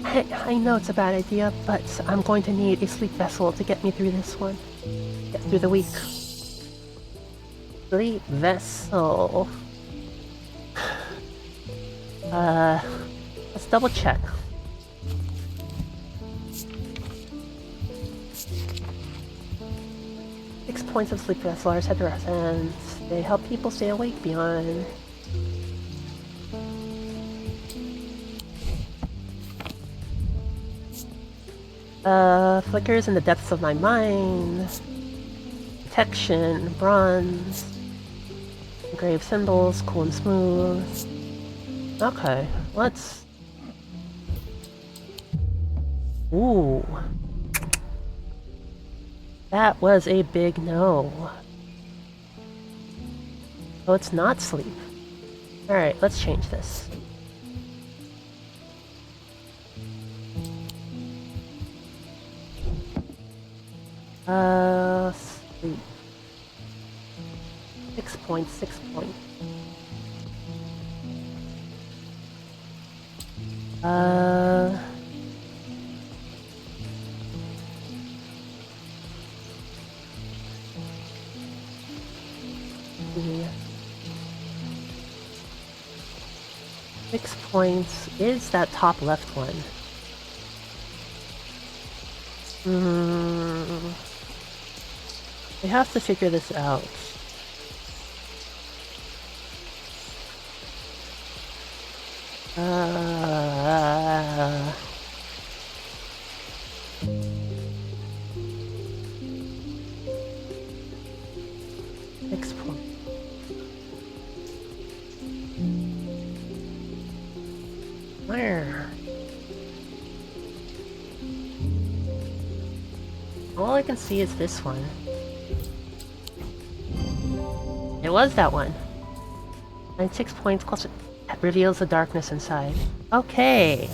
I know it's a bad idea, but I'm going to need a sleep vessel to get me through this one. Get through the week. Sleep vessel. Let's double check. Six points of sleep vessel are set to residents. They help people stay awake beyond. Flickers in the depths of my mind. Protection, bronze. Engraved symbols, cool and smooth. Okay, let's... Ooh. That was a big no. Oh, it's not sleep. Alright, let's change this. Sleep. 6 points, 6 points. Yeah. 6 points is that top left one. We have to figure this out. Where? All I can see is this one. It was that one. 96 points plus reveals the darkness inside. Okay.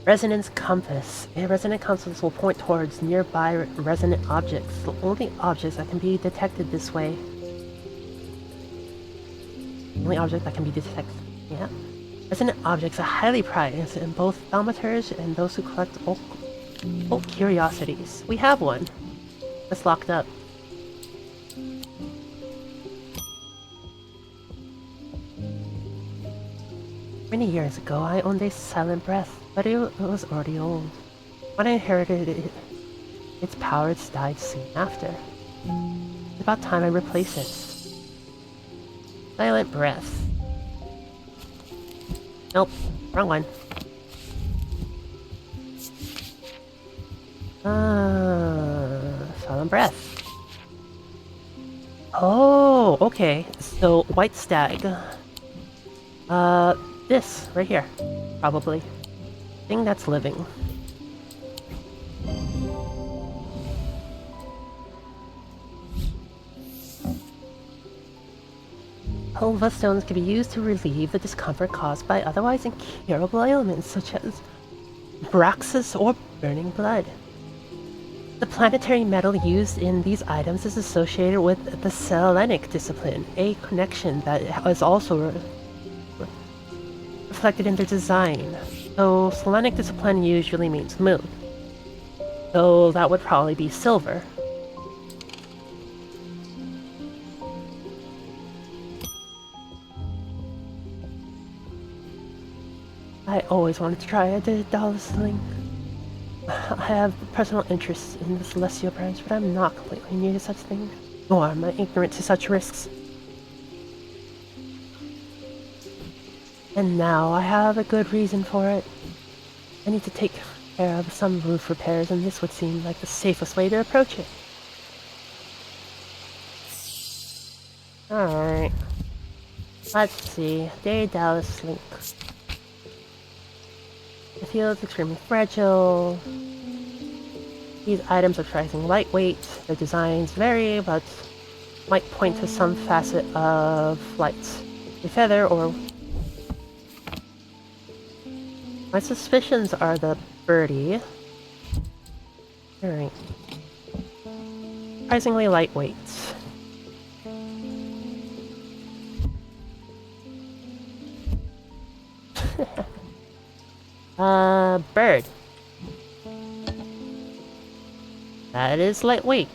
Resonance compass. A resonant compass will point towards nearby resonant objects. The only objects that can be detected this way. Only object that can be detected. Yeah. Resonant objects are highly prized in both thaumaters and those who collect occult curiosities. We have one. It's locked up. Many years ago, I owned a silent breath, but it was already old. When I inherited it, its powers died soon after. It's about time I replace it. Silent breath. Nope, wrong one. Silent breath. Oh, okay. So, white stag. This, right here. Probably. Thing that's living. Hulva stones can be used to relieve the discomfort caused by otherwise incurable ailments such as Braxis or burning blood. The planetary metal used in these items is associated with the Selenic discipline, a connection that is also reflected in their design. So Selenic discipline usually means moon. So that would probably be silver. I always wanted to try a Daedalus link. I have personal interests in the Celestial branch, but I'm not completely new to such things, nor am I ignorant to such risks. And now I have a good reason for it. I need to take care of some roof repairs, and this would seem like the safest way to approach it. Alright. Let's see. Daedalus link. The field is extremely fragile. These items are surprisingly lightweight. Their designs vary, but might point to some facet of flight. A feather or... My suspicions are the birdie. Alright. Surprisingly lightweight. Bird. That is lightweight.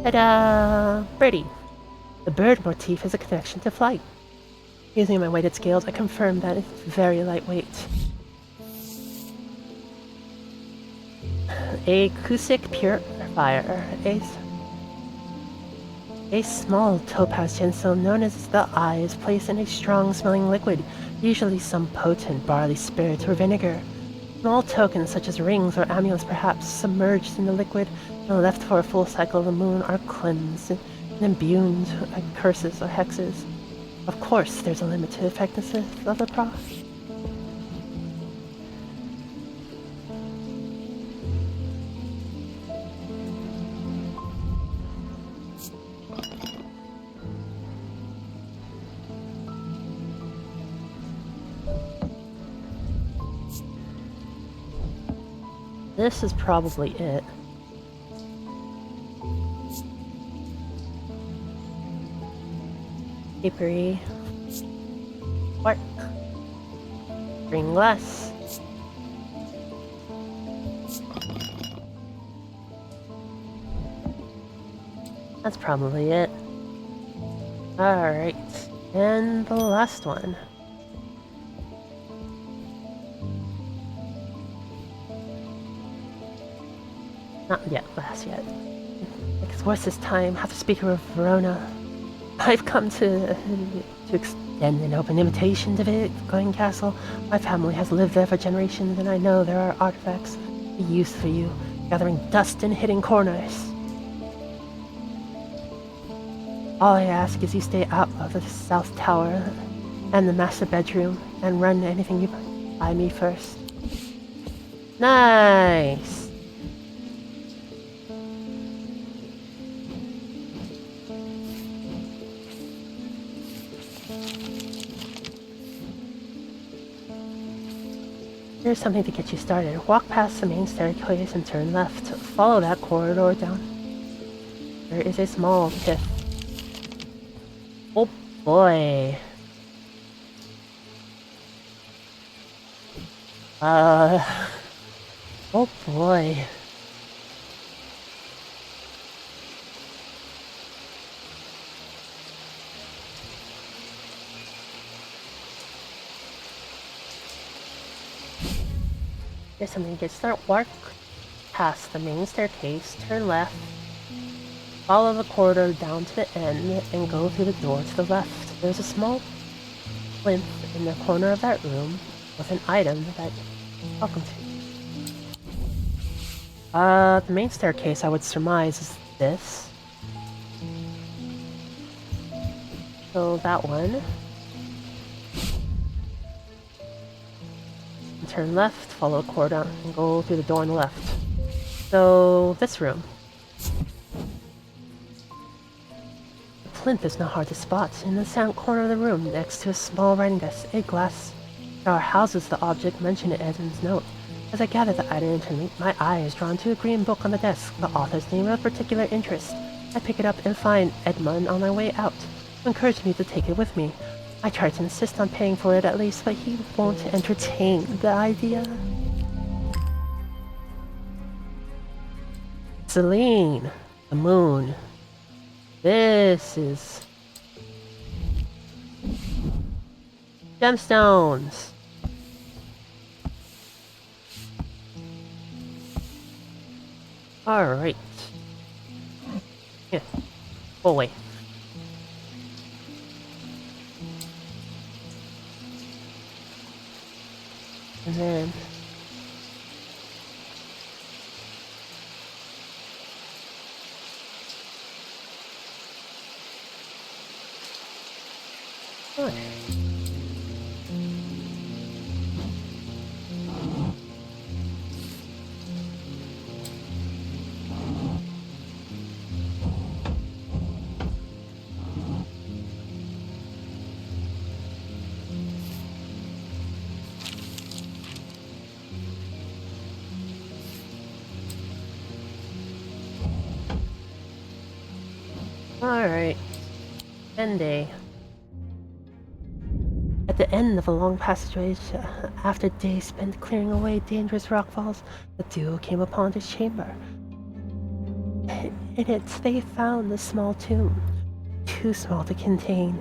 Ta-da! Birdie. The bird motif has a connection to flight. Using my weighted scales, I confirm that it's very lightweight. A acoustic purifier. A small topaz gemstone known as the Eye is placed in a strong-smelling liquid, usually some potent barley spirit or vinegar. Small tokens such as rings or amulets perhaps submerged in the liquid and left for a full cycle of the moon are cleansed and imbued by curses or hexes. Of course, there's a limit to the effectiveness of the process. This is probably it. Papery. Work. Green glass. That's probably it. Alright. And the last one. Not yet, last yet. It's worth this time. Have to speak with Verona. I've come to extend an open invitation to visit Glen Castle. My family has lived there for generations, and I know there are artifacts of use for you, gathering dust in hidden corners. All I ask is you stay out of the South Tower and the master bedroom, and run anything you buy me first. Nice! Here's something to get you started. Walk past the main staircase and turn left. Follow that corridor down. There is a small pit. Oh boy. Oh boy. Here's something to get started. Walk past the main staircase, turn left, follow the corridor down to the end, and go through the door to the left. There's a small plinth in the corner of that room with an item that you're welcome to. The main staircase, I would surmise, is this. So that one. And turn left, follow the corridor, and go through the door on the left. So this room. The plinth is not hard to spot. In the south corner of the room, next to a small writing desk, a glass jar houses the object mentioned in Edmund's note. As I gather the item intently, my eye is drawn to a green book on the desk, the author's name of particular interest. I pick it up and find Edmund on my way out, who encouraged me to take it with me. I try to insist on paying for it at least, but he won't entertain the idea. Celine, the moon. This is gemstones. Alright. Yeah. Go away. And then... Alright. Alright. End day. At the end of a long passageway, after days spent clearing away dangerous rockfalls, the duo came upon this chamber. In it, they found a small tomb, too small to contain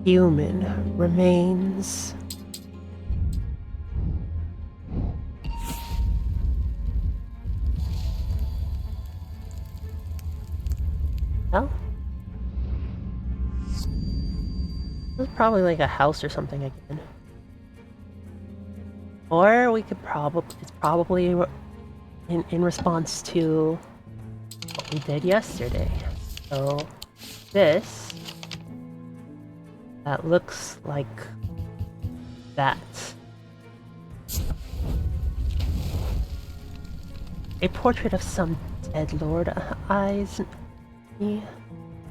human remains. Well, this is probably like a house or something again. Or we could it's probably in response to what we did yesterday. So this, that looks like that. A portrait of some dead lord eyes me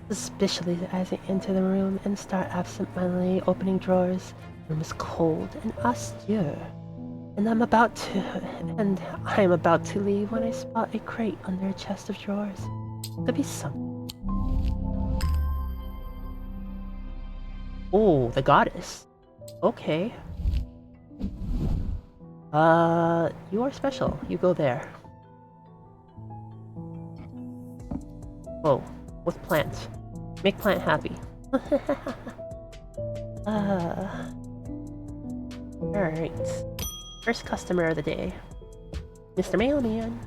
suspiciously as I enter the room and start absentmindedly opening drawers. The room is cold and austere, and I'm about to leave when I spot a crate under a chest of drawers. Could be something. Oh, the goddess. Okay. You are special. You go there. Whoa. With plant. Make plant happy. Alright. First customer of the day. Mr. Mailman.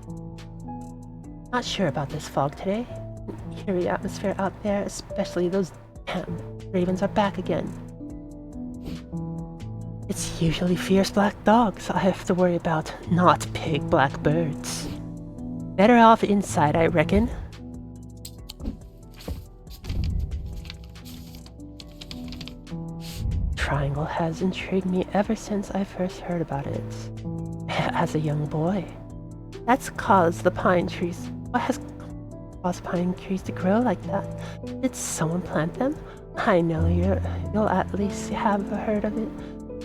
Not sure about this fog today. Eerie atmosphere out there, especially those damn ravens are back again. It's usually fierce black dogs I have to worry about, not big black birds. Better off inside, I reckon. Triangle has intrigued me ever since I first heard about it. As a young boy. That's caused the pine trees. What has caused pine trees to grow like that? Did someone plant them? I know you'll at least have heard of it.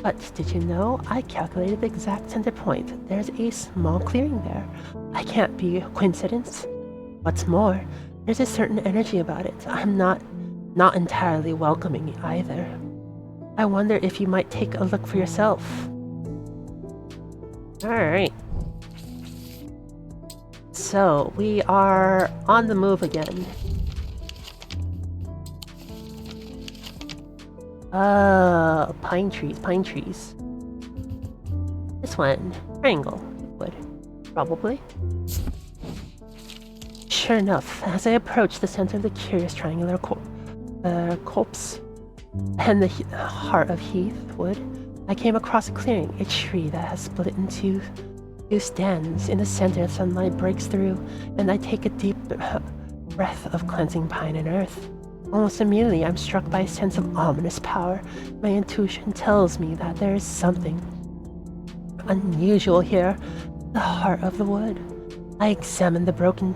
But did you know I calculated the exact center point? There's a small clearing there. I can't be a coincidence. What's more, there's a certain energy about it. I'm not entirely welcoming either. I wonder if you might take a look for yourself. Alright. So, we are on the move again. Pine trees. This one, triangle, wood, probably. Sure enough, as I approached the center of the curious triangular copse and the heart of heath wood, I came across a clearing, a tree that has split into two stands. In the center, sunlight breaks through, and I take a deep breath of cleansing pine and earth. Almost immediately, I'm struck by a sense of ominous power. My intuition tells me that there is something unusual here, the heart of the wood. I examine the broken...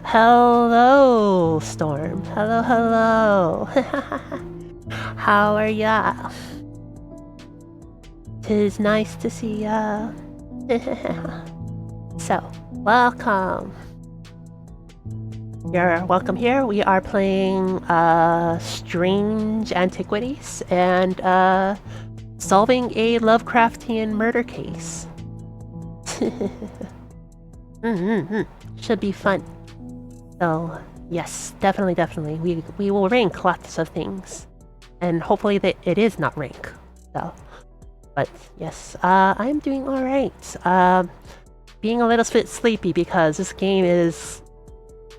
Hello, Storm. Hello. How are ya? 'Tis nice to see ya. So, welcome. You're welcome here. We are playing Strange Antiquities and solving a Lovecraftian murder case. Should be fun. So, yes, definitely. We will rank lots of things. And hopefully that it is not rank. So, but yes, I'm doing alright. Being a little bit sleepy because this game is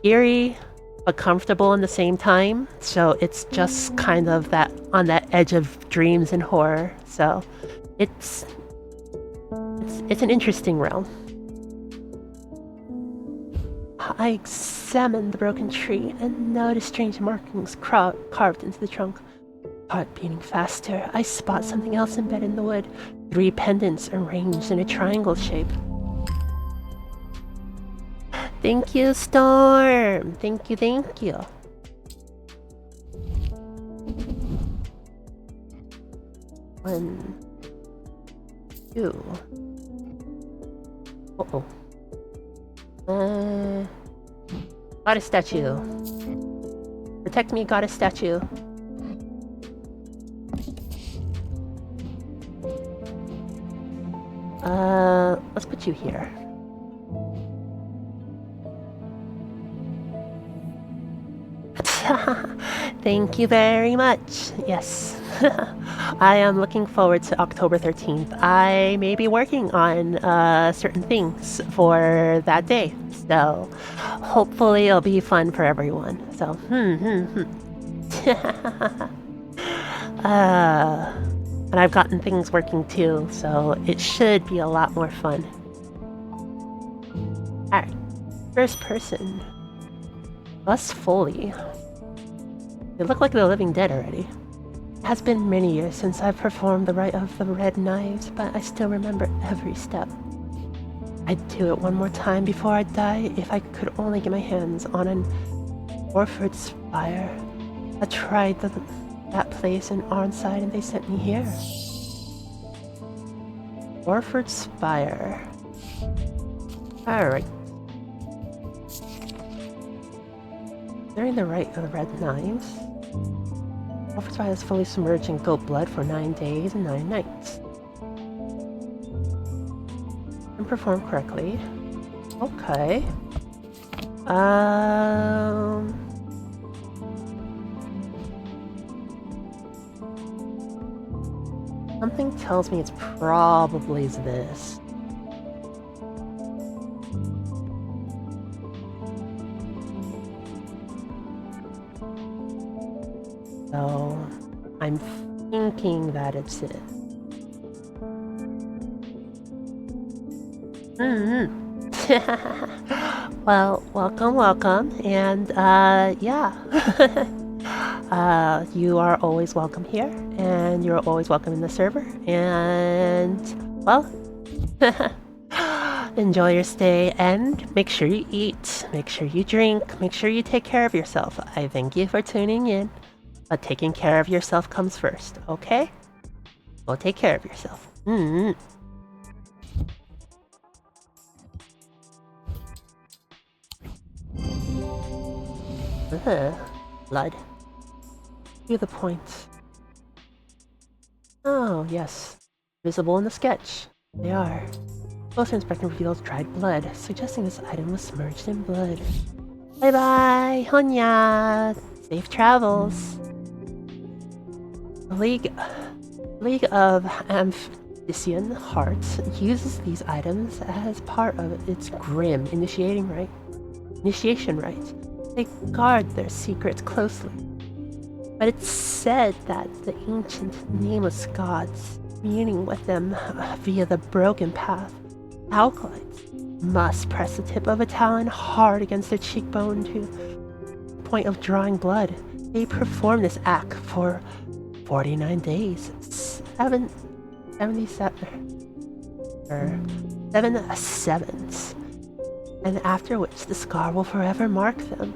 eerie but comfortable in the same time, so it's just kind of that on that edge of dreams and horror. So it's an interesting realm. I examined the broken tree and noticed strange markings carved into the trunk. Heart beating faster, I spot something else embedded in the wood. 3 pendants arranged in a triangle shape. Thank you, Storm! Thank you. One, two. Uh-oh. Goddess statue. Protect me, goddess statue. Let's put you here. Thank you very much. Yes. I am looking forward to October 13th. I may be working on certain things for that day. So hopefully it'll be fun for everyone. So, and I've gotten things working too, so it should be a lot more fun. Alright. First person. Thus Foley. They look like they're living dead already. It has been many years since I've performed the rite of the red knives, but I still remember every step. I'd do it one more time before I die if I could only get my hands on an Orford spire. I tried that place in Arnside and they sent me here. Orford spire. Alright. During the rite of the red knives, Orford spire is fully submerged in goat blood for 9 days and 9 nights. And perform correctly. Okay. Something tells me it's probably this. So, I'm thinking that it's it. Well, welcome, and yeah. You are always welcome here, and you're always welcome in the server, and, well, enjoy your stay, and make sure you eat, make sure you drink, make sure you take care of yourself. I thank you for tuning in, but taking care of yourself comes first, okay? Well, take care of yourself. Blood. To the point. Oh, yes. Visible in the sketch. They are. Closer inspection reveals dried blood, suggesting this item was submerged in blood. Bye-bye, Honya! Safe travels. The League of Amphician Hearts uses these items as part of its grim initiation rite. They guard their secrets closely. But it's said that the ancient nameless gods, communing with them via the broken path, alkalites, must press the tip of a talon hard against their cheekbone to the point of drawing blood. They perform this act for 49 days, 7 sevens, and after which the scar will forever mark them.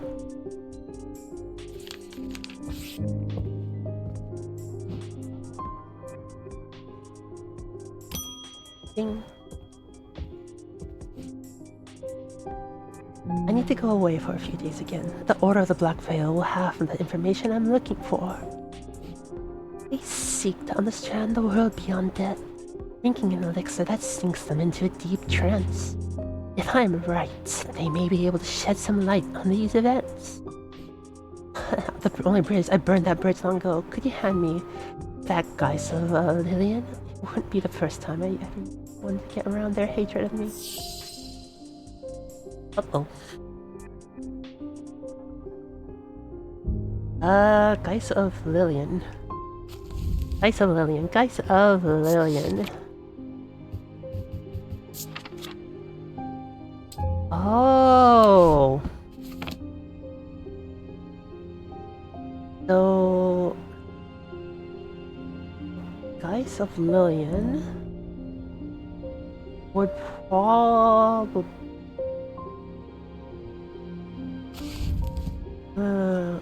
Ding. I need to go away for a few days again. The Order of the Black Veil will have the information I'm looking for. They seek to understand the world beyond death, drinking an elixir that sinks them into a deep trance. If I'm right, they may be able to shed some light on these events. The only bridge, I burned that bridge long ago. Could you hand me that Geist of Lillian? It wouldn't be the first time I ever wanted to get around their hatred of me. Uh-oh. Geist of Lillian. Geist of Lillian. Geist of Lillian. Oh. So... Geist of Lillian would probably...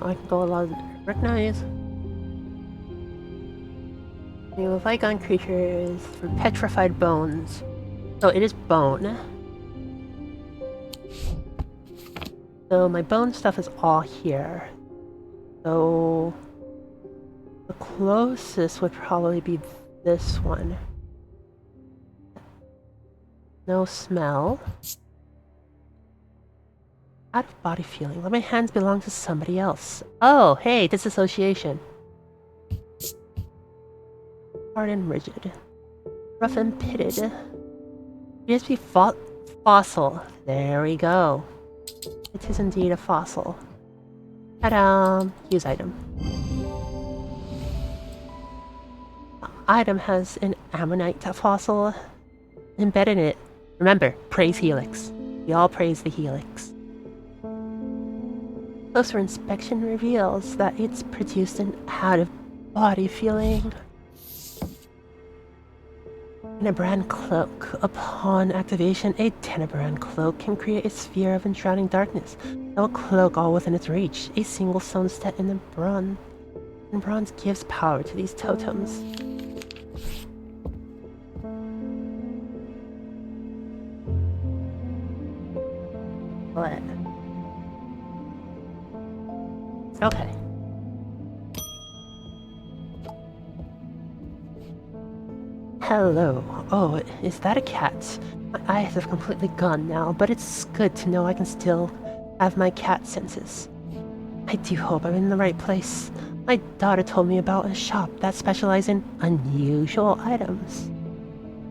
I can go a lot of... Recognize. The Vigon creature is for petrified bones. So it is bone. So my bone stuff is all here. So the closest would probably be this one. No smell. Out of body feeling. Let my hands belong to somebody else. Oh, hey, disassociation. Hard and rigid. Rough and pitted. Appears to be fossil. There we go. It is indeed a fossil. Ta-da! Use item. Item has an ammonite fossil embedded in it. Remember, praise Helix. We all praise the Helix. Closer inspection reveals that it's produced an out-of-body feeling. Tenebrand Cloak. Upon activation, a Tenebrand Cloak can create a sphere of enshrouding darkness that will cloak all within its reach. A single stone set in the bronze. And bronze gives power to these totems. What? Okay. Hello. Oh, is that a cat? My eyes have completely gone now, but it's good to know I can still have my cat senses. I do hope I'm in the right place. My daughter told me about a shop that specializes in unusual items.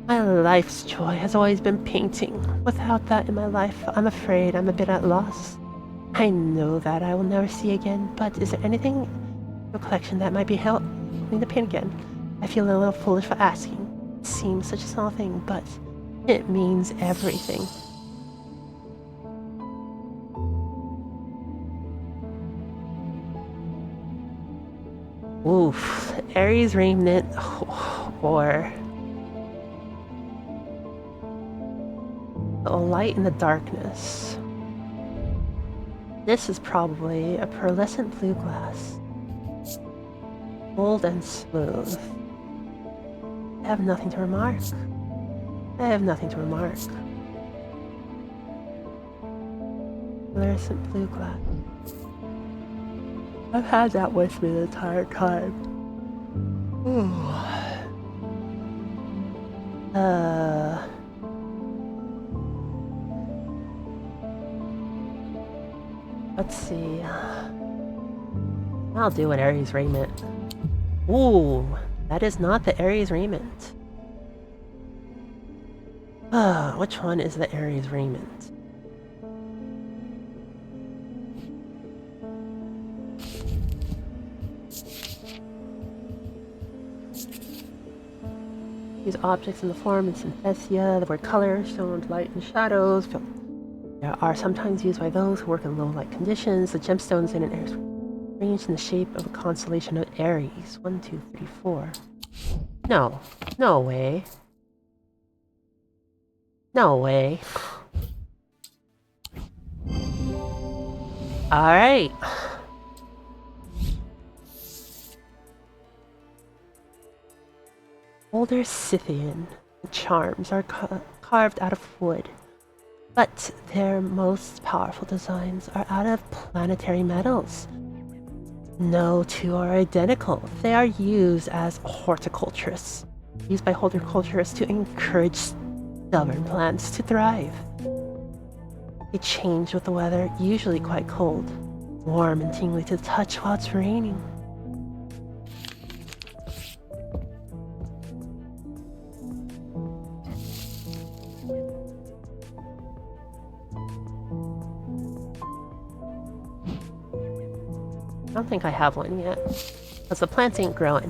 My life's joy has always been painting. Without that in my life, I'm afraid I'm a bit at loss. I know that I will never see again, but is there anything in your collection that might be helping to paint again? I feel a little foolish for asking. It seems such a small thing, but it means everything. Oof. Ares Remnant or a light in the darkness. This is probably a pearlescent blue glass. Bold and smooth. I have nothing to remark. I have nothing to remark. Fluorescent blue glass. I've had that with me the entire time. Ooh. Let's see. I'll do an Aries raiment. Ooh, that is not the Aries raiment. Which one is the Aries raiment? Use objects in the form and synthesia. The word color, shown light and shadows. There are sometimes used by those who work in low light conditions. The gemstones in an Aries arranged in the shape of a constellation of Aries. 1, 2, 3, 4. No. No way. No way. Alright. Older Scythian charms are carved out of wood, but their most powerful designs are out of planetary metals. No two are identical. They are used as horticulturists, used by horticulturists to encourage stubborn plants to thrive. They change with the weather, usually quite cold, warm and tingly to the touch while it's raining. I don't think I have one yet, because the plants ain't growing.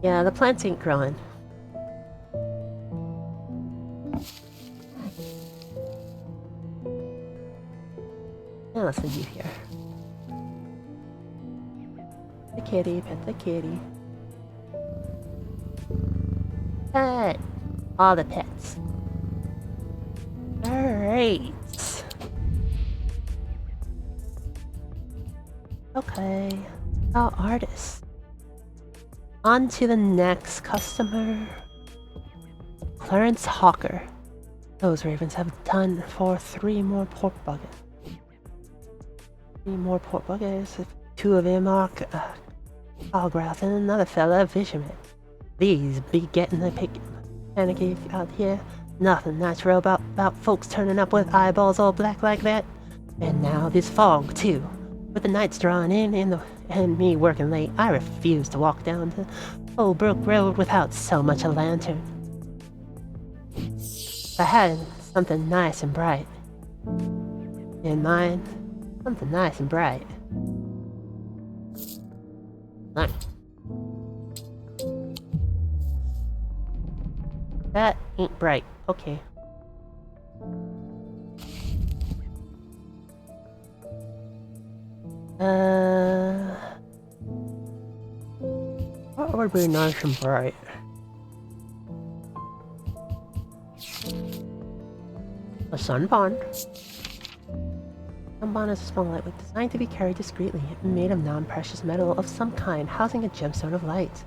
Yeah, the plants ain't growing. Now let's leave you here. The kitty, pet the kitty. Pet! All the pets. Alright. Okay. Oh, artist. On to the next customer. Clarence Hawker. Those ravens have done for 3 more pork buckets. 3 more pork buckets. 2 of them are Algrath and another fella fisherman. These be getting the panicky out here. Nothing natural about folks turning up with eyeballs all black like that. And now this fog too. With the nights drawing in and me working late, I refuse to walk down the Old Brook Road without so much a lantern. If I had something nice and bright in mind, something nice and bright. Nice. That ain't bright. Okay. What would be nice and bright? A sunbond. Sunbond is a small lightweight designed to be carried discreetly, made of non-precious metal of some kind, housing a gemstone of light.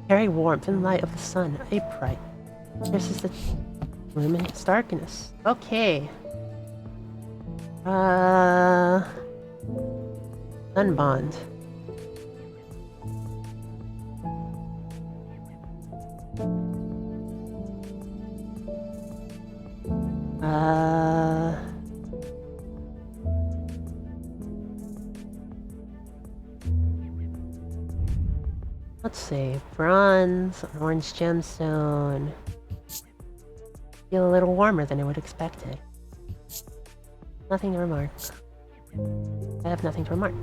Carry warmth and light of the sun, a bright. This is the luminous darkness. Okay. Sunbond. Let's see. Bronze, an orange gemstone. Feel a little warmer than I would expect it. Nothing to remark. I have nothing to remark.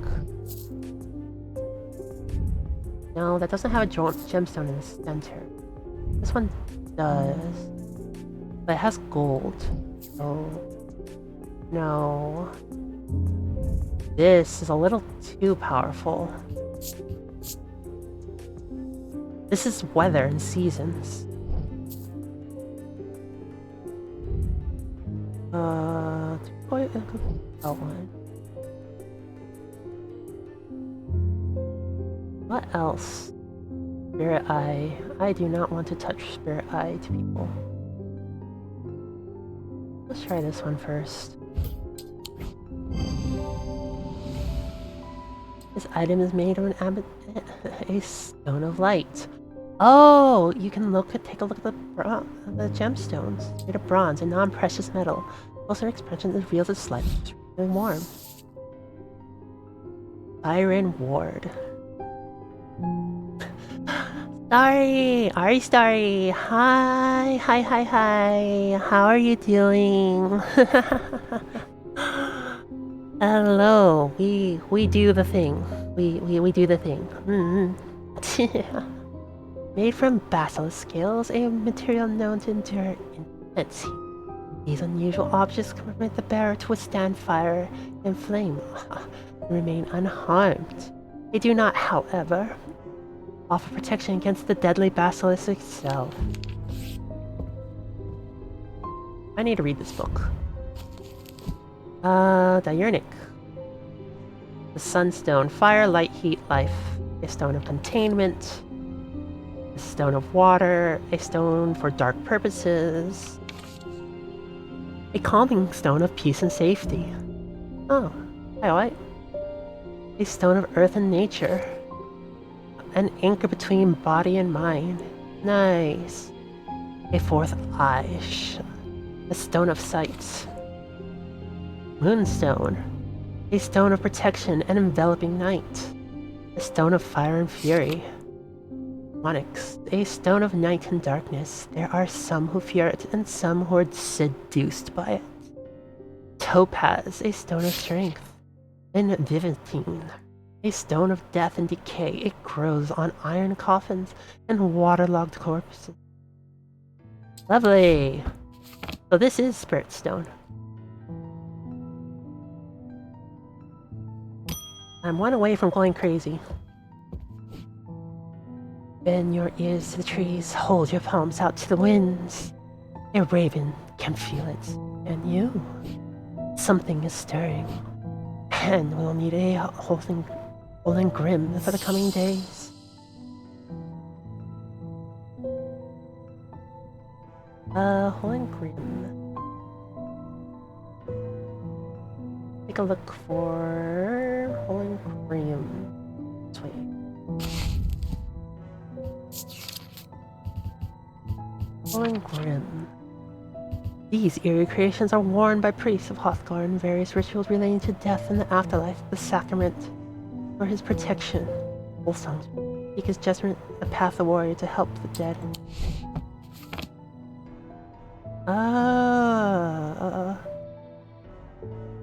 No, that doesn't have a gemstone in the center. This one does. But it has gold. So... no. This is a little too powerful. This is weather and seasons. oil. Oh, one. What else? Spirit Eye. I do not want to touch Spirit Eye to people. Let's try this one first. This item is made of a stone of light. Oh, you can take a look at the gemstones. Made of bronze, a non-precious metal. Closer expression reveals its light is really warm. Byron Ward. Starry! Ari Starry! Hi! Hi! How are you doing? Hello! We do the thing. We do the thing. Made from basilisk scales, a material known to endure intense heat. These unusual objects can permit the bearer to withstand fire and flame and remain unharmed. They do not, however, offer protection against the deadly basilisk itself. I need to read this book. Diurnic. The Sunstone. Fire, light, heat, life. A stone of containment. A stone of water. A stone for dark purposes. A calming stone of peace and safety. Oh, hi, what? A stone of earth and nature. An anchor between body and mind. Nice. A fourth eye. A stone of sight. Moonstone. A stone of protection and enveloping night. A stone of fire and fury. Onyx. A stone of night and darkness. There are some who fear it and some who are seduced by it. Topaz. A stone of strength. And Vivitine. A stone of death and decay. It grows on iron coffins and waterlogged corpses. Lovely! So this is Spirit Stone. I'm one away from going crazy. Bend your ears to the trees, hold your palms out to the winds. A raven can feel it, and you. Something is stirring, and we'll need a holding grim for the coming days. Holding grim. Take a look for holding grim. This way. Holding grim. These eerie creations are worn by priests of Hrothgar in various rituals relating to death and the afterlife, the sacrament. For his protection, Wolfsong, seek his judgment, a path of warrior to help the dead.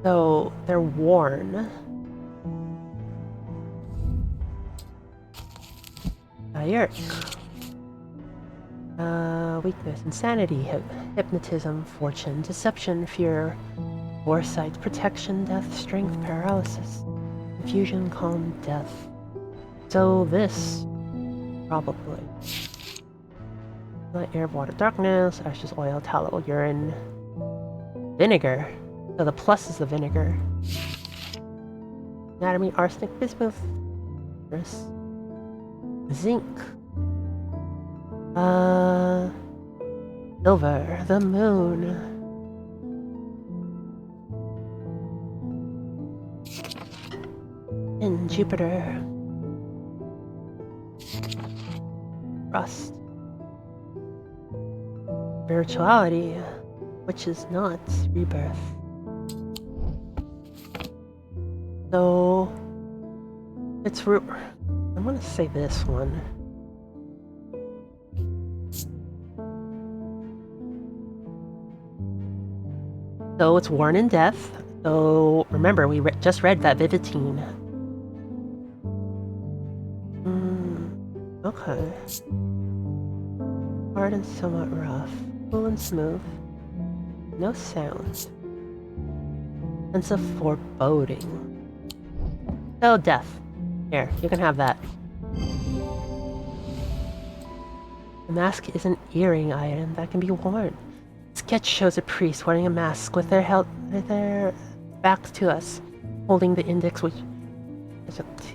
So they're worn. Diurk. Weakness, insanity, hypnotism, fortune, deception, fear, foresight, protection, death, strength, paralysis. Confusion, calm, death. So this, probably. Light, air, water, darkness, ashes, oil, tallow, urine, vinegar. So the plus is the vinegar. Anatomy, arsenic, bismuth, zinc. Silver, the moon. And Jupiter. Rust. Spirituality, which is not rebirth. So, it's I'm gonna say this one. So it's worn in death. So remember, we just read that Vivitine. Okay. Hard and somewhat rough. Cool and smooth. No sound. Sense of foreboding. Oh, death. Here, you can have that. The mask is an earring item that can be worn. Its sketch shows a priest wearing a mask with their backs to us, holding the index which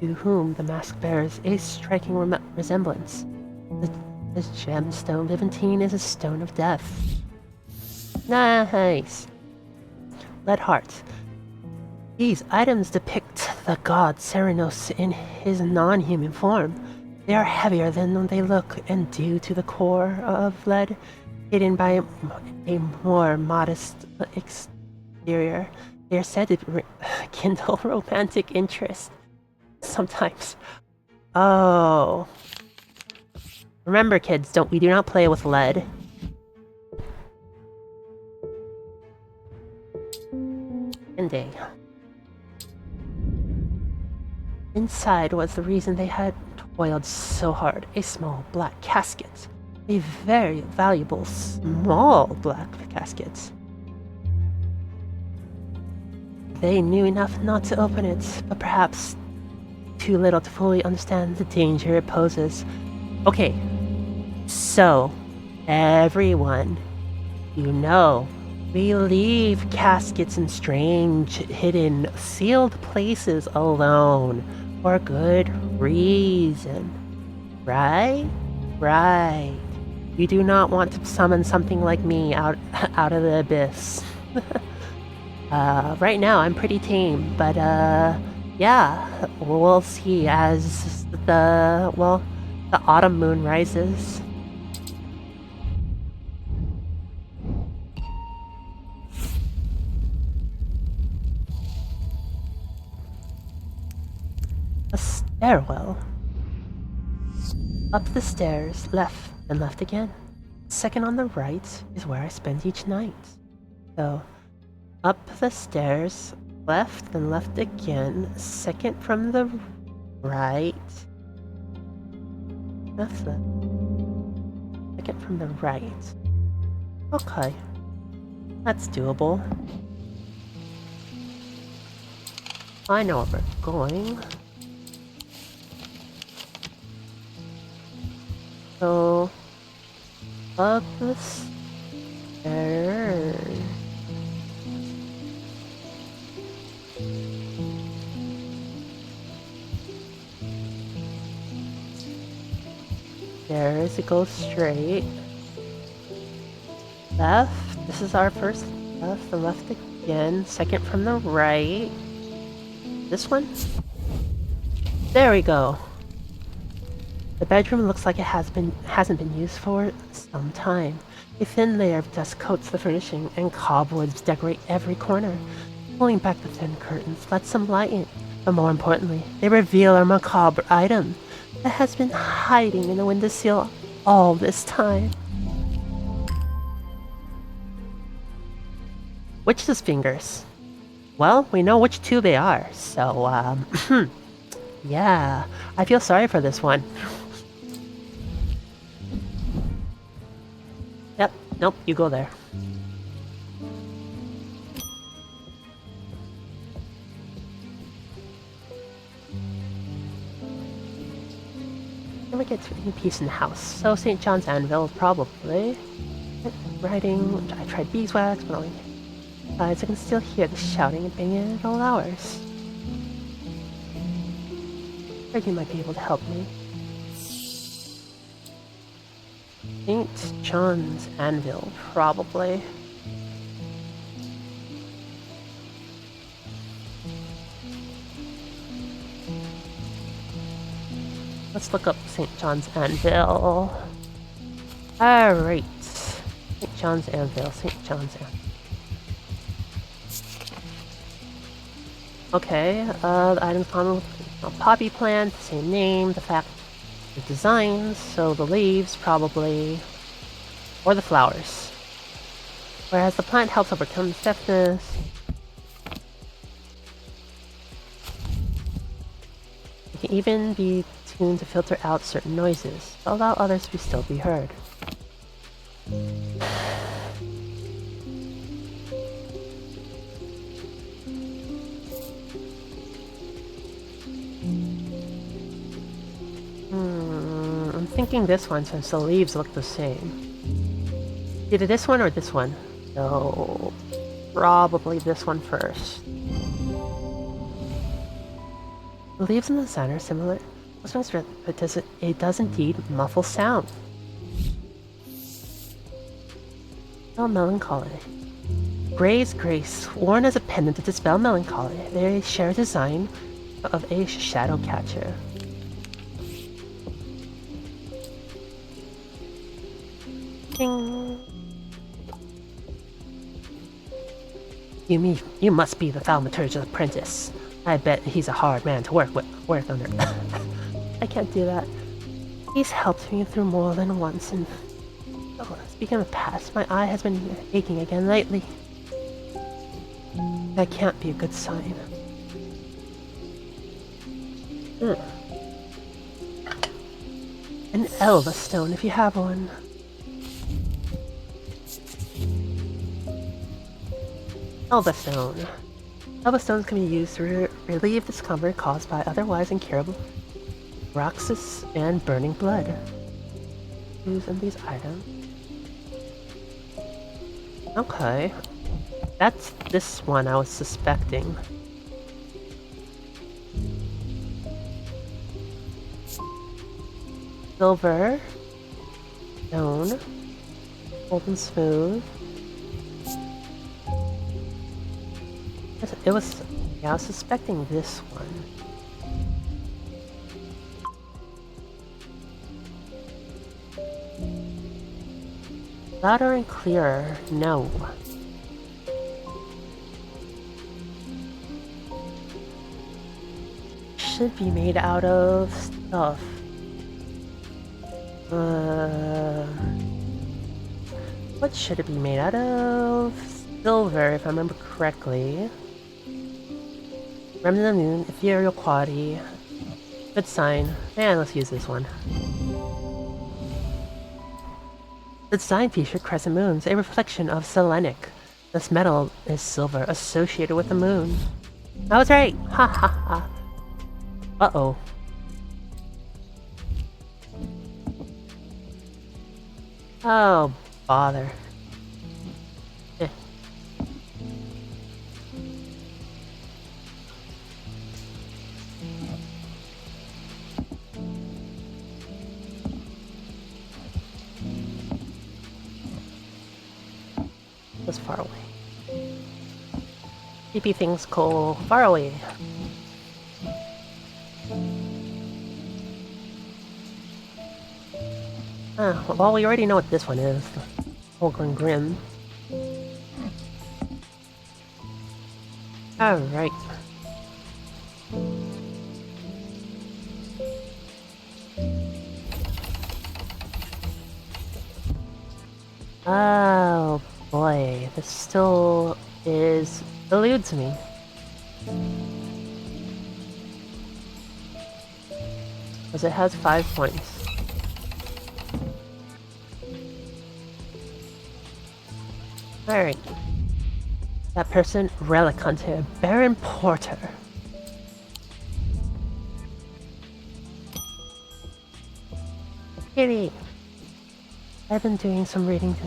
to whom the mask bears a striking resemblance. The gemstone Levantine is a stone of death. Nice. Lead heart. These items depict the god Serenos in his non-human form. They are heavier than they look, and due to the core of lead, hidden by a more modest exterior, they are said to kindle romantic interest. Sometimes. Oh. Remember, kids, we do not play with lead. Ending. Inside was the reason they had toiled so hard. A small black casket. A very valuable small black casket. They knew enough not to open it, but perhaps too little to fully understand the danger it poses. Okay, so everyone, you know, we leave caskets in strange, hidden, sealed places alone for good reason. Right? Right. You do not want to summon something like me out of the abyss. Right now I'm pretty tame, but yeah, we'll see as the autumn moon rises. A stairwell. Up the stairs, left, and left again. Second on the right is where I spend each night. So, up the stairs, left, then left again. Second from the right. That's the second from the right. Okay. That's doable. I know where we're going. So, up the stairs. Stairs, it goes straight. Left, this is our first left, the left again, second from the right. This one? There we go. The bedroom looks like it hasn't been used for some time. A thin layer of dust coats the furnishing, and cobwebs decorate every corner. Pulling back the thin curtains lets some light in, but more importantly, they reveal a macabre item that has been hiding in the windowsill all this time. Witch's fingers. Well, we know which two they are, so, yeah, I feel sorry for this one. Yep, nope, you go there. Never get to any peace in the house, so St. John's Anvil, probably. Writing, I tried beeswax, but only... Besides, I can still hear the shouting and banging at all hours. Heard you might be able to help me. St. John's Anvil, probably. Let's look up St. John's Anvil. Alright. St. John's Anvil, St. John's Anvil. Okay, the items common with a poppy plant, the same name, the designs, so the leaves probably, or the flowers. Whereas the plant helps overcome deafness. It can even be tuned to filter out certain noises, but allow others to still be heard. I'm thinking this one since the leaves look the same. Either this one or this one. So probably this one first. The leaves in the center are similar. It does indeed muffle sound. Oh, melancholy. Gray's grace, worn as a pendant to dispel melancholy. They share a design of a shadow catcher. Ding. You must be the thaumaturge's apprentice. I bet he's a hard man to work under. I can't do that. He's helped me through more than once, and speaking of the past, my eye has been aching again lately. That can't be a good sign. An Elva stone, if you have one. Elva stone. Elva stones can be used to relieve discomfort caused by otherwise incurable roxas and burning blood. Using these items. Okay. That's this one I was suspecting. Silver. Stone. Golden smooth. It was... yeah, I was suspecting this one. Louder and clearer, no. Should be made out of stuff. What should it be made out of? Silver, if I remember correctly. Remnant of the Moon, ethereal quality. Good sign. And let's use this one. The design featured crescent moons, a reflection of selenic. This metal is silver, associated with the moon. I was right! Ha ha ha. Uh-oh. Oh, bother. Eh. Was far away. Creepy things cool. Far away. Well, we already know what this one is. Holgren Grim. Alright. Oh boy, this still eludes me. Because it has 5 points. Alright. That person, Relic Hunter, Baron Porter. Kitty! I've been doing some reading to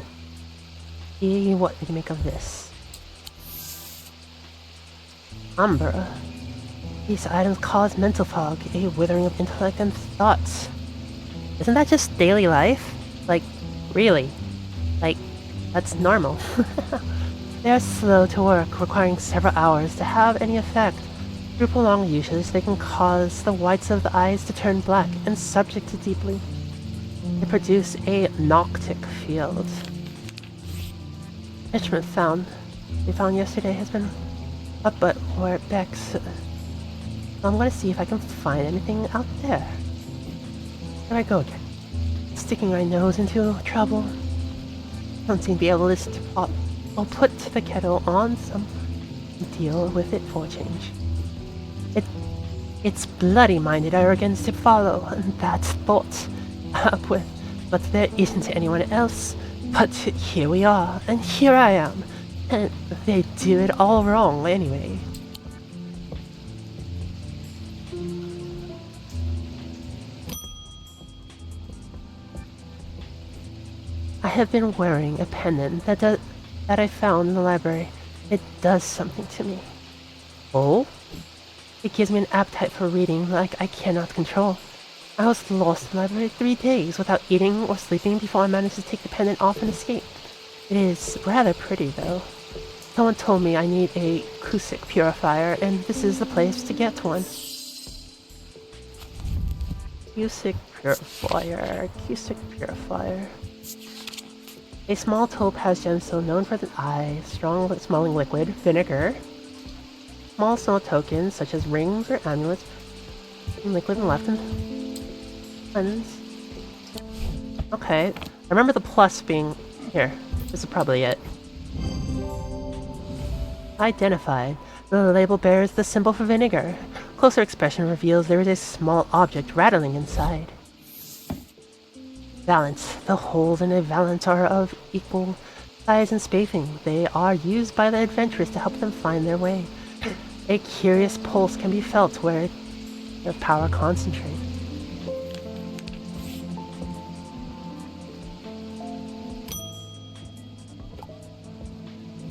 see what you make of this. Umbra. These items cause mental fog, a withering of intellect and thoughts. Isn't that just daily life? Like, really? Like, that's normal. They are slow to work, requiring several hours to have any effect. Through prolonged uses, they can cause the whites of the eyes to turn black and subject to deeply. They produce a noctic field. Instrument we found yesterday has been up but where it backs. So I'm gonna see if I can find anything out there. There I go again. Sticking my nose into trouble. Don't seem to be able to pop. I'll put the kettle on some and deal with it for a change. It's bloody-minded arrogance to follow, and that's thought up with. But there isn't anyone else. But here we are, and here I am. And they do it all wrong anyway. I have been wearing a pendant that that I found in the library. It does something to me. Oh? It gives me an appetite for reading like I cannot control. I was lost in the library 3 days without eating or sleeping before I managed to take the pendant off and escape. It is rather pretty, though. Someone told me I need a acoustic purifier, and this is the place to get one. Acoustic purifier, acoustic purifier. A small topaz gemstone known for the eye, strong smelling liquid, vinegar. Small small tokens such as rings or amulets, liquid and left and cleanse. Okay, I remember the plus being here. This is probably it. Identified. The label bears the symbol for vinegar. Closer inspection reveals there is a small object rattling inside. Valance. The holes in a valance are of equal size and spacing. They are used by the adventurers to help them find their way. A curious pulse can be felt where their power concentrates.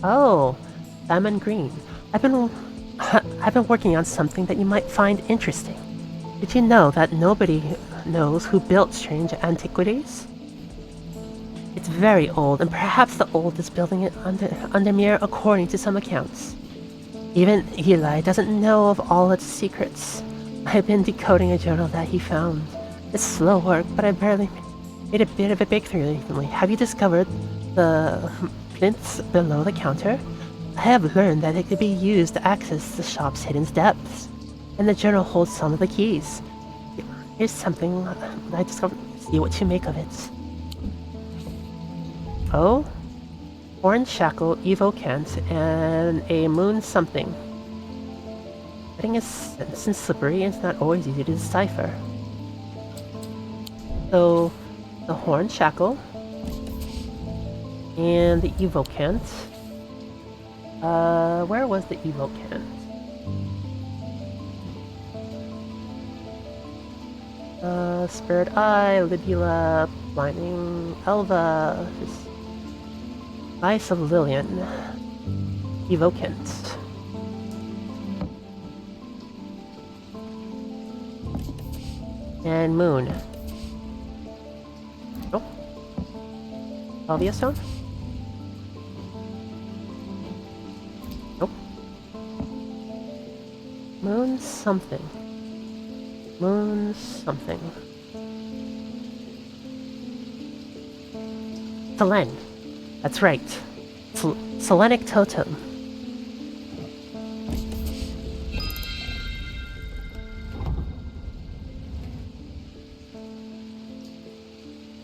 Oh, Diamond Green. I've been working on something that you might find interesting. Did you know that nobody knows who built strange Antiquities? It's very old, and perhaps the oldest building under Mir according to some accounts. Even Eli doesn't know of all its secrets. I've been decoding a journal that he found. It's slow work, but I barely made a bit of a breakthrough recently. Have you discovered the plinths below the counter? I have learned that it could be used to access the shop's hidden depths, and the journal holds some of the keys. Here's something I discovered. See what you make of it. Oh? Orange Shackle, Evocant, and a Moon something. Getting a sense and slippery, and it's not always easy to decipher. So, the Horn Shackle, and the Evocant. Where was the Evocant? Spirit Eye, Libula, Blinding Elva, Vice of Lillian, Evocant. And Moon. Nope. Salvia Stone? Nope. Moon something. Moon something. Selen. That's right. Selenic Totem.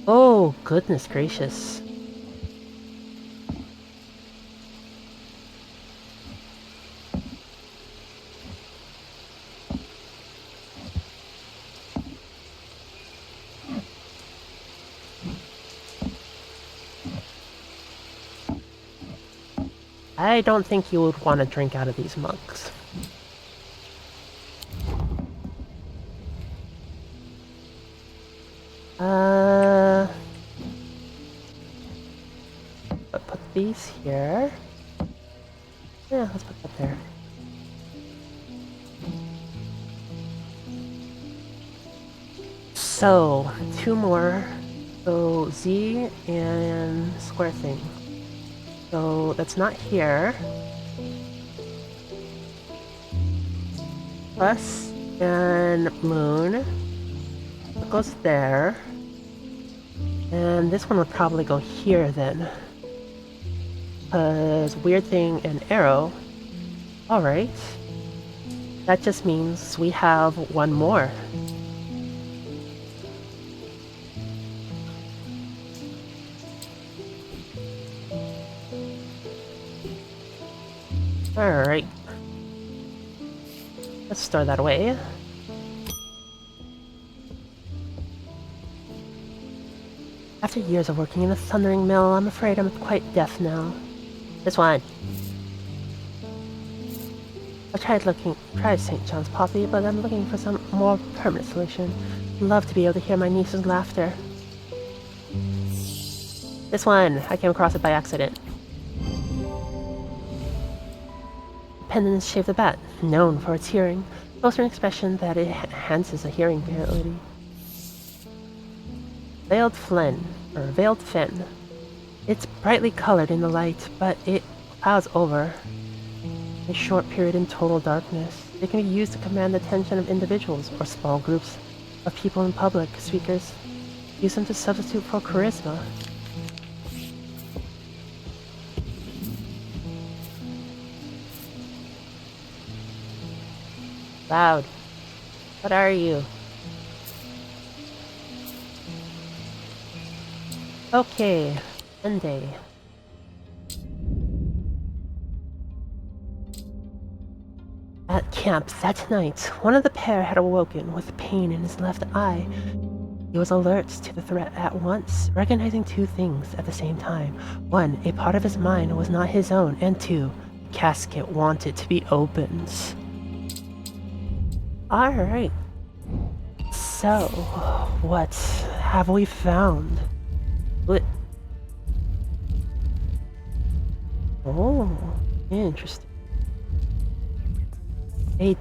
Oh, goodness gracious. I don't think you would want to drink out of these mugs. But put these here. Yeah, let's put that there. So, 2 more. So, Z and square thing. So, that's not here. Plus and moon. It goes there. And this one would probably go here then. Because weird thing and arrow. Alright. That just means we have 1 more. Alright. Let's store that away. After years of working in a thundering mill, I'm afraid I'm quite deaf now. This one. I tried St. John's Poppy, but I'm looking for some more permanent solution. I'd love to be able to hear my niece's laughter. This one! I came across it by accident. pendant is shaped a bat, known for its hearing, closer an expression that it enhances a hearing ability. Veiled fin. It's brightly colored in the light, but it clouds over a short period in total darkness. It can be used to command the attention of individuals or small groups of people in public speakers. Use them to substitute for charisma. Loud. What are you? Okay, Monday. At camp that night, one of the pair had awoken with pain in his left eye. He was alert to the threat at once, recognizing two things at the same time. One, a part of his mind was not his own, and two, the casket wanted to be opened. Alright. So, what have we found? What? Oh, interesting. A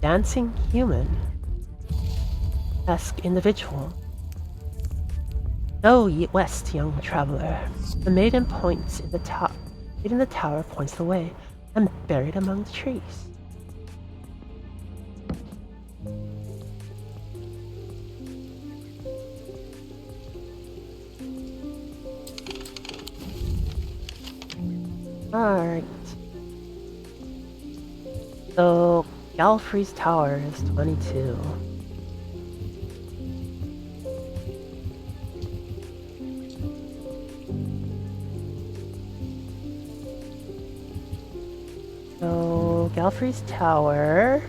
dancing human-esque individual. Go west, young traveler. The maiden points in the top. In the tower points the way. I'm buried among the trees. Alright. So, Galfrey's tower is 22. So, Galfrey's tower...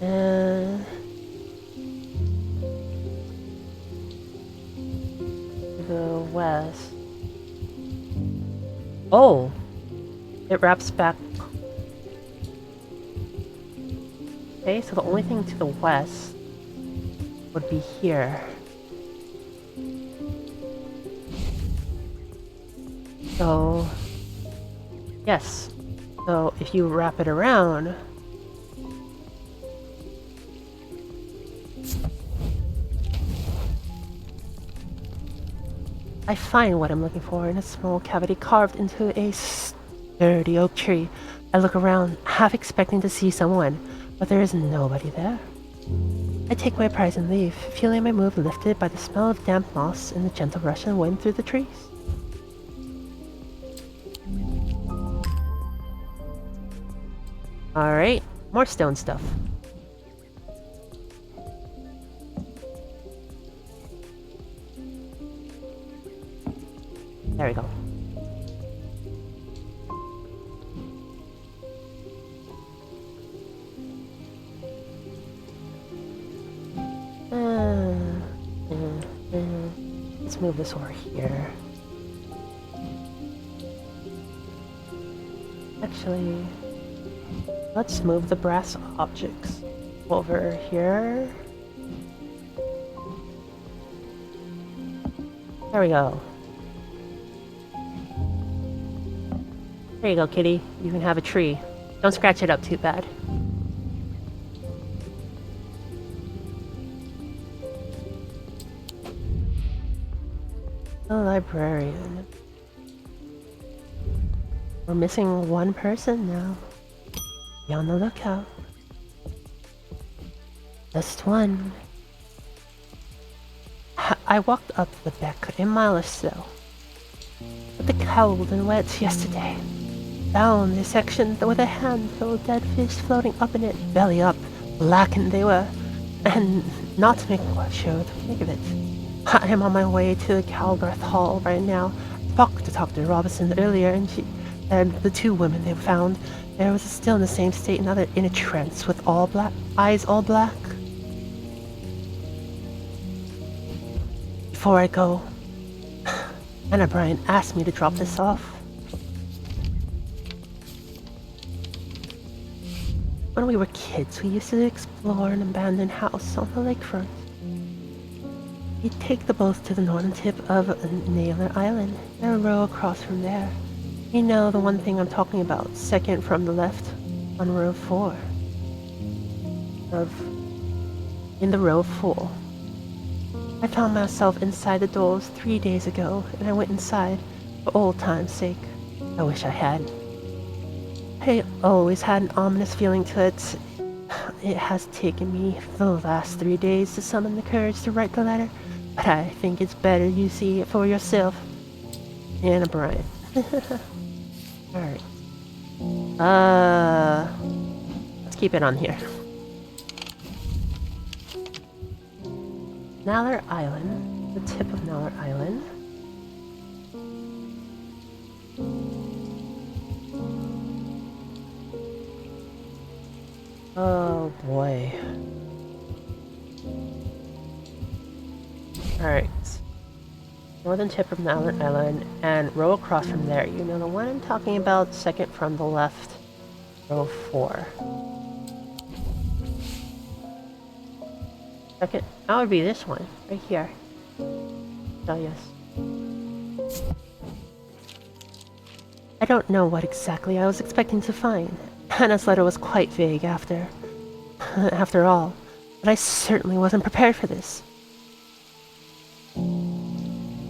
And... to the west... Oh! It wraps back. Okay, so the only thing to the west would be here. So, yes. So if you wrap it around, I find what I'm looking for in a small cavity carved into a sturdy oak tree. I look around, half expecting to see someone, but there is nobody there. I take my prize and leave, feeling my mood lifted by the smell of damp moss and the gentle Russian wind through the trees. Alright, more stone stuff. There we go. Let's move this over here. Actually, let's move the brass objects over here. There we go. There you go, kitty. You can have a tree. Don't scratch it up too bad. The librarian. We're missing one person now. Be on the lookout. Just one. I walked up the beck a mile or so. But the cold and wet yesterday. Found a section with a handful of dead fish floating up in it, belly up, blackened they were, and not to make sure what to make of it. I am on my way to the Calgarth Hall right now. To talk to Robinson earlier, and she and the two women they found there was still in the same state, another in a trance with all black eyes, all black. Before I go, Anna Bryan asked me to drop this off. When we were kids, we used to explore an abandoned house on the lakefront. We'd take the boat to the northern tip of Naylor Island and row across from there. You know the one thing I'm talking about, second from the left, on row 4. In the row 4. I found myself inside the doors 3 days ago, and I went inside for old time's sake. I wish I had. I always had an ominous feeling to it. It has taken me the last 3 days to summon the courage to write the letter, but I think it's better you see it for yourself. Anna Bryant. Alright. Let's keep it on here. Naller Island. The tip of Naller Island. Oh boy. Alright. Northern tip of Naller Island, and row across from there. You know the one I'm talking about, second from the left. Row 4. Second, that would be this one, right here. Oh yes. I don't know what exactly I was expecting to find. Hannah's letter was quite vague after all, but I certainly wasn't prepared for this.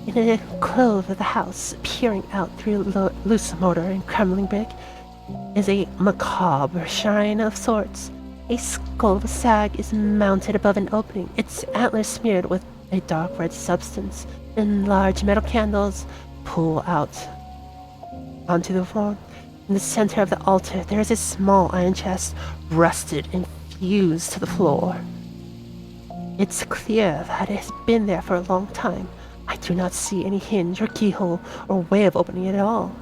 In a clove of the house, peering out through loose mortar and crumbling brick, is a macabre shrine of sorts. A skull of a stag is mounted above an opening, its antlers smeared with a dark red substance. Then large metal candles pull out onto the floor. In the center of the altar, there is a small iron chest, rusted and fused to the floor. It's clear that it has been there for a long time. I do not see any hinge or keyhole or way of opening it at all.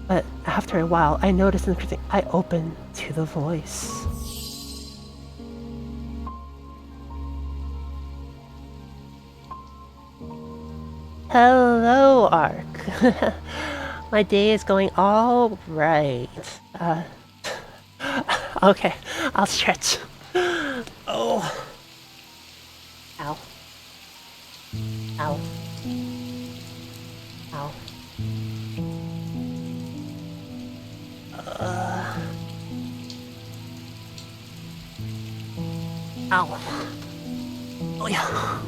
But after a while, I notice something. I open to the voice. Hello, Ark. My day is going all right. Okay, I'll stretch. Oh. Ow. Ow. Ow. Ow. Oh yeah.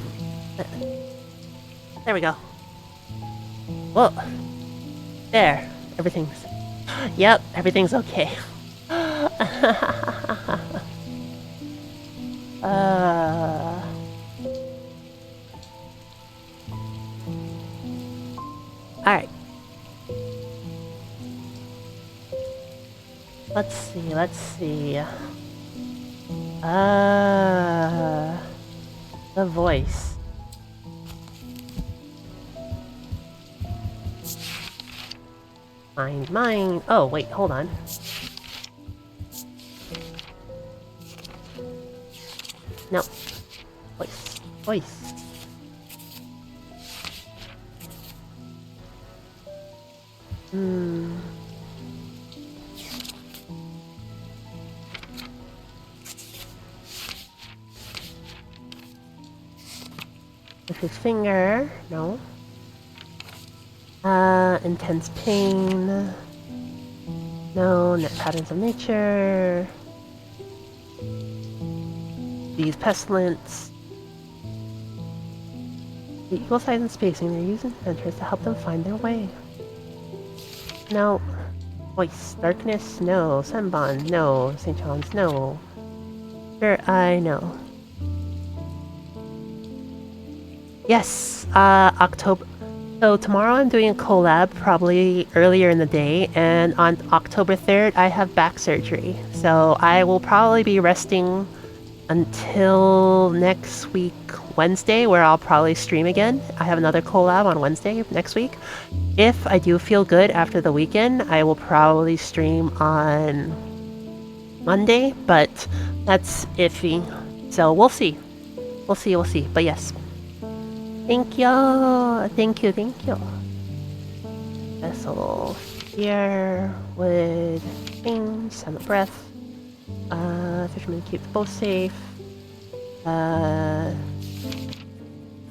There we go. Whoa. There. Everything's... Yep, everything's okay. Alright. Let's see. The voice. Mine. Oh, wait, hold on. No. Voice. With his finger. No. Intense pain. No, net patterns of nature. These pestilence. The equal size and spacing they're using inventors to help them find their way. No. Voice. Darkness. No. Senbon. No. St. John's. No. Sure, I know. Yes. October. So tomorrow I'm doing a collab, probably earlier in the day, and on October 3rd I have back surgery. So I will probably be resting until next week, Wednesday, where I'll probably stream again. I have another collab on Wednesday next week. If I do feel good after the weekend, I will probably stream on Monday, but that's iffy. So we'll see. We'll see. But yes. Thank you. Vessel here with things, silent breath. Fisherman keep the boat safe.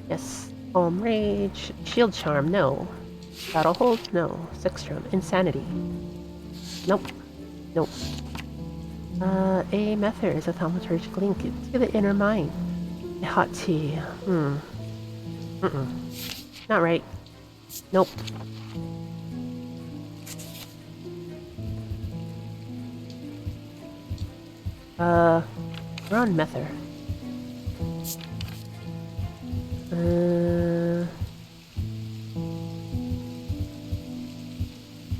Yes, calm rage. Shield charm, no. Battle hold? No. Sixstrom. Insanity. Nope. Nope. A method is a thaumaturgic link to the inner mind. A hot tea. Not right. Nope. We're on Mether.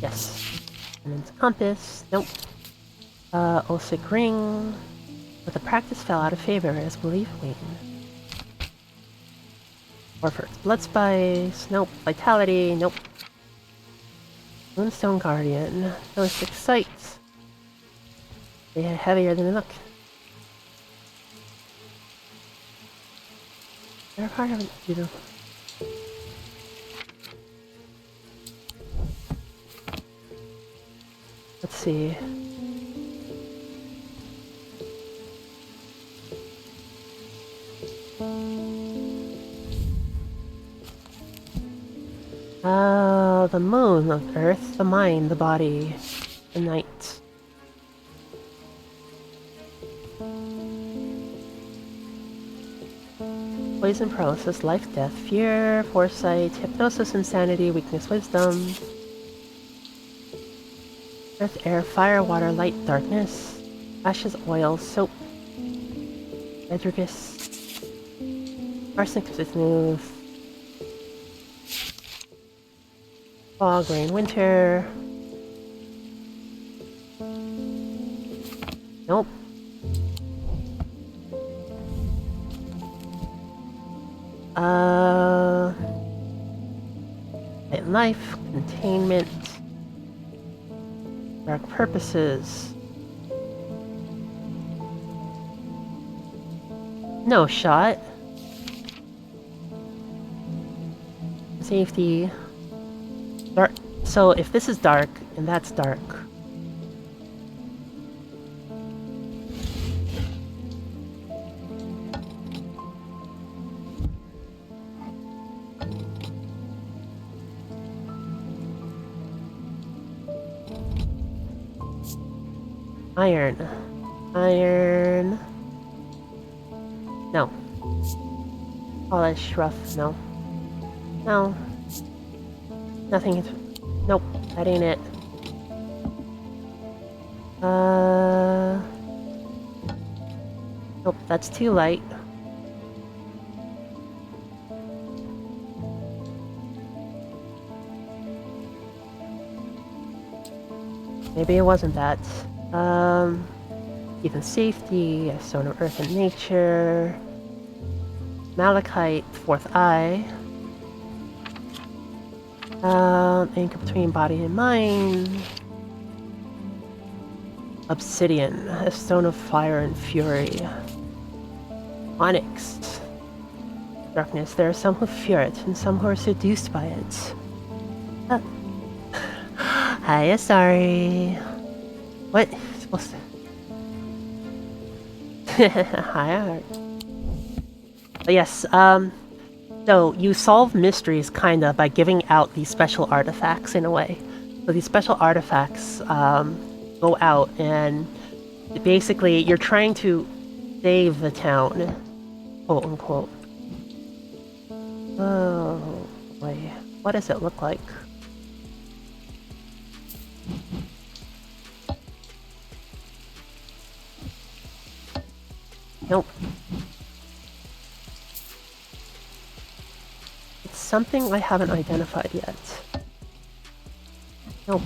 Yes. And then compass. Nope. Osic ring. But the practice fell out of favor as belief waned. Orford's blood spice. Nope. Vitality. Nope. Moonstone Guardian. Those 6 sights. They are heavier than they look. They're part of it, you know. Let's see. The moon, the earth, the mind, the body, the night. Poison, paralysis, life, death, fear, foresight, hypnosis, insanity, weakness, wisdom. Earth, air, fire, water, light, darkness. Ashes, oil, soap. Edrigus. Arsenic, smooth. Fog, rain, winter. Nope. Life, containment, dark purposes. No shot. Safety. Dark. So if this is dark and that's dark. Iron. Iron. No. Polish, rough, no. No. Nothing. Nope, that ain't it. Nope, that's too light. Maybe it wasn't that. Even safety, a stone of earth and nature. Malachite, fourth eye. Anchor between body and mind. Obsidian, a stone of fire and fury. Onyx. Darkness, there are some who fear it, and some who are seduced by it. Hiya, sorry. What? Supposed to... Hiya. But yes, so you solve mysteries, kinda, by giving out these special artifacts in a way. So these special artifacts go out, and basically you're trying to save the town, quote unquote. Oh boy, what does it look like? Nope. It's something I haven't identified yet. Nope.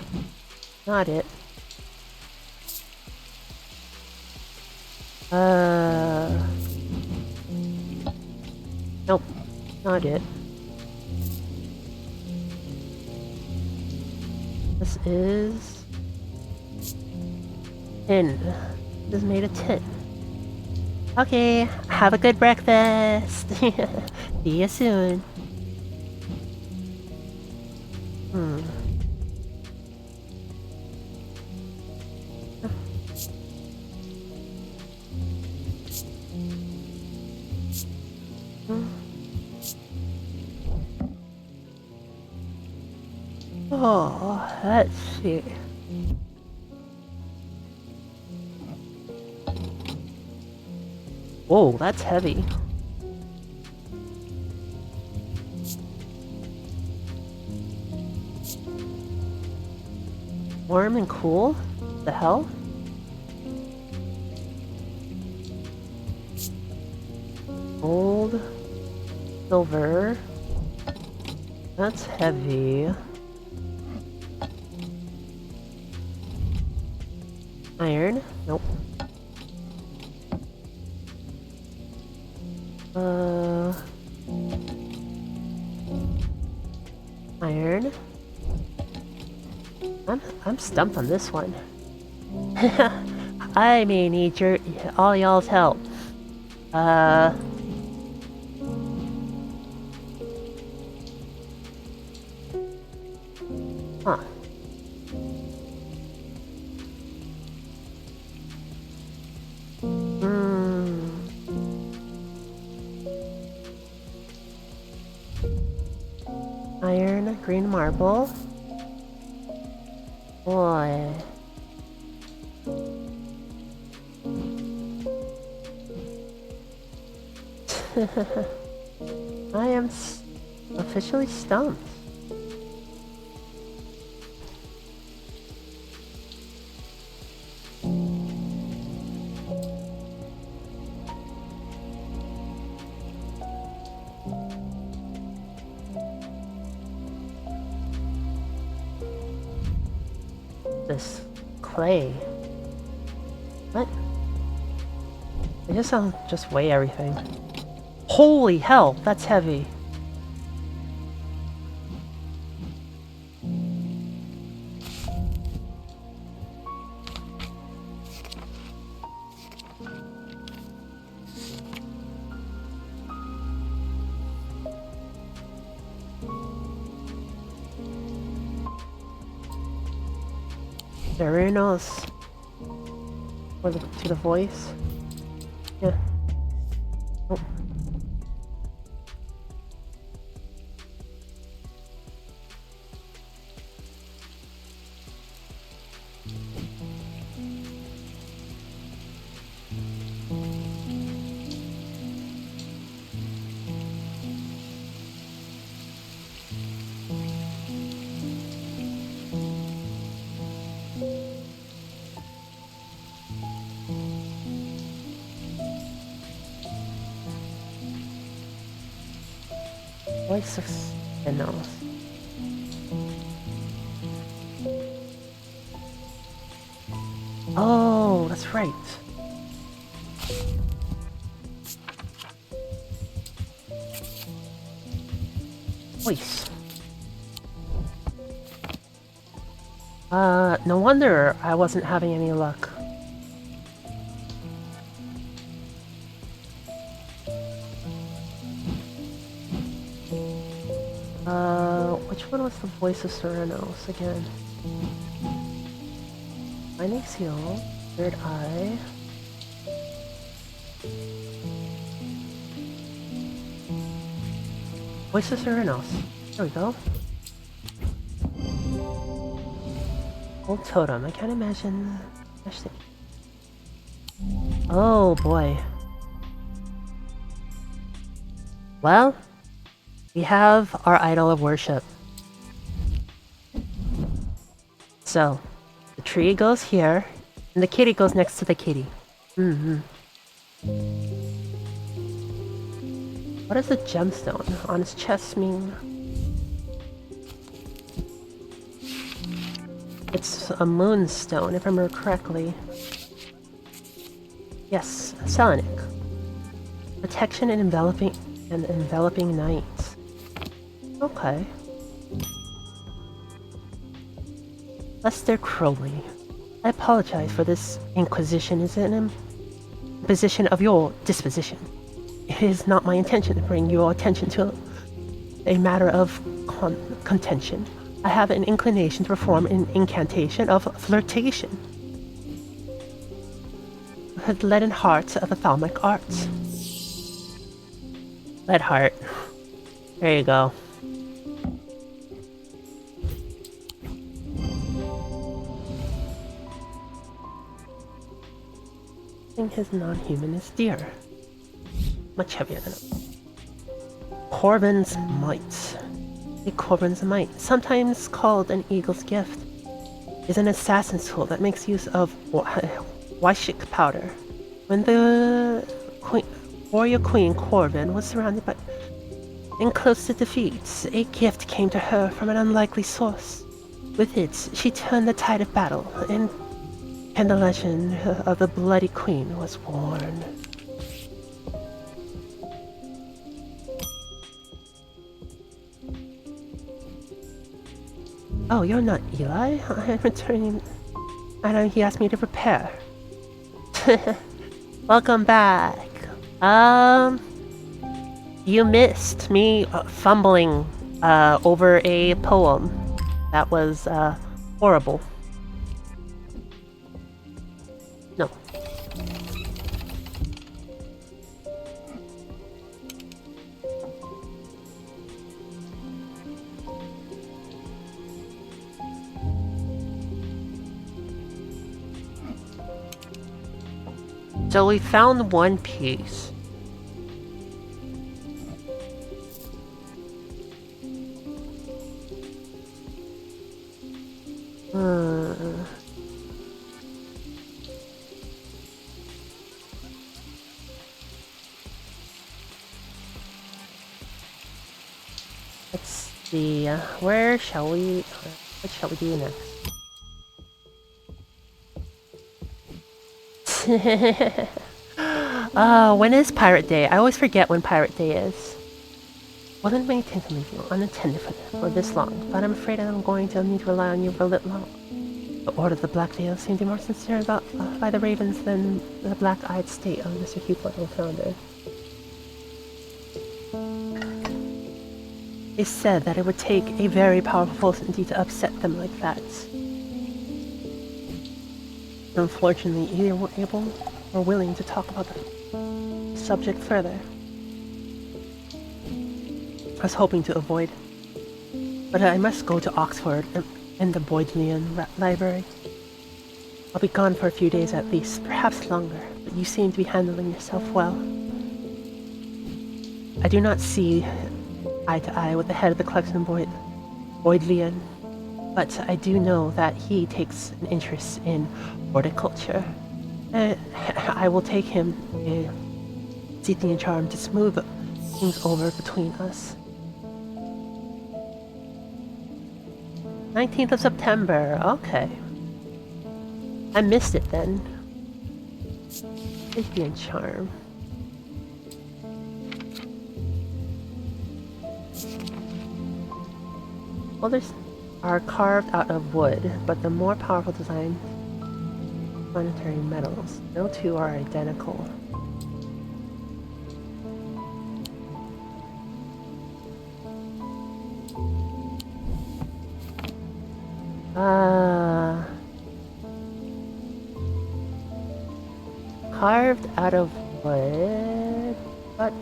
Not it. Nope. Not it. This is... tin. This is made of tin. Okay, have a good breakfast. See you soon. Oh, let's see. Whoa, that's heavy. Warm and cool? The hell? Gold. Silver. That's heavy. Iron? Nope. Iron? I'm stumped on this one. I may need all y'all's help. Huh. Iron, green marble. Boy. I am officially stumped. This clay. What? I guess I'll just weigh everything. Holy hell, that's heavy. Serenos. To the voice. Yeah. Oh. Voice of Serenos. Oh, that's right. Voice. No wonder I wasn't having any luck. Which one was the voice of Serenos again? Finding seal, third eye. Voice of Serenos. There we go. Old totem. I can't imagine. Oh boy. Well, we have our idol of worship. So, the tree goes here, and the kitty goes next to the kitty. What does the gemstone on his chest mean? It's a moonstone, if I remember correctly. Yes, Selenic. Protection and enveloping night. Okay. Lester Crowley. I apologize for this inquisition. Is it an imposition of your disposition? It is not my intention to bring your attention to a matter of contention. I have an inclination to perform an incantation of flirtation with leaden hearts of ophthalmic arts. Lead heart. There you go. think his non-human is dear. Much heavier than Corvin's Might. A Corvin's Might, sometimes called an eagle's gift, is an assassin's tool that makes use of Wyshik powder. When the warrior queen Corvin was surrounded by and close to defeat, a gift came to her from an unlikely source. With it, she turned the tide of battle, and the legend of the Bloody Queen was born. Oh, you're not Eli? I'm returning. I know he asked me to prepare. Welcome back. You missed me fumbling over a poem. That was horrible. No. So we found one piece. Let's see. What shall we do next? When is Pirate Day? I always forget when Pirate Day is. Wasn't meaning to leave you unattended for this long, but I'm afraid I'm going to need to rely on you for a little longer. The Order of the Black Veil seemed to be more sincere by the Ravens than the black-eyed state of Mr. Hugh founder. They said that it would take a very powerful force indeed to upset them like that. Unfortunately, either were able or willing to talk about the subject further. I was hoping to avoid, but I must go to Oxford and the Bodleian Library. I'll be gone for a few days at least, perhaps longer, but you seem to be handling yourself well. I do not see eye to eye with the head of the collection Bodleian, but I do know that he takes an interest in horticulture. I will take him a Scythian charm to smooth things over between us. 19th of September, okay. I missed it then. Scythian charm. Others are carved out of wood, but the more powerful design planetary metals. No two are identical. Carved out of wood, but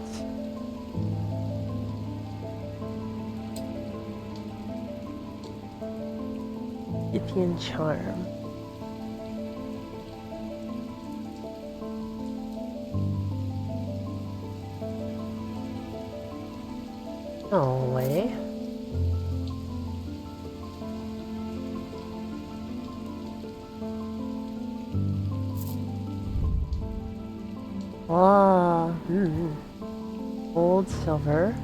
Scythian charm. No way. Oh, Gold, silver.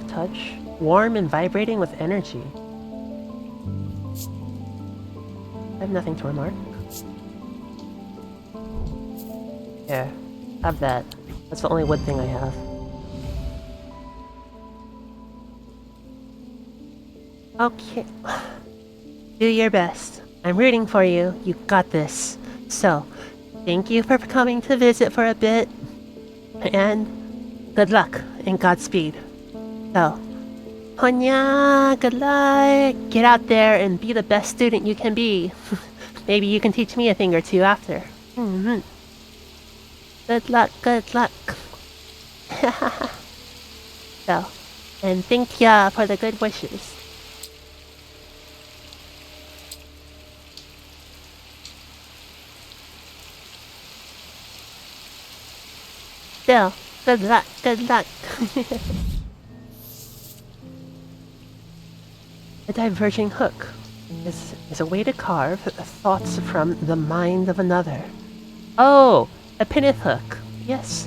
Touch. Warm and vibrating with energy. I have nothing to remark. Here, have that. That's the only wood thing I have. Okay. Do your best. I'm rooting for you. You got this. So, thank you for coming to visit for a bit. And good luck and Godspeed. So, Honya, good luck. Get out there and be the best student you can be. Maybe you can teach me a thing or two after. Good luck, good luck. So, and thank ya for the good wishes. Still, good luck, good luck. A diverging hook is a way to carve thoughts from the mind of another. Oh, a pennant hook. Yes.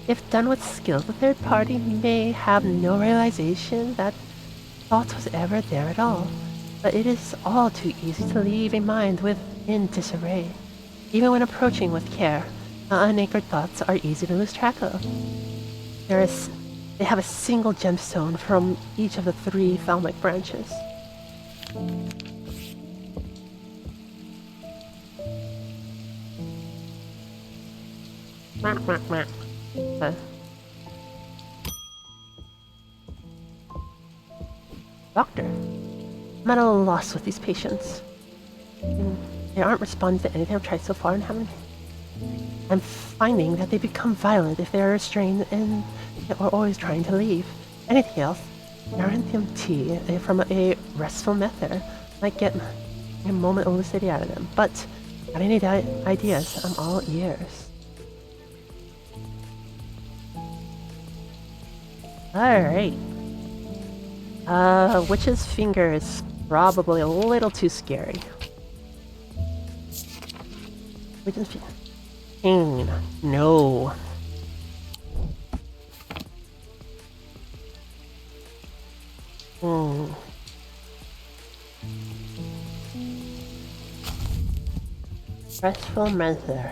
If done with skill, the third party may have no realization that thought was ever there at all. But it is all too easy to leave a mind in disarray. Even when approaching with care, unanchored thoughts are easy to lose track of. They have a single gemstone from each of the 3 thalmic branches. Doctor, I'm at a loss with these patients. They aren't responding to anything I've tried so far, and I'm finding that they become violent if they are restrained and are always trying to leave. Anything else? Aranthium tea from a restful method might get a moment of lucidity out of them. But, got any ideas? I'm all ears. Alright. Witch's finger is probably a little too scary. Witch's finger. Pain. No. Restful method.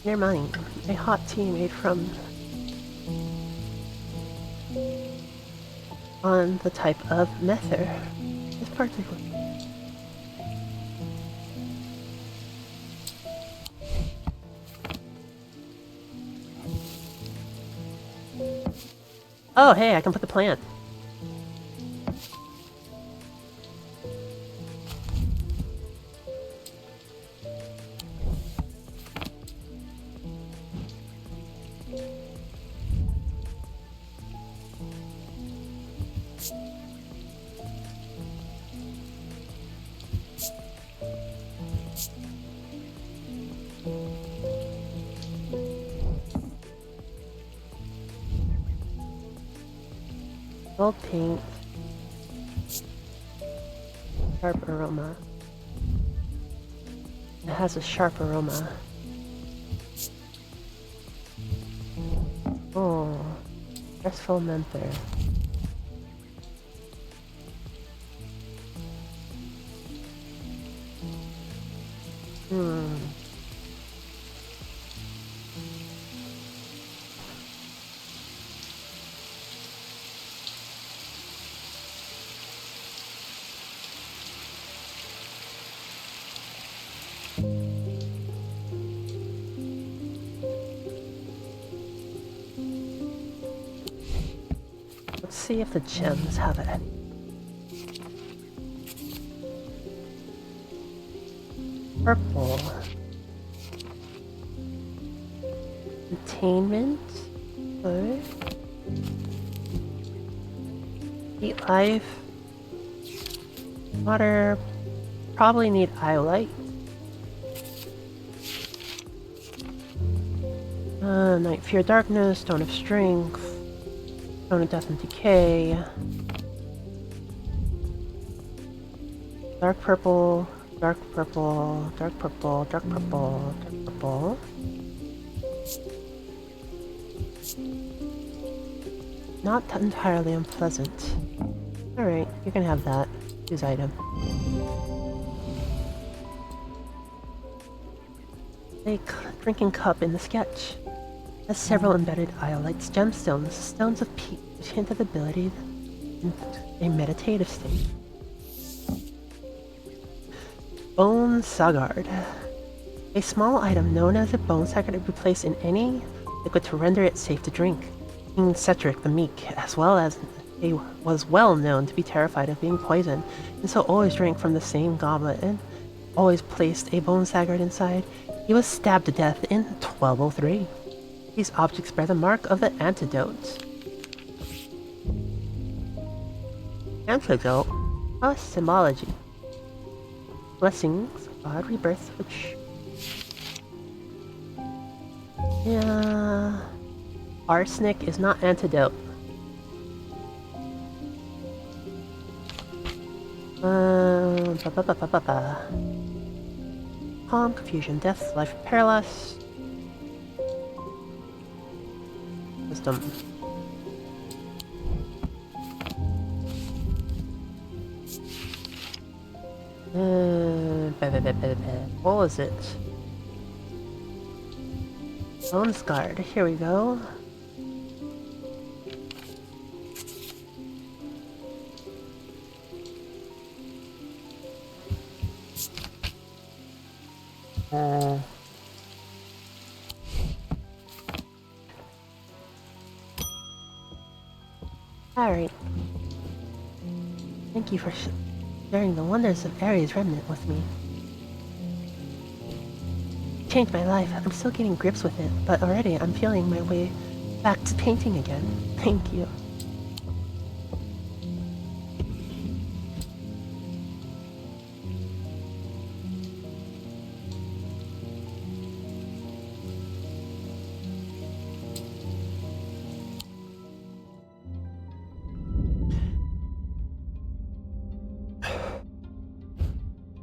Near mine, a hot tea made from on the type of method is particular. Oh, hey, I can put the plant. Gold paint. Sharp aroma. It has a sharp aroma. Oh, restful menther. Let's see if the gems have it. Purple. Containment. Good. Heat life. Water. Probably need iolite. Night Fear Darkness, Stone of Strength, Stone of Death and Decay, Dark Purple, Dark Purple, Dark Purple, Dark Purple, Dark Purple. Not entirely unpleasant. Alright, you can have that. Use item. A drinking cup in the sketch. Has several embedded iolites, gemstones, stones of peace, which hint at ability in a meditative state. Bone Sagard. A small item known as a bone sagard to be placed in any liquid to render it safe to drink. King Cetric the Meek, as well as was well known to be terrified of being poisoned, and so always drank from the same goblet and always placed a bone sagard inside. He was stabbed to death in 1203. These objects bear the mark of the antidote. Antidote? Symbology. Blessings, odd rebirth, which Yeah. Arsenic is not antidote. Ba ba ba ba ba ba. Calm, confusion, death, life, paralysis. Wisdom. What was it? Bones guard. Here we go. Alright. Thank you for sharing the wonders of Ares Remnant with me. It changed my life. I'm still getting grips with it, but already I'm feeling my way back to painting again. Thank you.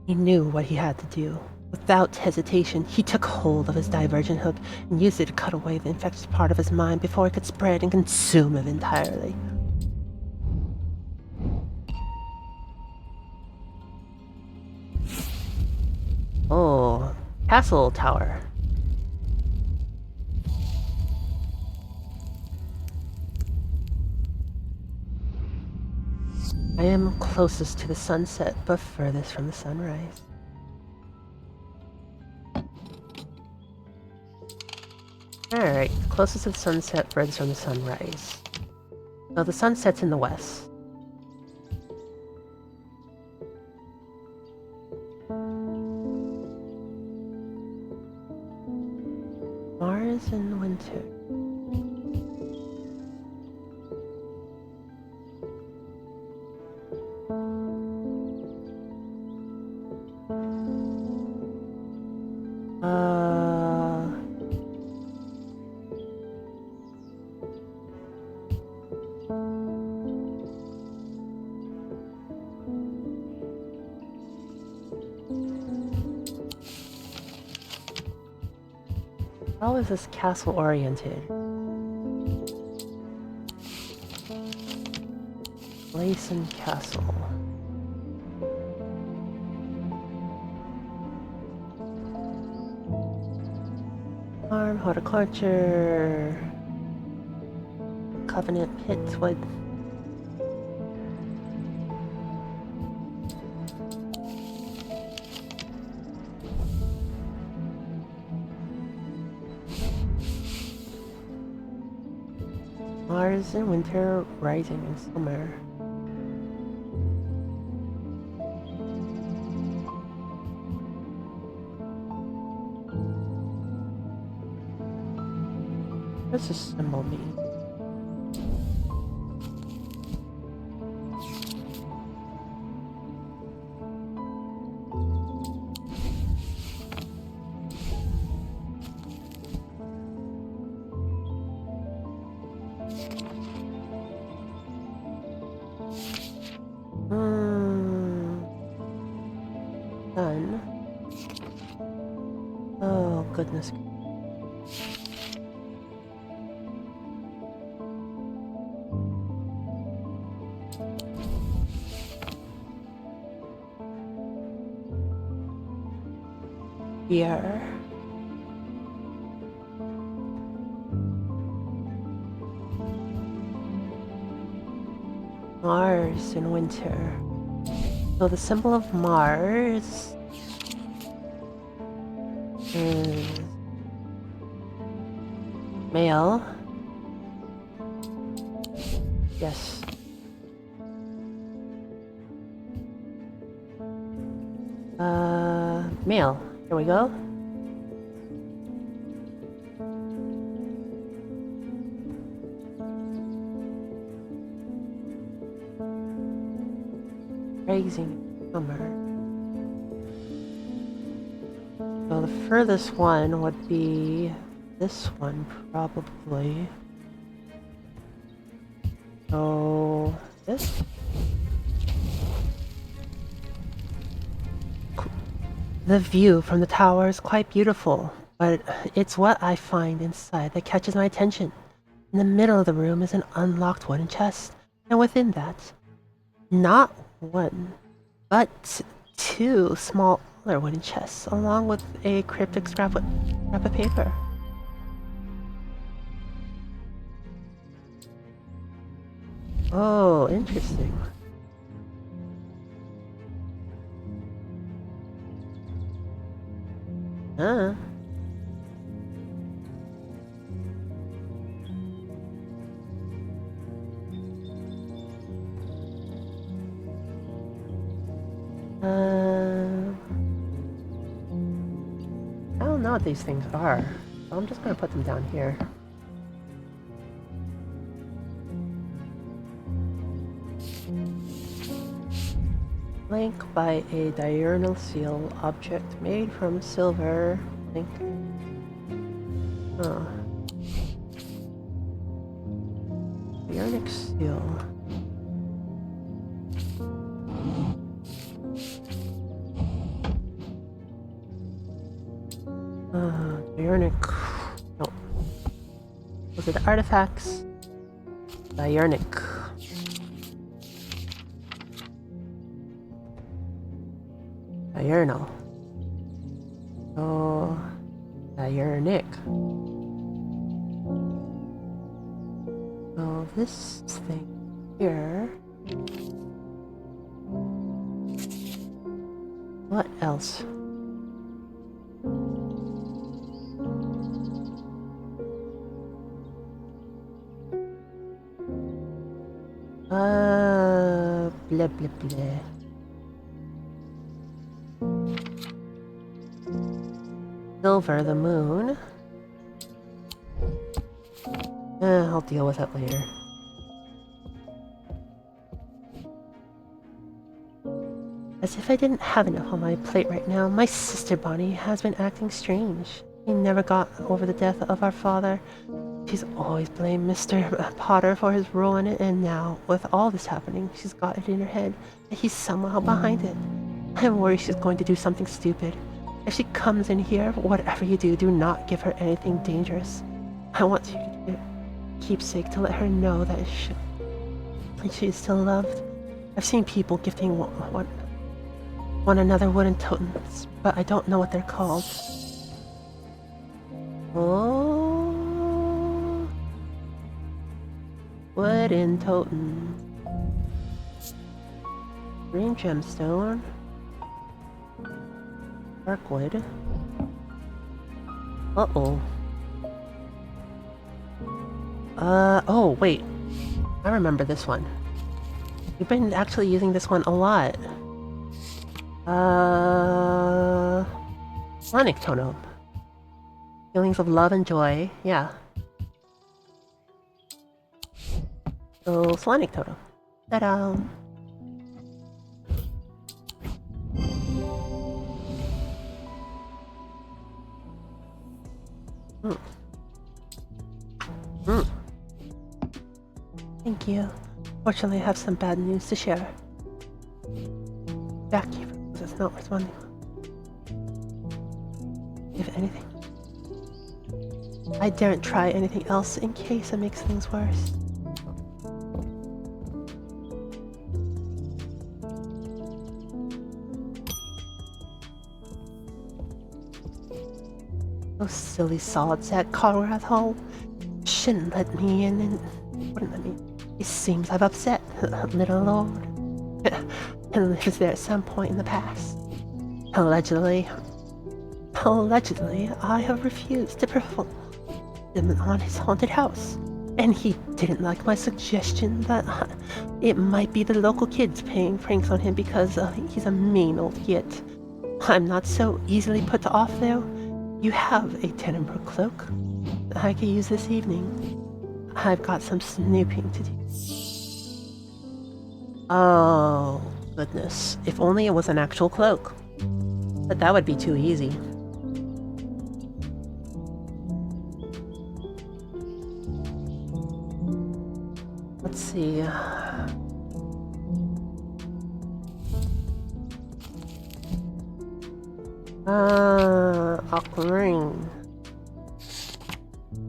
He knew what he had to do. Without hesitation, he took hold of his divergent hook and used it to cut away the infected part of his mind before it could spread and consume him entirely. Oh, castle tower. I am closest to the sunset, but furthest from the sunrise. Alright, closest to the sunset, furthest from the sunrise. So the sun sets in the west. Mars in winter. How is this castle oriented? Place and castle. Farm, horticulture. Covenant pit, wood. Mars in winter, rising in summer. What does this symbol mean? Sun. Oh, goodness. Year. Mars in winter. So the symbol of Mars is male. Yes. Male. Here we go. Raising summer. So the furthest one would be this one, probably. So, this? The view from the tower is quite beautiful, but it's what I find inside that catches my attention. In the middle of the room is an unlocked wooden chest, and within that, not one, but two smaller wooden chests, along with a cryptic scrap of paper. Oh, interesting. Huh. I don't know what these things are, so I'm just gonna put them down here. Link by a diurnal seal object made from silver. Link. Huh. Diurnal seal. Diurnic. No. Was it artifacts? Diurnic. Diurnal. Oh, diurnic. So this thing here. What else? Blah blah blah. Silver, the moon. I'll deal with that later. As if I didn't have enough on my plate right now, my sister Bonnie has been acting strange. She never got over the death of our father. She's always blamed Mr. Potter for his role in it, and now, with all this happening, she's got it in her head that he's somehow behind it. I'm worried she's going to do something stupid. If she comes in here, whatever you do, do not give her anything dangerous. I want you to give a keepsake to let her know that she is still loved. I've seen people gifting one another wooden totems, but I don't know what they're called. Oh, wooden totem. Green gemstone. Dark wood. Uh-oh. Oh, wait. I remember this one. We've been actually using this one a lot. Sonic totem. Feelings of love and joy. Yeah. So, Sonic totem. Ta-da! Thank you. Fortunately, I have some bad news to share. Jackie is not responding. If anything, I daren't try anything else in case it makes things worse. Those silly sods at Conrad Hall shouldn't let me in and wouldn't let me. It seems I've upset little Lord. And lives there at some point in the past. Allegedly, I have refused to perform him on his haunted house. And he didn't like my suggestion that it might be the local kids playing pranks on him because he's a mean old git. I'm not so easily put off though. You have a Tenenbrook cloak I could use this evening. I've got some snooping to do. Oh, goodness. If only it was an actual cloak. But that would be too easy. Let's see. Aquamarine.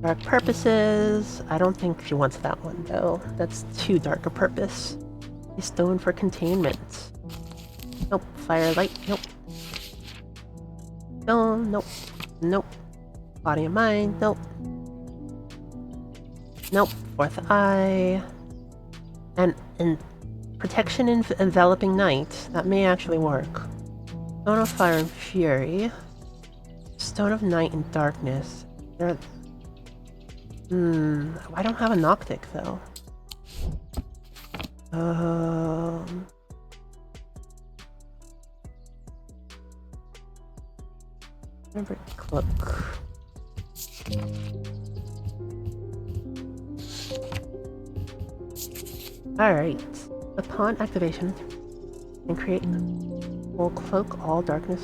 Dark purposes. I don't think she wants that one though. That's too dark a purpose. A stone for containment. Nope. Firelight. Nope. Stone. Nope. Nope. Body and mind. Nope. Nope. Fourth eye. And protection in enveloping night. That may actually work. Stone of fire and fury. Stone of night and darkness. There. I don't have a Noctic though. Remember cloak. Alright. Upon activation, and create full cloak, all darkness.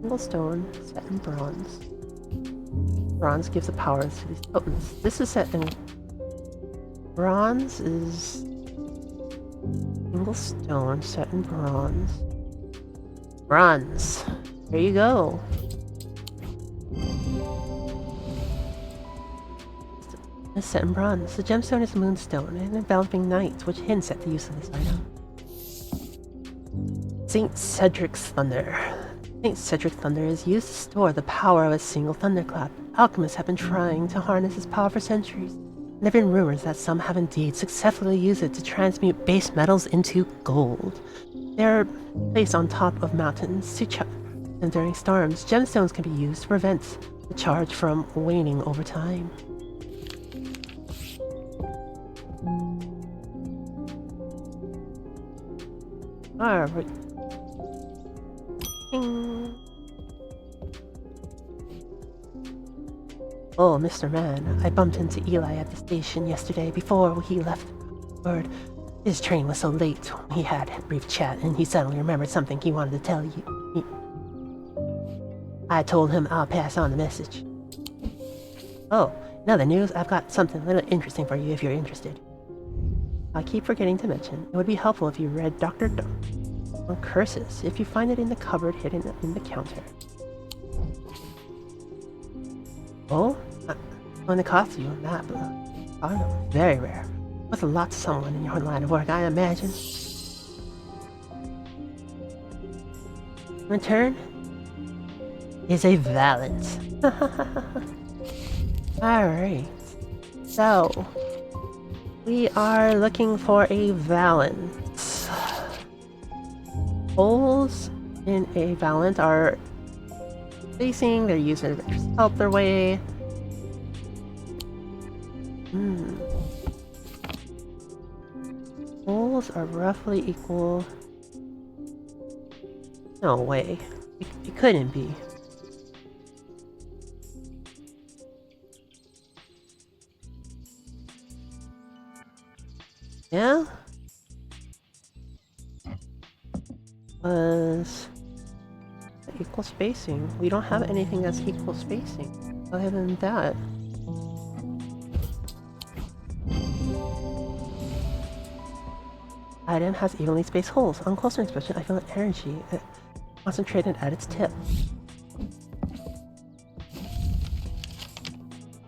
Single stone, set in bronze. Bronze gives the power to these tokens. This is set in bronze is single stone set in bronze. Bronze. There you go. It's set in bronze. The gemstone is moonstone and enveloping night, which hints at the use of this item. Saint Cedric's Thunder. Saint Cedric Thunder is used to store the power of a single thunderclap. Alchemists have been trying to harness its power for centuries. There have been rumors that some have indeed successfully used it to transmute base metals into gold. They are placed on top of mountains to charge, and during storms, gemstones can be used to prevent the charge from waning over time. Alright. Oh, Mr. Man, I bumped into Eli at the station yesterday before he left word. His train was so late. We had a brief chat and he suddenly remembered something he wanted to tell you. I told him I'll pass on the message. Oh, in other news, I've got something a little interesting for you if you're interested. I keep forgetting to mention, it would be helpful if you read Dr. on curses, if you find it in the cupboard hidden in the counter. Oh? It's going to cost you on that, but I don't know, very rare. Worth a lot to someone in your line of work, I imagine. In return is a valance. Alright. So, we are looking for a valance. Holes in a valance are spacing, they're using to help their way. Holes are roughly equal. No way. It couldn't be. Yeah? Was equal spacing. We don't have anything that's equal spacing. Other than that. Item has evenly spaced holes. On closer inspection, I feel an energy concentrated at its tip.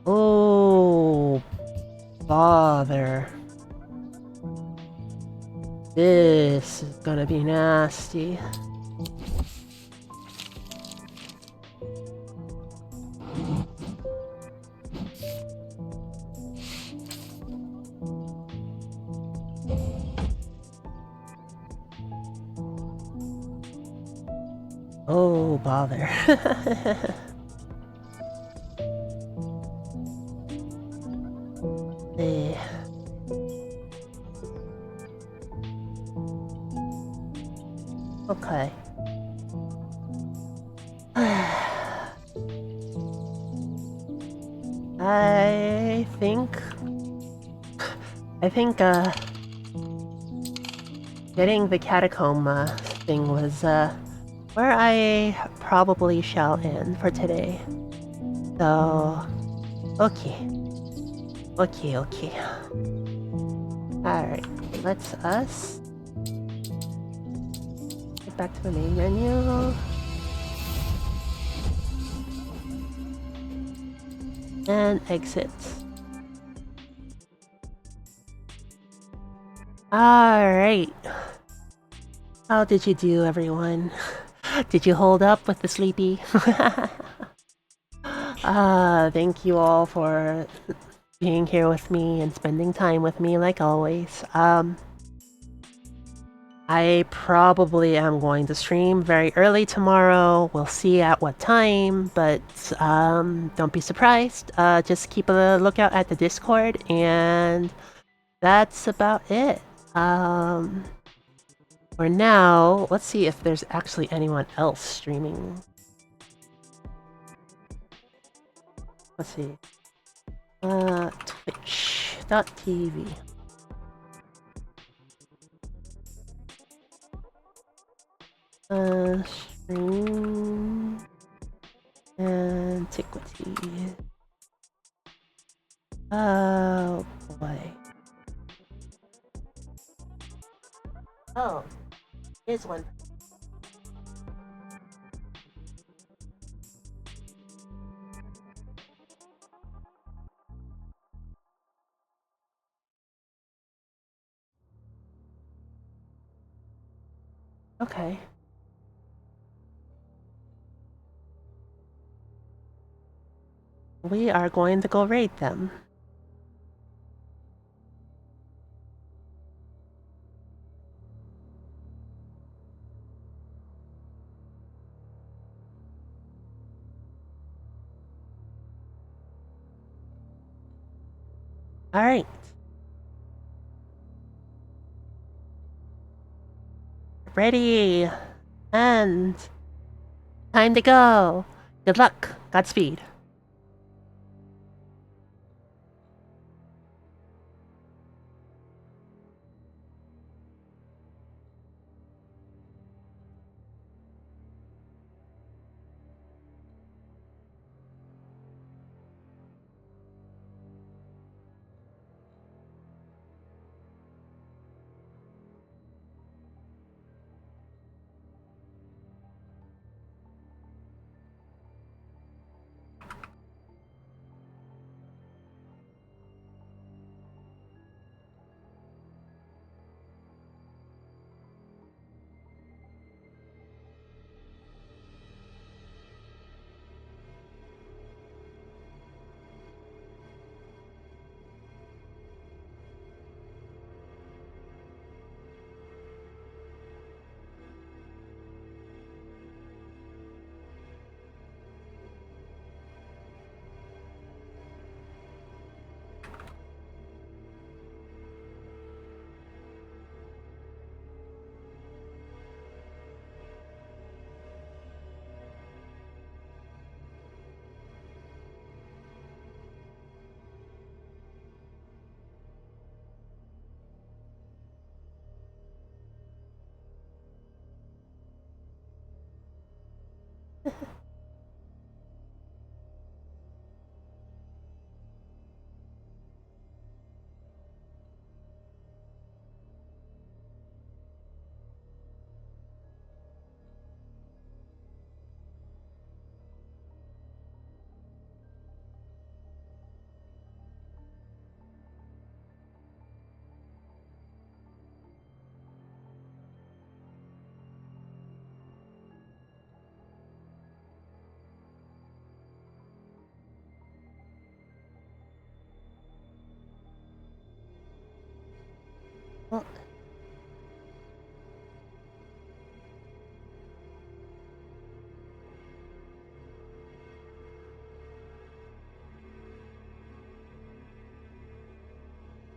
Oh, bother. This is gonna be nasty. Oh, bother. Eh. Okay. I think, getting the catacomb, thing was, where I probably shall end for today. So, okay. Okay. Alright, let's us get back to the main menu. And exit. Alright. How did you do, everyone? Did you hold up with the sleepy? Thank you all for being here with me and spending time with me like always. I probably am going to stream very early tomorrow. We'll see at what time, but don't be surprised. Just keep a lookout at the Discord, and that's about it. For now, let's see if there's actually anyone else streaming. Let's see. Twitch.tv. Stream Antiquities. Oh boy. Oh, here's one. Okay. We are going to go raid them. Alright. Ready. And time to go. Good luck. Godspeed. Well,